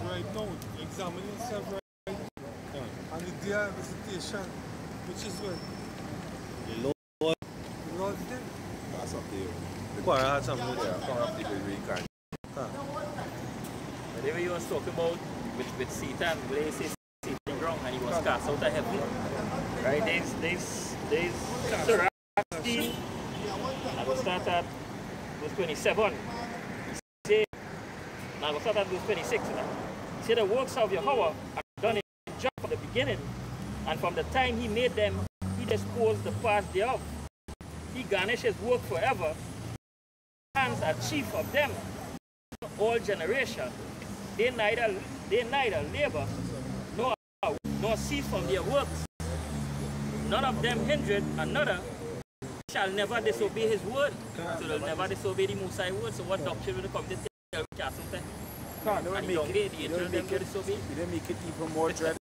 right now, examine yourself right now. And the day of visitation, which is when? The Lord's Day. That's up to you. Quarrel had something to do. Quarrel up to you, kind. Whatever you was talking about with Satan, where they say Satan wrong and he was cast out of heaven. Right? There's Sirach 16, I will start at verse 27. Now I will start at verse 26 now. Say the works of Yahweh are done in Jah from the beginning, and from the time he made them, he disposed the past thereof. He garnished his work forever. Hands are chief of them, all generation. They neither labor nor cease from their works. None of them hindered another. Shall never disobey his word. So they'll never disobey the Most High word. So what doctrine will come to tell cast out there? And the angel them will disobey. He didn't make it even more dreadful.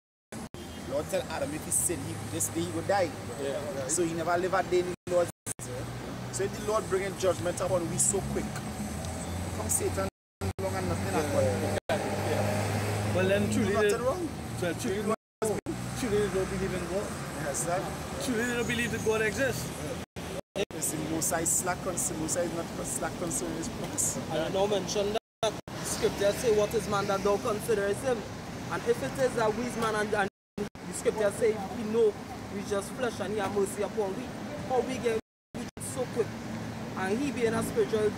Lord tell Adam if he sinned, this day he would die. Yeah. So he never live a day in the Lord's. So if the Lord bringing judgment upon we so quick, come Satan long and nothing happened. Well then truly nothing wrong. Truly they don't believe in God. Yes, sir. Truly they don't believe that God exists. Listen, Mosai is slack concern. Mosai is not slack concerning his promise. And you now mention that scripture say, what is man that thou considerest him? And if it is a wise man and the scripture say we know we just flesh and he have mercy upon we, how we get so quick, and he being a spiritual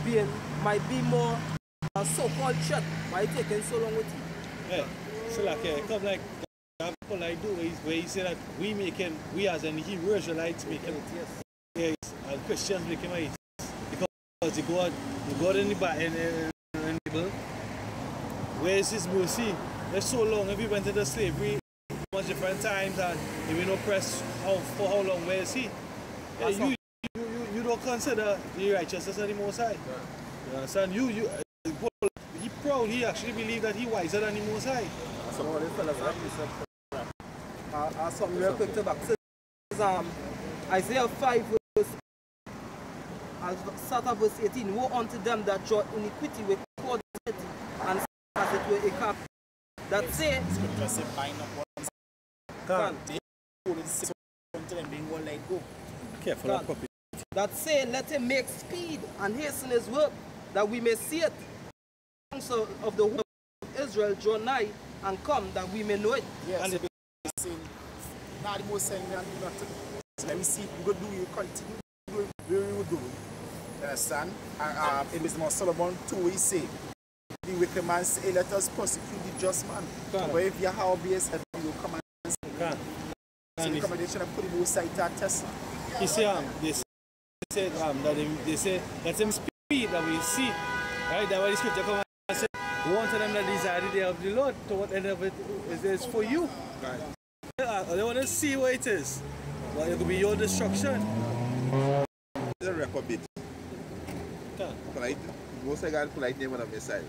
being might be more so-called shut. Why taking so long with you? Yeah, so like come like people I do is where he said that we as an Hebrew Israelites make him, yes, and Christians make him atheist because the God in the Bible, where is his mercy? There's so long. If we went into slavery much different times and if we not press for how long, where is he? You don't consider the righteousness of the Most High. You understand? He proud, he actually believed that he wiser than the Most High. Something real quick to back. Isaiah 5 verse start at verse 18. Woe unto them that draw iniquity with cord and as it were a cap. That say scripture say bind up one can until them being one let go. Careful of property. That say, let him make speed and hasten his work, that we may see it. The counsel of the whole of Israel draw nigh and come, that we may know it. Yes, and they saying, now the most saying, we don't do nothing. So let me see, we go do it, continue doing where we will do it. You understand? In Wisdom of Solomon 2, he say, the wicked man say, let us persecute the just man. But if Yahweh be his head, he will come and say, so the commendation of put the most side to test. He said, they say, let him speed that we see. Right? That's why the scripture comes and says, woe unto them that desire the day of the Lord, to what end of it is for you. Right. They want to see what it is. But it could be your destruction. It's a record bit. Polite. Most I got polite name on my side.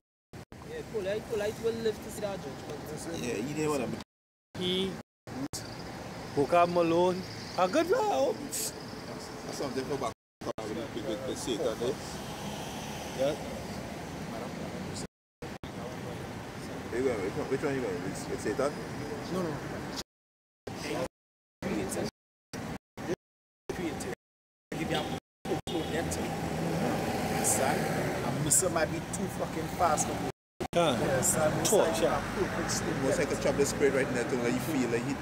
Yeah, polite will live to see that judgment. Yeah, he name on him. He, Bokab Malone, a good love. That's something for back with Satan, eh? Yeah. Which one are you going with Satan? No. Missile might be too fucking fast for me. Yes, Most like a trouble spirit right now, where you feel like he.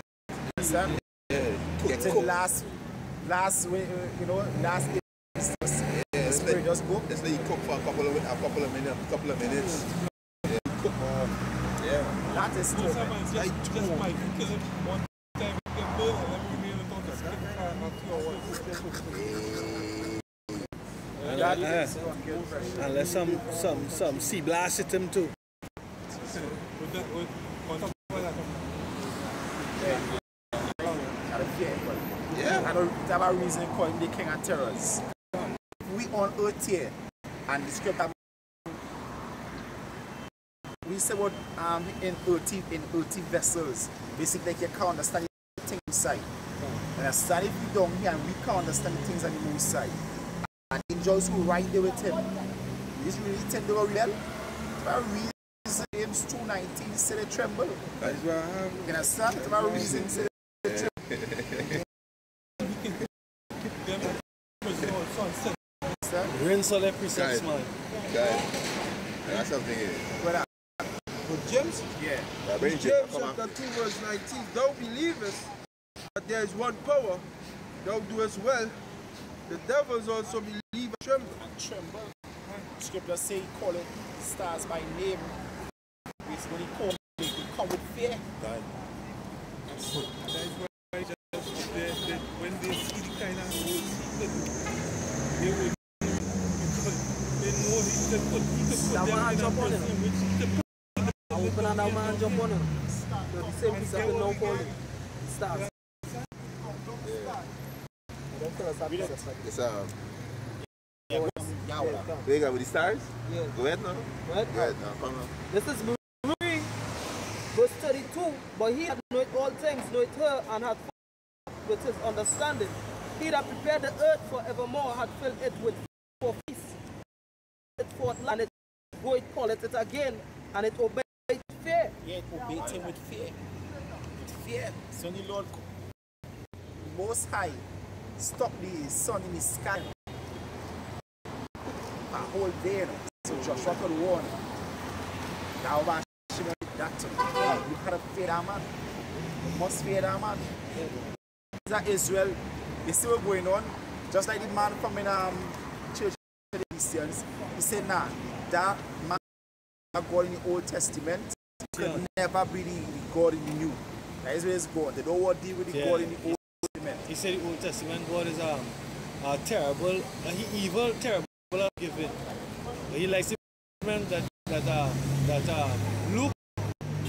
Last way, you know, last day, the spirit just go. It's like you cook for a couple of minutes. Yeah. That is true. Just Mike, kill him one time, he can burn and let me remain without a stick fire unless some sea blast hit him too. Yeah. I don't have a reason to call him the king of terrors. We on earth here, and the scripture we say about in earthy vessels. Basically, like you can't understand the things inside. Understand if you down here and we can't understand the things on the moon side. And angels who right there with him. He's really tend to go real. For a reason, James 2:19 say they tremble. That's what I have. You understand? For a reason, say they tremble. Rinse all every 6 months. That's something here. But James? Yeah. James chapter 2 verse 19. Thou believest that there is one power, thou doest well. The devils also believe and tremble. Scripture say he call it stars by name. When he call it, he come with fear. When they see the kind of they will they know he could put them in a person which he could put open and that man jump on him. The same piece of the no calling. Stars. It's we got with the stars? Yeah. Go ahead now. Go ahead now, come on. This is Marie, verse 32. But he had known all things, knoweth her, and had filled with his understanding. He that prepared the earth forevermore had filled it with for feast. It forth land, it go it call it again, and it obeyed fear. Yeah, it obeyed him with fear. With fear. So the Lord Most High stop the sun in the sky. A whole day. So Joshua could warn. Now man, that too. You gotta fear that man. You must fear that man. That Israel, you see what's going on? Just like the man from in church of the Christians, he said, nah, that man God in the Old Testament could never be the God in the New. That is where it's God. They don't want to deal with the God in the Old Testament. He said the Old Testament God is terrible, evil, terrible at giving. He likes the that Luke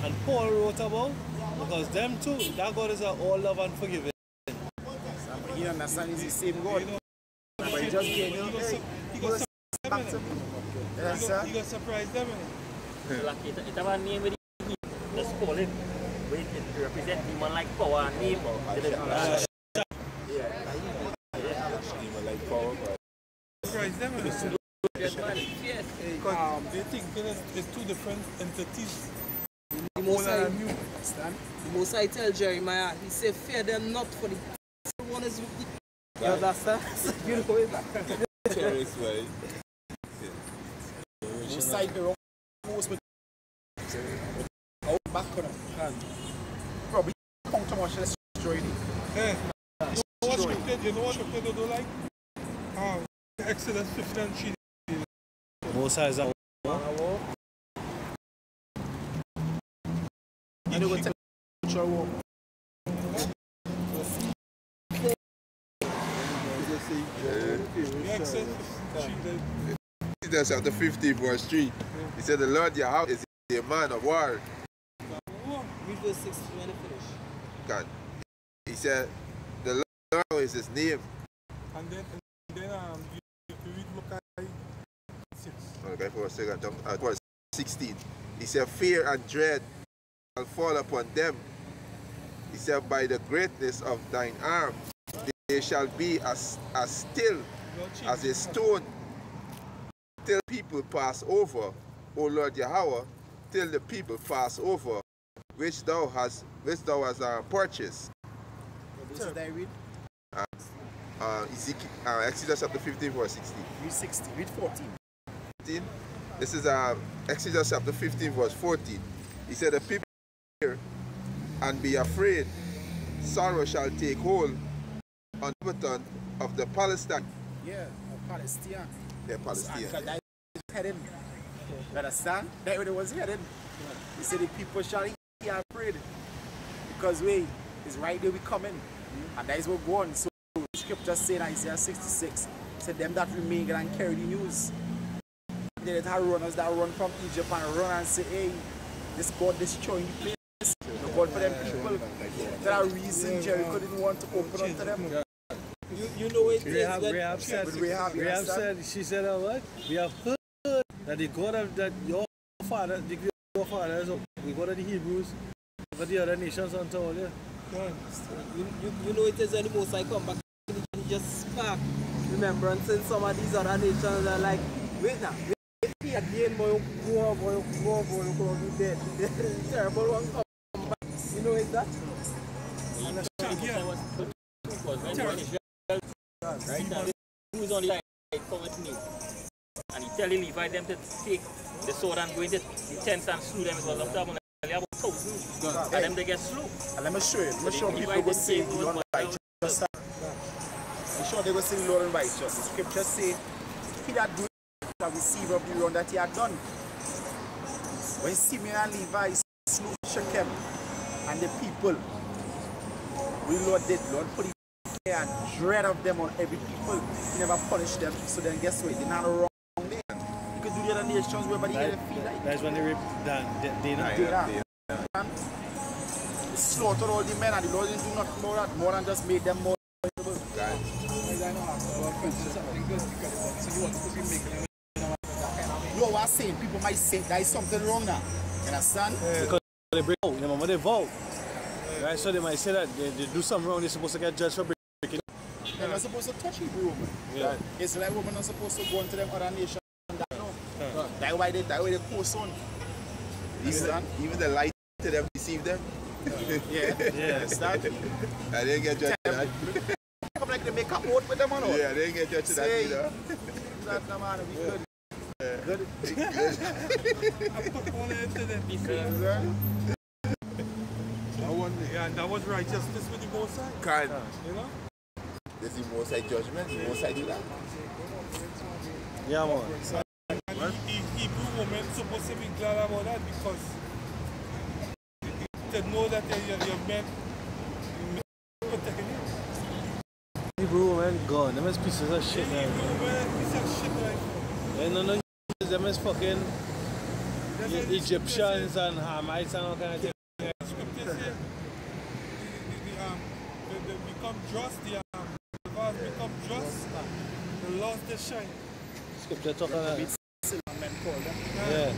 and Paul wrote about, because them two, that God is all love and forgiving. You understand, it's the same God. But he just gave you, hey, he goes back to me. You got surprised them. So like it have a name with the just call it. But it represent demon like power and name or Demon like power. Surprise them. Yes. Because they think it's two different entities. The Most High tell Jeremiah, he said, fear them not, for the one is with you. You understand? You know it. Terrorist way. Most High the wrong most with out back on him. Probably come to much less destroy it. You know what scripture they don't like? Exodus 15:3. Most High is a you know what the war. Exodus chapter 50 verse 3. He said the Lord Yahweh is a man of war. Read verse 6 when it finish. God. He said the Lord is his name. And then you read Malachi 6. Okay, for a second, verse 16. He said, fear and dread shall fall upon them. He said, by the greatness of thine arm, they shall be as still as a stone till people pass over, O Lord Yahweh, till the people pass over, which thou hast purchased. What verse did I read? Exodus chapter 15, verse 16. Read 16. Read 14. This is Exodus chapter 15, verse 14. He said, the people hear and be afraid. Sorrow shall take hold on the inhabitant of the Palestine. Yeah, of Palestine. Yeah, Palestine. Because that is heading. You understand? That way it was heading. He said the people shall be afraid. Because it's right there we coming. And that is what go on. So the scripture said in Isaiah 66, said them that remain and carry the news. Then it had runners that run from Egypt and run and say, hey, this God destroying the place. No God for them people. There are reasons Jericho didn't want to open up to them. You know it is. Rahab said, she said, what? We have heard that the God of that your fathers, we go to the Hebrews, but the other nations on top, yeah. You know it is when the Most High come back, he just spark remembrance in some of these other nations are like, wait now, wait again, boy, go, be dead. Terrible one come back. You know it's that? Right now, who's on the side, come with me. And he tell the Levite them to take the sword and go into the tents and slew them. It was up to about 1,000. And them they get slew. And let me show you. Let me show people go see the Lord righteous. I'm sure they go see the Lord and righteous. The scripture say, he that do shall receive of the wrong that he had done. When Simeon and Levi slew Shechem and the people, we Lord did, Lord put his fear and dread of them on every people. He never punished them. So then guess what? They not wrong there. You could do the other nations where they get feel like. That's when they ripped Dana. They slaughtered all the men and the Lord didn't do nothing more more than just made them more valuable. You are saying people might say there is something wrong now. You understand? Because they break out, remember they vote. Right, so they might say that they do something wrong, they're supposed to get judged for breaking. They're not supposed to touch Hebrew women. Yeah. Israelite women are supposed to go into them other nations. That's why they post on. Even the light to them deceive them. Yeah. Understand? I didn't get judged to that. Come like they make a oath with them or not? Yeah, I didn't get judged to that either. That man, we good. Good. I put all into them. Yeah, and that was righteousness with the Most High. Can't. You know? There's the Most High judgment. The Most High do that. Yeah, man. And Hebrew women supposed to be glad about that because to know that your men protecting you. Hebrew women gone. Them is pieces of shit. Hebrew women pieces of shit like. No, them is fucking Egyptians and Hamites and all kind of things. Scriptures say they become just, the laws become just, the laws they shine. Scripture talking about men call them. Yeah.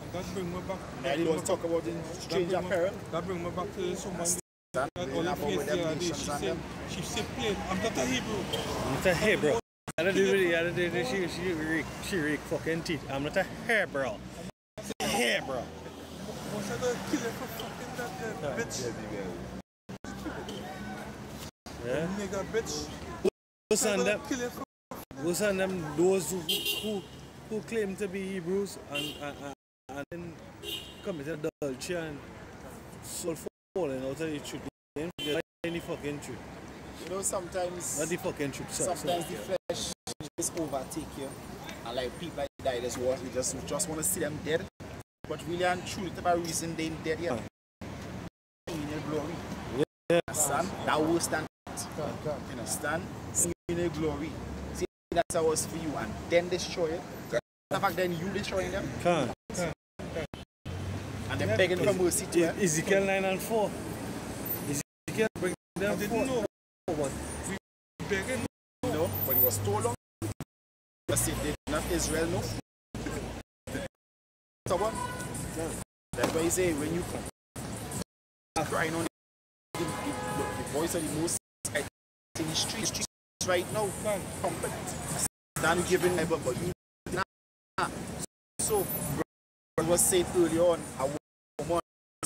And that brings me back. Now you want to talk about the strange apparel? That brings me back to someone that only face the other day. She said plain, I'm not a Hebrew. I'm not a Hebrew. She reek fucking teeth. I'm not a Hebrew. Hebrew. What's I gonna kill her for fucking that bitch? Yeah. Nigga bitch. Who's on them those who claim to be Hebrews and then committed adultery and soul falling out of the truth. They're any fucking truth. You know, sometimes not the fucking truth. Sometimes the flesh just overtake you. And like people like that, that's what we just want to see them dead. But really and truly, the reason they ain't dead yet. In your glory. Yeah. Understand? That worse than that. You understand? See in your glory. See that's how it's for you and then destroy it. The fact then you destroying them. Can't. And then begging for mercy to them. Ezekiel 9:4. Ezekiel bring them forth. What? We begging. No, but it was told on. Just say did not Israel know. Someone? That's why he say when you come crying on it's the most in the streets right now. Than giving but you nah. So it was said earlier on, a woman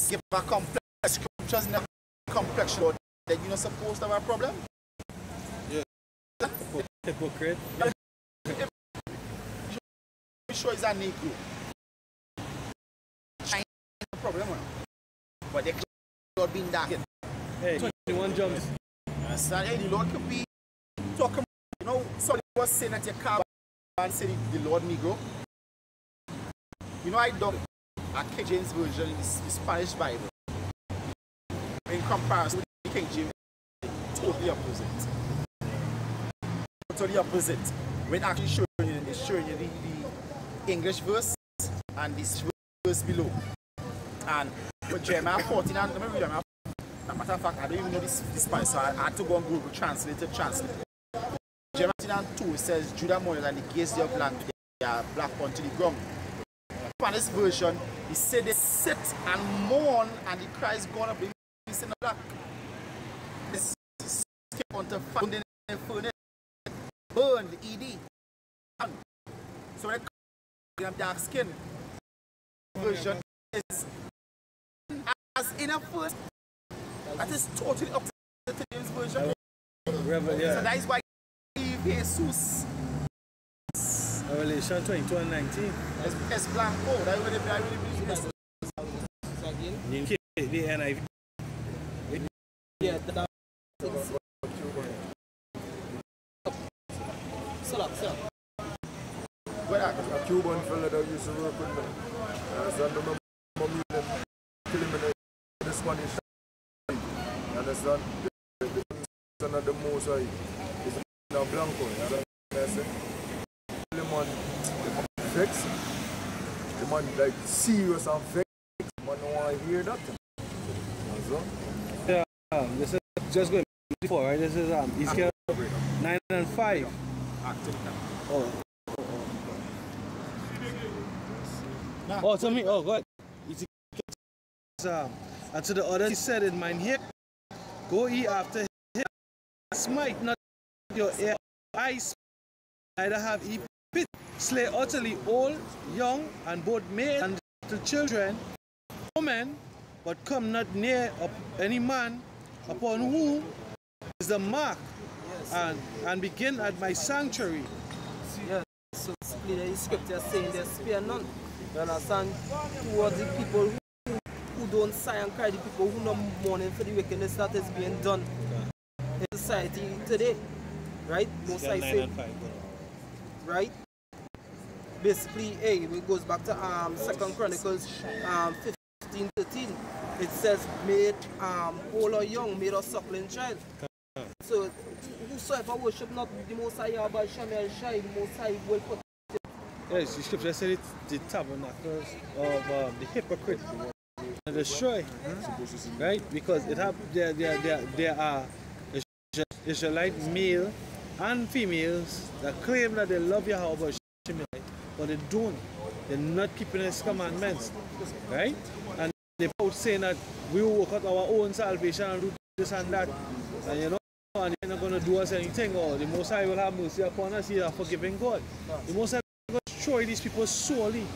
give a complex scriptures in a complex Lord that you're not supposed to have a problem. Yeah. Hypocrite. I'm sure it's a Negro. Problem, but the Lord being dark. Hey, 21 jumps. Understand? Hey, the Lord could be talking. You know, somebody was saying at your car and said the Lord Negro. You know, I dug a King James version in the Spanish Bible. In comparison with the King James, totally opposite. Totally opposite. When actually showing you the English verse and this verse below. And with Jeremiah 14, and let me read Jeremiah. As a matter of fact, I don't even know this Spanish, so I had to go on Google Translate to translate. Jeremiah 2 says, Judah mourned and the gates of land, they are black unto the ground. Spanish version, he said they sit and mourn and the cry is gonna bring peace in the black. This skip onto found in the furnace, burned, ED. So when they have dark skin, version is as in a first, that is totally up to the James version. Yeah. So that is why Jesus. Revelation 22:19. Es blanco. That really believe the NIV. Yeah, Stop. A Cuban fella that used to work with me. So I remember meeting him, killing him in the Spanish. Understand? The son of the Most High is now Blanco. I said, the man vexed. The man like serious and vexed. The man don't want to hear that. Yeah, this is just going before, right? This is Ezekiel 9 and 5. Oh, to me, oh, God. And to the others, he said in mine here, go ye after him, smite not your eyes, neither have ye pity, slay utterly old, young, and both male and little children, women, but come not near any man upon whom is the mark, and begin at my sanctuary. Yes, so the scripture saying they spare none. You understand? Towards the people who don't sigh and cry, the people who not mourning for the wickedness that is being done in society today. Right? Most I say. Right? Basically, hey, it goes back to 2 Chronicles 15:13. It says, made old or young, made a suckling child. So, whosoever worship not the Most High, but Shamel Shai, the Most High will put. Yes, the scripture said it's the tabernacles of the hypocrites and destroy, right? Because it there are Israelite male and females that claim that they love Yahweh, but they don't. They're not keeping His commandments, right? And they're out saying that we will work out our own salvation and do this and that, and you know, and they're not going to do us anything. Or the Most High will have mercy upon us. He is a forgiving God. The Most High will destroy these people solely.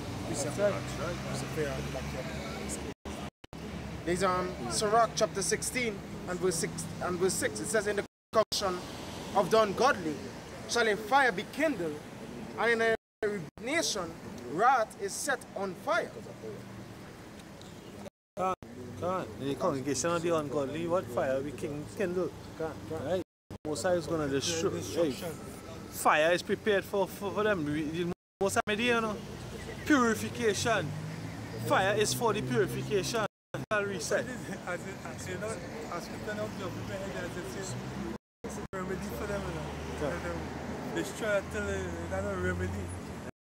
There's Sirach chapter 16 and verse 6. It says, in the corruption of the ungodly shall a fire be kindled, and in a nation wrath is set on fire. In the congregation of the ungodly, what fire we kindle? Right? Most High is going to destroy. Hey, fire is prepared for them. The Most High, you know, purification. Fire is for the purification. I'll reset. As you know, as we turn out your people, there's a remedy for them. Destroy until that's a remedy.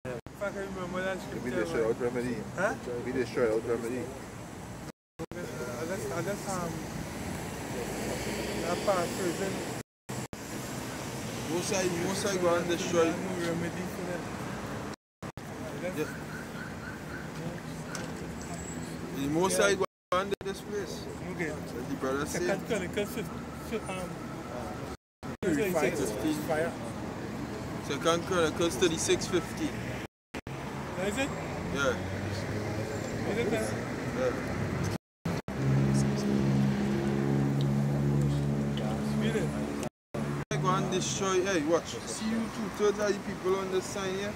If I can remember that scripture. We destroy out remedy. Huh? We destroy out remedy. Unless I'm paraphrasing. Most High go and destroy. No remedy for them. The Most High go on this place. Okay. The brother said. Second Chronicles 15. Second Chronicles 36:15. Is it? Yeah. Is it there? Yeah. Read it. Go and destroy. Hey, watch. See you two-thirds of the people on this sign here.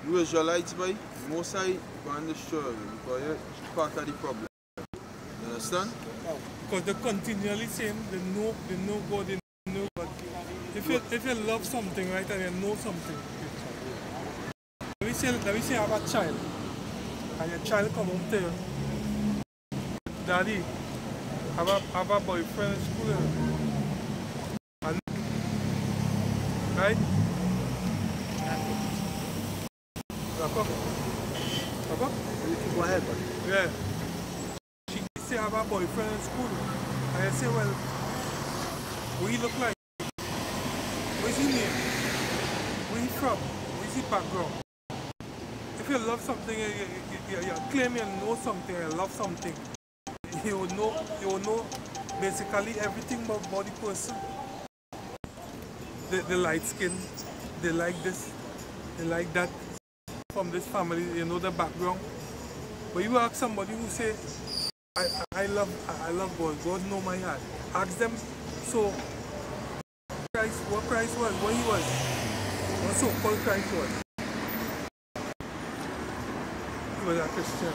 You Israelites, boy. Most I go and destroy them because you're part of the problem. You understand? Because they're continually saying they know God, they know God. If you love something, right, and you know something, let me say I have a child, and your child come home to you, Daddy, I have a boyfriend in school, and, right? Go ahead, man. Yeah. She say I have a boyfriend in school, and I say, well, what he look like? Where's his name? Where he from? Where's his background? If you love something, you claim you know something, you love something, you will know basically everything about the person. The light skin, they like this, they like that, from this family, you know the background. But you ask somebody who say, I love God, God know my heart. Ask them, so Christ, what Christ was, what he was, what so-called Christ was. He was a Christian.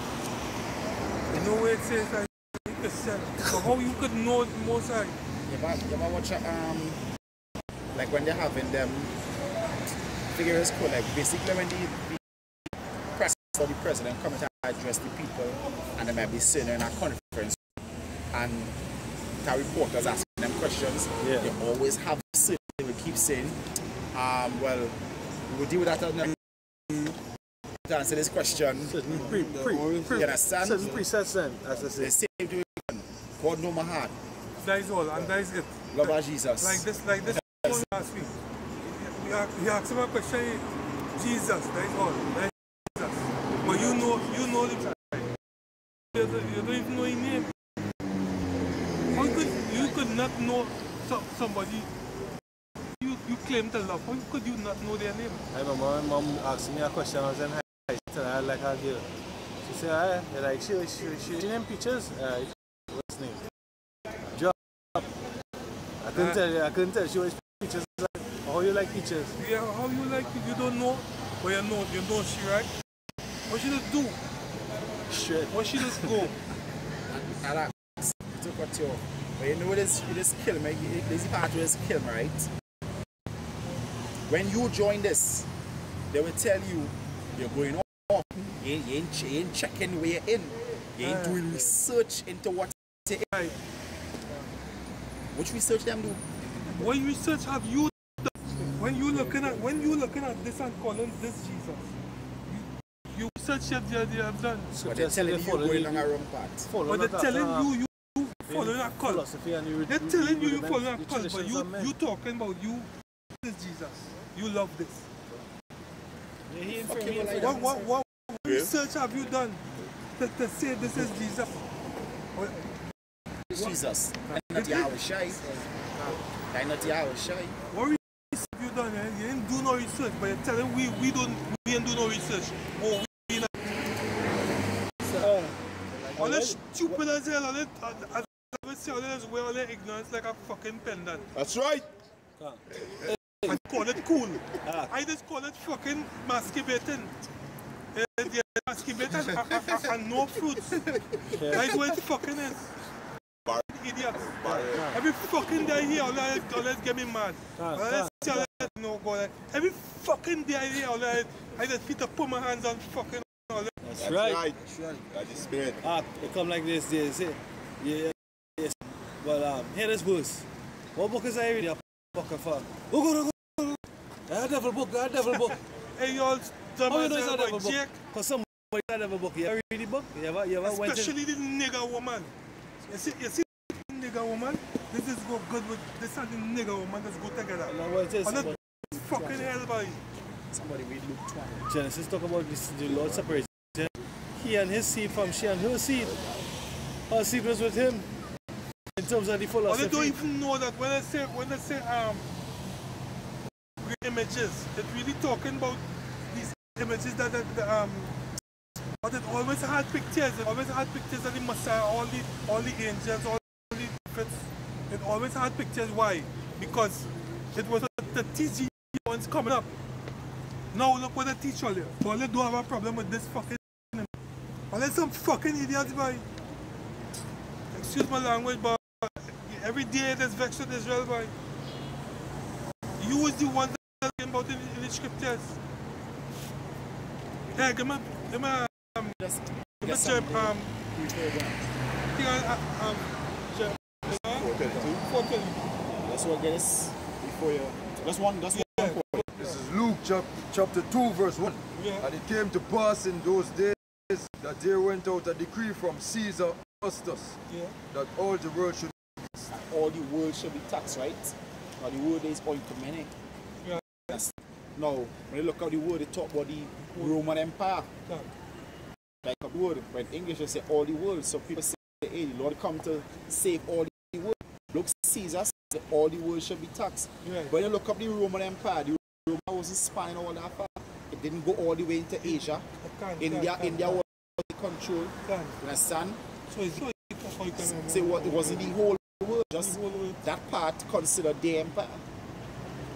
You know where it says that he's a Christian. So how you could know the Most High? You ever watch like when they're having them figures cool, like basically when the press or the president come to address the people and they might be sitting in a conference and the reporters asking them questions, they always have to they will keep saying, well, we will deal with that to answer this question. You understand? Certain precepts then, as I say. The same to God know my heart. That is all, and that is it. Love our Jesus. Like this one last week. You asked him a question, Jesus, that is all. That is Jesus. But you know the guy. You don't even know his name. How you could not know somebody you claim to love? How could you not know their name? I remember my mom asked me a question. I was in high school. I like a girl. She said, like she named Peaches. What's his name? Job. I couldn't tell. She was Peaches. Like, how you like Peaches? Yeah, how you like it? You don't know, but you know she right. What she just do? Shit. What she just go? I like to cut you off. But you know this kill me. This part where this kill me, right? When you join this, they will tell you you're going off. You ain't checking where you're in. You ain't doing research into what you're in. Which research them do? What research have you done? When you looking at this and calling this Jesus, you research that you have done. But they're telling you you're going on a wrong path. But they're telling you following a cult. They're telling you following a cult, but you talking about you this Jesus. You love this. What research have you done to say this is Jesus? Jesus. Not Yahweh Shai. Not Yahweh Shai. What research have you done? You didn't do no research, but you're telling we ain't do no research. Oh, we not. All that stupid as hell, all that ignorance like a fucking pendant. That's right. I call it cool. I just call it fucking masturbating. Masturbating and no fruits. That's what it fucking is. Idiots. Every fucking day here, all that get me mad. Every fucking day here, I just fit to put my hands on fucking all that. That's right. That's the spirit. It come like this, yes. Well, here this verse. What book is I reading? Go. Devil book. Hey, y'all, how you know it's a devil book? Because somebody a devil book. You ever read the book? You ever especially the nigger woman. You see the nigger woman? This is go good with this and the nigger woman. Let's go together. No, what it is? Fucking hell, boy. Somebody read Luke 20. Genesis talk about this, the Lord separates he and his seed from she and her seed. Her secrets with him in terms of the philosophy. Or they don't even know that when they say great images, it's really talking about these images that but it always had pictures. It always had pictures of the Messiah, all the angels, all the prophets. It always had pictures. Why? Because it was the TG ones coming up. Now look what they teach all you. All they do have a problem with this fucking. All they some fucking idiots, boy. Excuse my language, but every day there's vexed with Israel, boy. You was the one that talking about in the scriptures. Hey, give me Yes, Jeb, 4:32. Let's all get this before you. That's one point. This is Luke chapter 2 verse 1. Yeah. And it came to pass in those days that there went out a decree from Caesar Augustus that all the world should all the world should be taxed, right? Now the word is oikoumene. Yeah. Yes. Now, when you look at the word, it talk about the Roman Empire. Yeah. Like a word, when English they say all the world, so people say, hey, the Lord come to save all the world. Look, Caesar said all the world should be taxed. Yeah. When you look up the Roman Empire, the Roman wasn't spanning all that far. It didn't go all the way into Asia. India was control. You understand? So it wasn't the whole world, just that part considered the empire.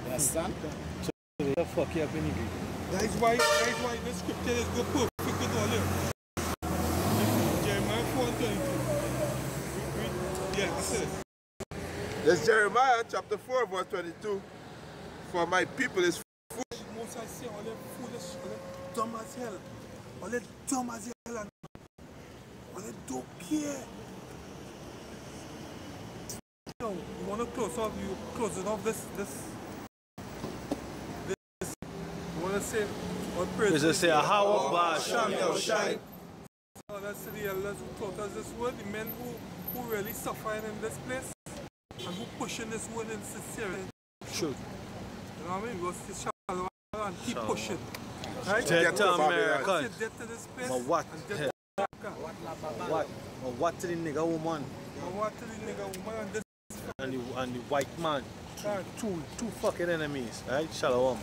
You understand? So the fuck you up in English. That is why the scripture is go perfect with all them. Jeremiah 4:22. Yeah, that's it. There's Jeremiah chapter 4 verse 22. For my people is foolish. Most I say all them foolish, all them dumb as hell. All them dumb as hell and all them don't care. You know, you want to close off, you close it off this. You want to say, or praise. Does it say a how about shine? Oh, that's the elders who taught us this word, the men who really suffering in this place and who pushing this word in sincerity. True. You know what I mean? Because it's shallow and keep pushing. Right? Death to America. Death to this place. But what? What? What to the nigga woman? What to the nigga woman and this and the white man. Two fucking enemies, right? Shalom.